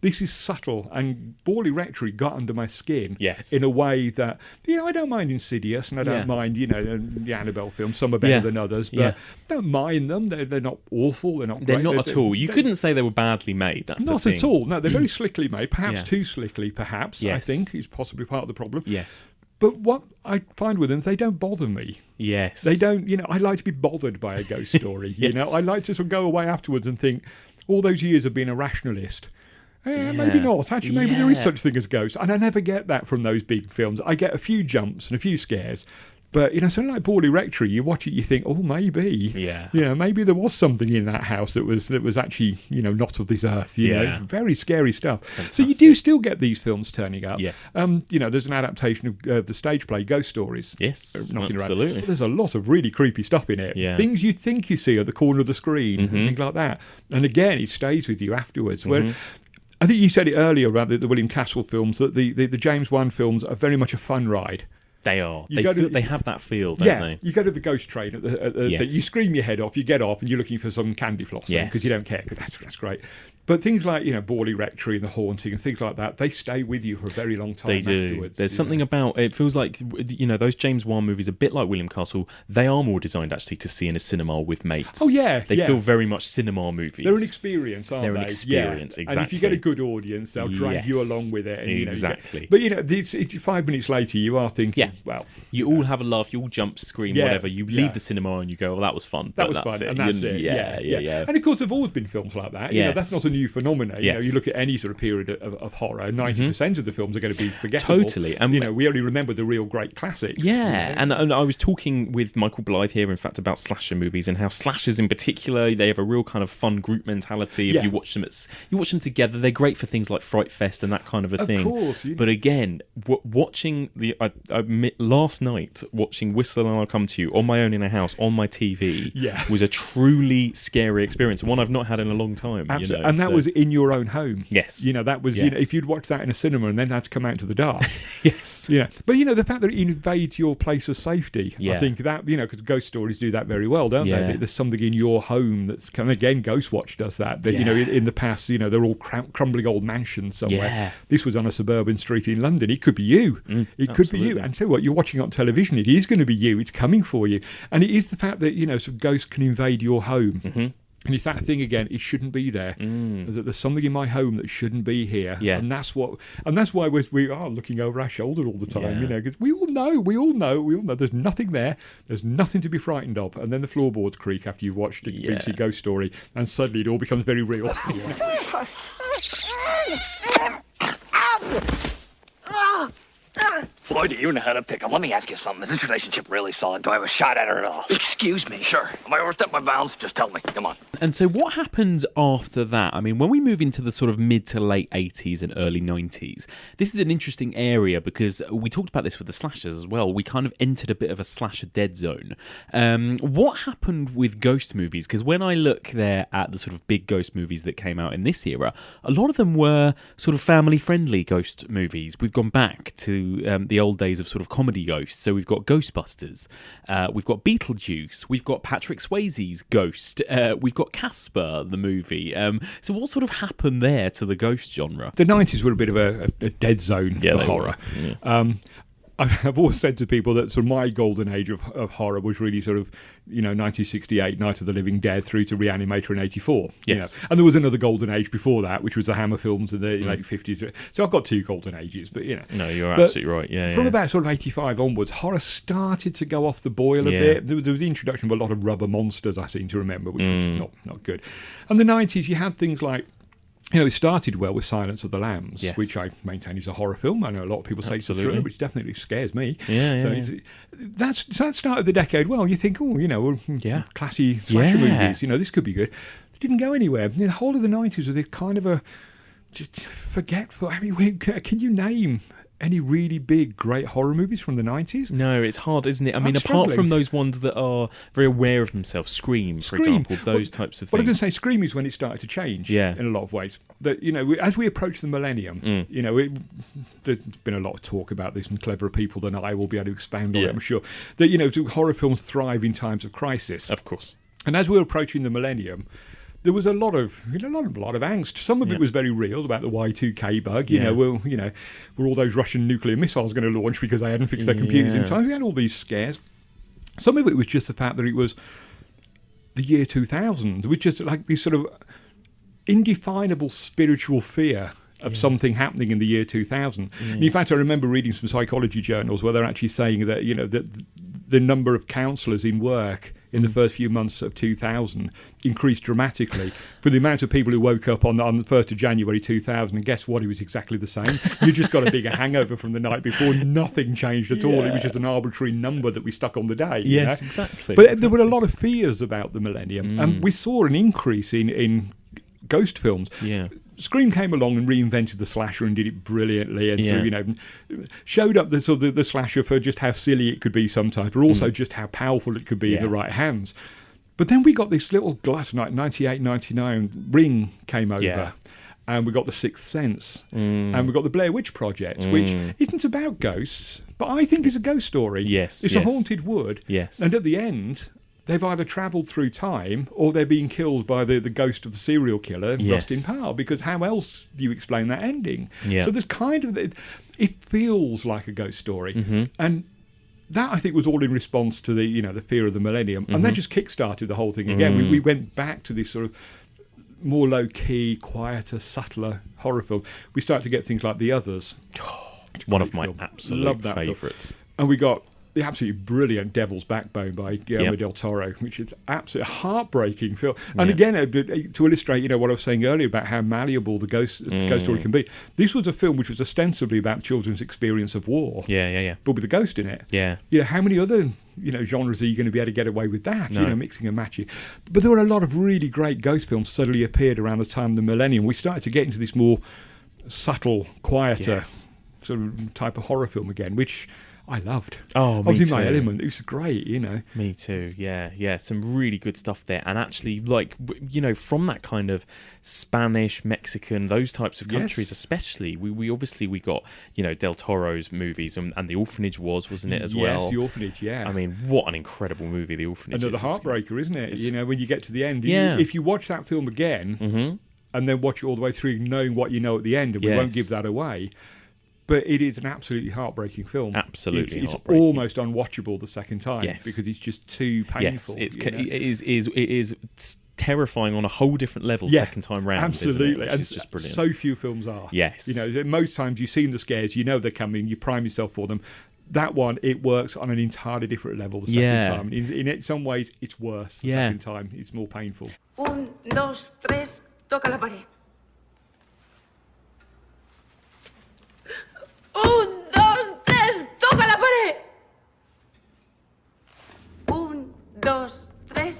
This is subtle, and Borley Rectory got under my skin in a way that, I don't mind Insidious, and I don't mind, the Annabelle films. Some are better than others, but I don't mind them. They're not awful. They're not great. They're not at all. You couldn't say they were badly made. That's not the thing. At all. No, they're very slickly made. Perhaps too slickly, perhaps. I think is possibly part of the problem. Yes. But what I find with them, they don't bother me. Yes. They don't, I like to be bothered by a ghost story. I like to sort of go away afterwards and think, all those years of being a rationalist, maybe not. Actually, maybe there is such thing as ghosts. And I never get that from those big films. I get a few jumps and a few scares. But, something like Borley Rectory, you watch it, you think, oh, maybe. Yeah. Maybe there was something in that house that was actually, not of this earth. It's very scary stuff. Fantastic. So you do still get these films turning up. Yes. There's an adaptation of the stage play Ghost Stories. Yes, absolutely. There's a lot of really creepy stuff in it. Yeah. Things you think you see at the corner of the screen and things like that. And again, it stays with you afterwards. Where I think you said it earlier about the William Castle films, that the James Wan films are very much a fun ride. They are. You They have that feel, don't they? You go to the ghost train at the Yes. you scream your head off, you get off, and you're looking for some candy floss because you don't care, because that's great. But things like, Borley Rectory and The Haunting and things like that, they stay with you for a very long time afterwards. There's something about it. Feels like, those James Wan movies, a bit like William Castle, they are more designed actually to see in a cinema with mates. Oh, yeah. They feel very much cinema movies. They're an experience, aren't they? They're an experience, exactly. And if you get a good audience, they'll drag you along with it. And, exactly. But, it's 5 minutes later, you are thinking, you all have a laugh, you all jump, scream, whatever. You leave the cinema and you go, well, that was fun. That was fun, and that's it. Yeah. And, of course, there have always been films like that. That's not a new phenomenon. You look at any sort of period of horror, 90% of the films are going to be forgettable. Totally. And we only remember the real great classics. Yeah, and I was talking with Michael Blythe here, in fact, about slasher movies and how slashers in particular, they have a real kind of fun group mentality. If you watch them together, they're great for things like Fright Fest and that kind of a thing. Of course. But again, watching last night, watching Whistle and I'll Come to You on my own in a house on my TV was a truly scary experience, one I've not had in a long time. Absolutely. And that was in your own home. Yes. That was, if you'd watched that in a cinema and then had to come out into the dark. Yes. But, the fact that it invades your place of safety, I think that, because ghost stories do that very well, don't they? There's something in your home that's come, again, Ghostwatch does that. In the past, they're all crumbling old mansions somewhere. Yeah. This was on a suburban street in London. It could be you. It could be you. And so what, you're watching on television, it is going to be you. It's coming for you. And it is the fact that, sort of ghosts can invade your home. Mm-hmm. And it's that thing again. It shouldn't be there. That there's something in my home that shouldn't be here. Yeah. And that's why we are looking over our shoulder all the time. Because we all know. There's nothing there. There's nothing to be frightened of. And then the floorboards creak after you've watched a BBC Ghost Story, and suddenly it all becomes very real. Boy, do you know how to pick 'em. Let me ask you something. Is this relationship really solid? Do I have a shot at her at all? Excuse me. Sure. Am I overstepped my bounds? Just tell me. Come on. And so what happens after that? I mean, when we move into the sort of mid to late 80s and early 90s, this is an interesting area because we talked about this with the slashers as well. We kind of entered a bit of a slasher dead zone. What happened with ghost movies? Because when I look there at the sort of big ghost movies that came out in this era, a lot of them were sort of family-friendly ghost movies. We've gone back to the old days of sort of comedy ghosts. So we've got Ghostbusters, we've got Beetlejuice, we've got Patrick Swayze's Ghost, we've got Casper, the movie. So what sort of happened there to the ghost genre? The 90s were a bit of a dead zone for horror. I've always said to people that sort of my golden age of horror was really sort of 1968, Night of the Living Dead, through to Reanimator in 84. Yes. And there was another golden age before that, which was the Hammer films in the late 50s. So I've got two golden ages, but No, you're absolutely right. Yeah. From about sort of 85 onwards, horror started to go off the boil a bit. There was the introduction of a lot of rubber monsters, I seem to remember, which was just not good. And the 90s, you had things like, it started well with Silence of the Lambs, which I maintain is a horror film. I know a lot of people say it's a thriller, which definitely scares me. That's that start of the decade. Well, you think, classy slasher movies. This could be good. It didn't go anywhere. The whole of the 90s was kind of a just forgetful. I mean, can you name any really big, great horror movies from the 90s? No, it's hard, isn't it? I mean, apart from those ones that are very aware of themselves, Scream, for example, those types of things. Well, I was going to say, Scream is when it started to change in a lot of ways. That as we approach the millennium, there's been a lot of talk about this, and cleverer people than I will be able to expand on it, I'm sure. That horror films thrive in times of crisis, of course. And as we're approaching the millennium, there was a lot of angst. Some of it was very real about the Y2K bug. Were all those Russian nuclear missiles going to launch because they hadn't fixed their computers in time? We had all these scares. Some of it was just the fact that it was the year 2000, which is like this sort of indefinable spiritual fear of something happening in the year 2000. And in fact, I remember reading some psychology journals where they're actually saying that that the number of counsellors in work in the first few months of 2000 increased dramatically for the amount of people who woke up on the 1st of January 2000, and guess what? It was exactly the same. You just got a bigger hangover from the night before. Nothing changed at all. It was just an arbitrary number that we stuck on the day. Yes, exactly. But there were a lot of fears about the millennium, and we saw an increase in ghost films. Scream came along and reinvented the slasher and did it brilliantly, and sort of, showed up the slasher for just how silly it could be sometimes, but also just how powerful it could be in the right hands. But then we got this little glass night, 98, 99, Ring came over. and we got The Sixth Sense, and we got the Blair Witch Project, which isn't about ghosts, but I think is a ghost story. Yes, it's a haunted wood. Yes, and at the end, they've either travelled through time or they're being killed by the ghost of the serial killer and lost in power. Because how else do you explain that ending? Yeah. So there's kind of it feels like a ghost story, and that I think was all in response to the fear of the millennium, and that just kick-started the whole thing again. We went back to this sort of more low-key, quieter, subtler horror film. We started to get things like The Others. One of my absolute favourites. And we got the absolutely brilliant Devil's Backbone by Guillermo del Toro, which is absolutely a heartbreaking film. And again, to illustrate, what I was saying earlier about how malleable the ghost story can be, this was a film which was ostensibly about children's experience of war. But with a ghost in it. How many other genres are you going to be able to get away with that? No. Mixing and matching. But there were a lot of really great ghost films suddenly appeared around the time of the millennium. We started to get into this more subtle, quieter sort of type of horror film again, which I loved. Oh, me I was in too. my element. It was great, Me too. Yeah. Some really good stuff there. And actually, from that kind of Spanish, Mexican, those types of countries, especially, we obviously got, Del Toro's movies, and The Orphanage wasn't it as well? Yes, The Orphanage, yeah. I mean, what an incredible movie The Orphanage Another is. heartbreaker, isn't it? When you get to the end, Yeah. if you watch that film again, and then watch it all the way through, knowing what you know at the end, and we won't give that away. But it is an absolutely heartbreaking film. Absolutely it's heartbreaking. Almost unwatchable the second time because it's just too painful. Yes, it is terrifying on a whole different level second time round. Absolutely, and it's just brilliant. So few films are. Yes, most times you've seen the scares, they're coming, you prime yourself for them. That one, it works on an entirely different level the second time. In some ways, it's worse the second time. It's more painful. 1, 2, 3, toca la pared. 1, 2, 3, toca la pared. 1, 2, 3.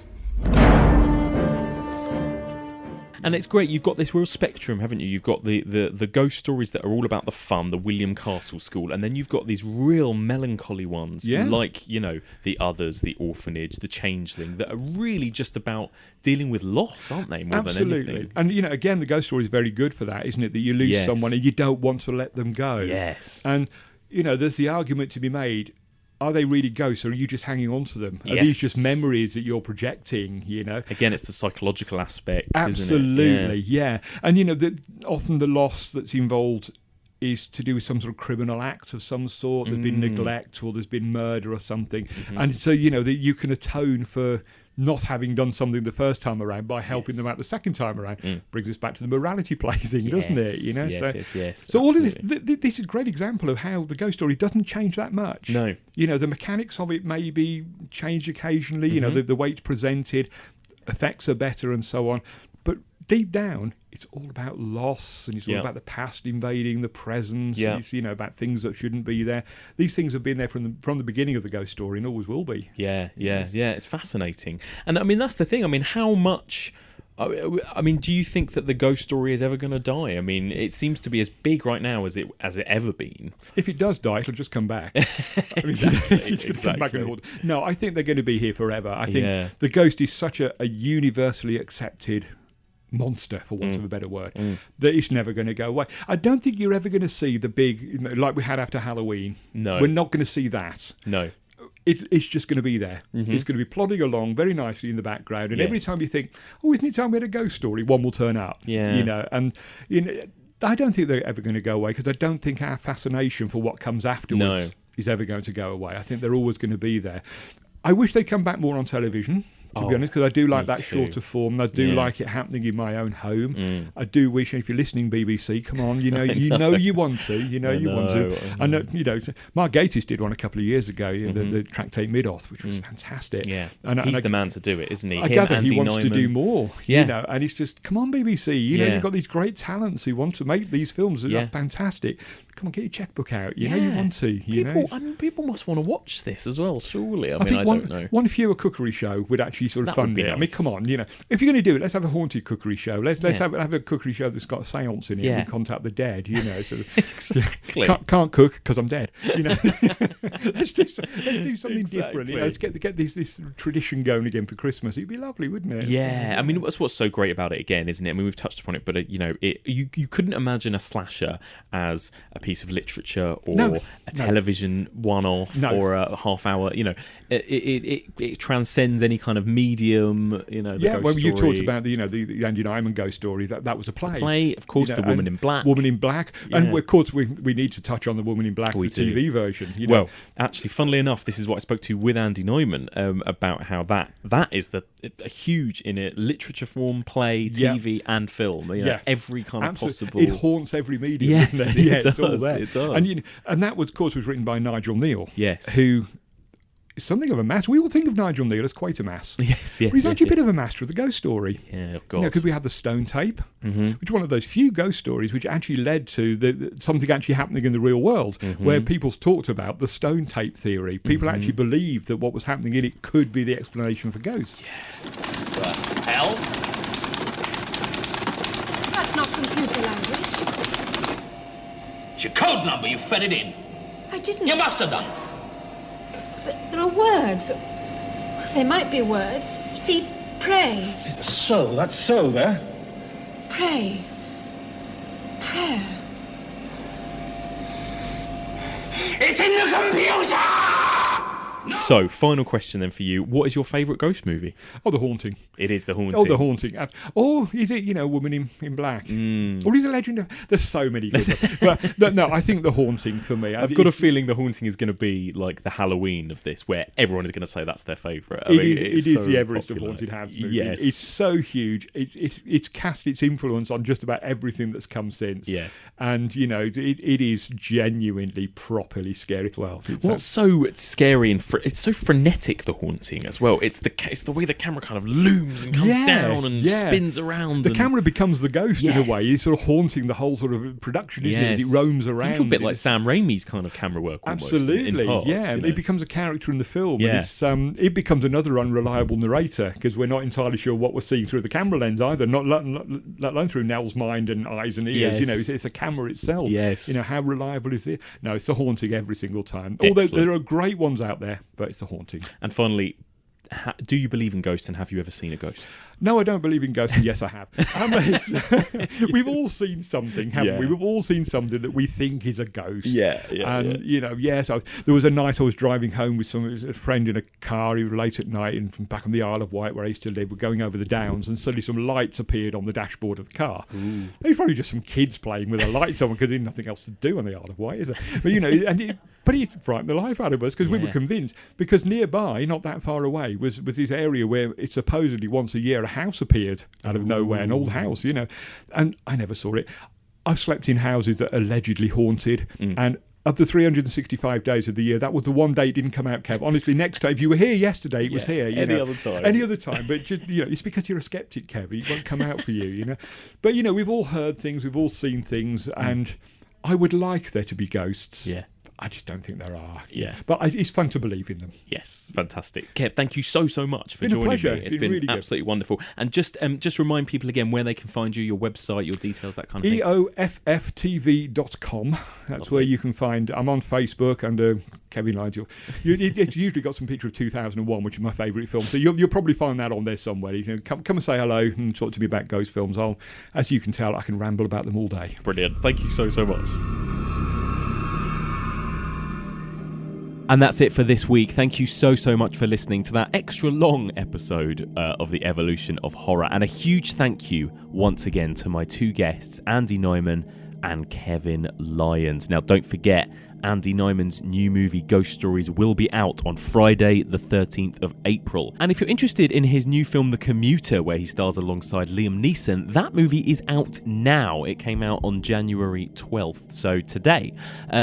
And it's great, you've got this real spectrum, haven't you? You've got the ghost stories that are all about the fun, the William Castle School, and then you've got these real melancholy ones, like, The Others, The Orphanage, The Changeling, that are really just about dealing with loss, aren't they, more than anything? And, again, the ghost story is very good for that, isn't it? That you lose someone and you don't want to let them go. Yes. And, there's the argument to be made, are they really ghosts, or are you just hanging on to them? Are these just memories that you're projecting, Again, it's the psychological aspect, Absolutely, isn't it? And, often the loss that's involved is to do with some sort of criminal act of some sort. There's been neglect, or there's been murder or something. And so, that you can atone for not having done something the first time around by helping them out the second time around. Brings us back to the morality play thing, doesn't it? Yes. So all of this is a great example of how the ghost story doesn't change that much. No. The mechanics of it may be changed occasionally, the way it's presented, effects are better and so on. But deep down, it's all about loss, and it's all about the past invading the present. It's, about things that shouldn't be there. These things have been there from the beginning of the ghost story and always will be. Yeah. It's fascinating. And I mean, that's the thing. I mean, how much... I mean, do you think that the ghost story is ever going to die? I mean, it seems to be as big right now as it ever been. If it does die, it'll just come back. Come back and no, I think they're going to be here forever. I think the ghost is such a universally accepted monster, for want of a better word, that it's never going to go away. I don't think you're ever going to see the big, like we had after Halloween. No. We're not going to see that. No. It's just going to be there. It's going to be plodding along very nicely in the background, and every time you think, oh, isn't it time we had a ghost story, one will turn up. And I don't think they're ever going to go away, because I don't think our fascination for what comes afterwards is ever going to go away. I think they're always going to be there. I wish they'd come back more on television, to be honest, because I do like that shorter form, and I do like it happening in my own home. I do wish, if you're listening, BBC, come on, you want to, And Mark Gatiss did one a couple of years ago, the Tractate Mid-Oth, which was fantastic. Yeah, and he's the man to do it, isn't he? I gather Andy he wants Nyman. to do more. And it's just, come on, BBC, you've got these great talents who want to make these films that are fantastic. come on, get your checkbook out. You know you want to. People must want to watch this as well, surely. I don't know. One fewer cookery show would actually sort of fund it. Nice. I mean, come on, if you're going to do it, let's have a haunted cookery show. Let's have a cookery show that's got a seance in it. And we contact the dead. Sort of, exactly. Can't cook because I'm dead. Let's do something different. Let's get this tradition going again for Christmas. It'd be lovely, wouldn't it? Yeah, I mean, what's so great about it again, isn't it? I mean, we've touched upon it, but you couldn't imagine a slasher as a piece of literature or a television one-off or a half-hour. It transcends any kind of medium. When you talked about the Andy Nyman ghost story, that was a play. Of course, the Woman in Black. Woman in Black, and of course we need to touch on the Woman in Black, the TV version. Well, actually, funnily enough, this is what I spoke to with Andy Nyman about how that is a huge in a literature form, play, TV, and film. Every kind of possible. It haunts every medium. Yes, doesn't it? it does. It's all there. It does. And that was, of course, was written by Nigel Neal. Yes, who is something of a master. We all think of Nigel Neal as quite a mass. Yes. But he's actually a bit of a master of the ghost story. Yeah, God. Because we have the Stone Tape, which is one of those few ghost stories which actually led to something actually happening in the real world, where people's talked about the Stone Tape theory. People actually believed that what was happening in it could be the explanation for ghosts. The hell? That's not computer language. It's your code number. You fed it in. I didn't. You must have done. There are words. There might be words. See, pray. So, that's so there. Pray. Prayer. It's in the computer! So, final question then for you. What is your favourite ghost movie? Oh, The Haunting. It is The Haunting. Oh, The Haunting. Or is it, Woman in Black? Or is it Legend of... There's so many good ones. But no, I think The Haunting for me. I've got a feeling The Haunting is going to be like the Halloween of this, where everyone is going to say that's their favourite. It is the Everest of Haunted House movie. Yes. It's so huge. It's cast its influence on just about everything that's come since. Yes. And, it is genuinely, properly scary. Well, what's so scary and it's so frenetic, The Haunting, as well. It's the way the camera kind of looms and comes down and spins around. The camera becomes the ghost in a way. It's sort of haunting the whole sort of production, isn't it? As it roams around. It's a little bit like Sam Raimi's kind of camera work almost. Absolutely, in parts, It becomes a character in the film. Yeah. And it becomes another unreliable narrator because we're not entirely sure what we're seeing through the camera lens either, not let alone through Nell's mind and eyes and ears. Yes. It's a camera itself. Yes. How reliable is it? No, it's The Haunting every single time. Excellent. Although there are great ones out there, but it's The Haunting. And finally, do you believe in ghosts, and have you ever seen a ghost? No, I don't believe in ghosts. Yes, I have. We've all seen something, haven't we? We've all seen something that we think is a ghost. So there was a night I was driving home with a friend in a car. He was late at night, and from back on the Isle of Wight, where I used to live, we're going over the downs, and suddenly some lights appeared on the dashboard of the car. It was probably just some kids playing with the lights on because there's nothing else to do on the Isle of Wight, is there? But it frightened the life out of us because we were convinced, because nearby, not that far away, was this area where it supposedly once a year a house appeared out of nowhere, an old house, and I never saw it. I've slept in houses that are allegedly haunted, and of the 365 days of the year, that was the one day it didn't come out, Kev. Honestly, next time, if you were here yesterday, it was here. Any other time. But just, it's because you're a skeptic, Kev. It won't come out for you, But, we've all heard things, we've all seen things, and I would like there to be ghosts. Yeah. I just don't think there are. Yeah. But it's fun to believe in them. Yes, fantastic. Kev, thank you so much for joining me. It's been really absolutely wonderful. And just remind people again where they can find you, your website, your details, that kind of thing. EOFFTV.com. That's where you can find... I'm on Facebook under Kev Lyons. It's usually got some picture of 2001, which is my favourite film. So you'll probably find that on there somewhere. Come and say hello and talk to me about ghost films. As you can tell, I can ramble about them all day. Brilliant. Thank you so much. And that's it for this week. Thank you so much for listening to that extra long episode of The Evolution of Horror. And a huge thank you once again to my two guests, Andy Nyman and Kev Lyons. Now, don't forget, Andy Nyman's new movie Ghost Stories will be out on Friday the 13th of April. And if you're interested in his new film The Commuter, where he stars alongside Liam Neeson, that movie is out now. It came out on January 12th, so today.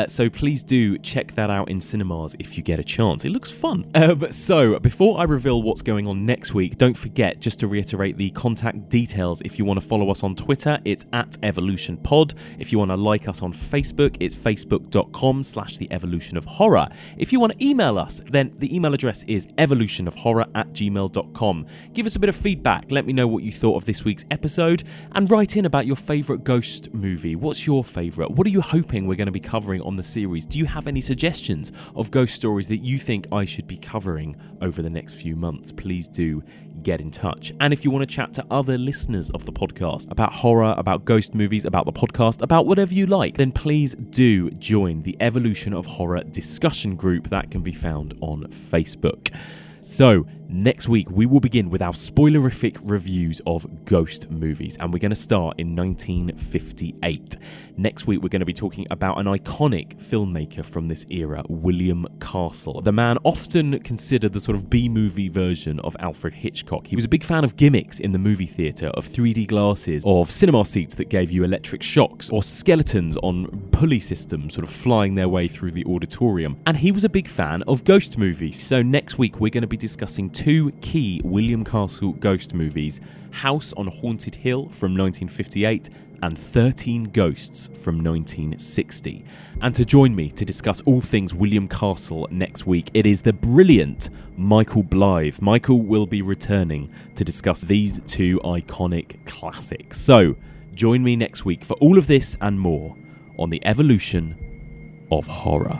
So please do check that out in cinemas if you get a chance. It looks fun. So before I reveal what's going on next week, don't forget, just to reiterate the contact details. If you want to follow us on Twitter, it's @EvolutionPod. If you want to like us on Facebook, it's facebook.com/theevolutionofhorror. If you want to email us, then the email address is evolutionofhorror@gmail.com. Give us a bit of feedback. Let me know what you thought of this week's episode, and write in about your favourite ghost movie. What's your favourite? What are you hoping we're going to be covering on the series? Do you have any suggestions of ghost stories that you think I should be covering over the next few months? Please do get in touch. And if you want to chat to other listeners of the podcast about horror, about ghost movies, about the podcast, about whatever you like, then please do join the Evolution of Horror discussion group that can be found on Facebook. So, next week we will begin with our spoilerific reviews of ghost movies, and we're going to start in 1958. Next week we're going to be talking about an iconic filmmaker from this era, William Castle. The man often considered the sort of B-movie version of Alfred Hitchcock. He was a big fan of gimmicks in the movie theatre, of 3D glasses, of cinema seats that gave you electric shocks, or skeletons on pulley systems sort of flying their way through the auditorium. And he was a big fan of ghost movies. So next week we're going to be discussing two key William Castle ghost movies, House on Haunted Hill from 1958 and 13 Ghosts from 1960. And to join me to discuss all things William Castle next week, it is the brilliant Michael Blythe. Michael will be returning to discuss these two iconic classics. So join me next week for all of this and more on the Evolution of Horror.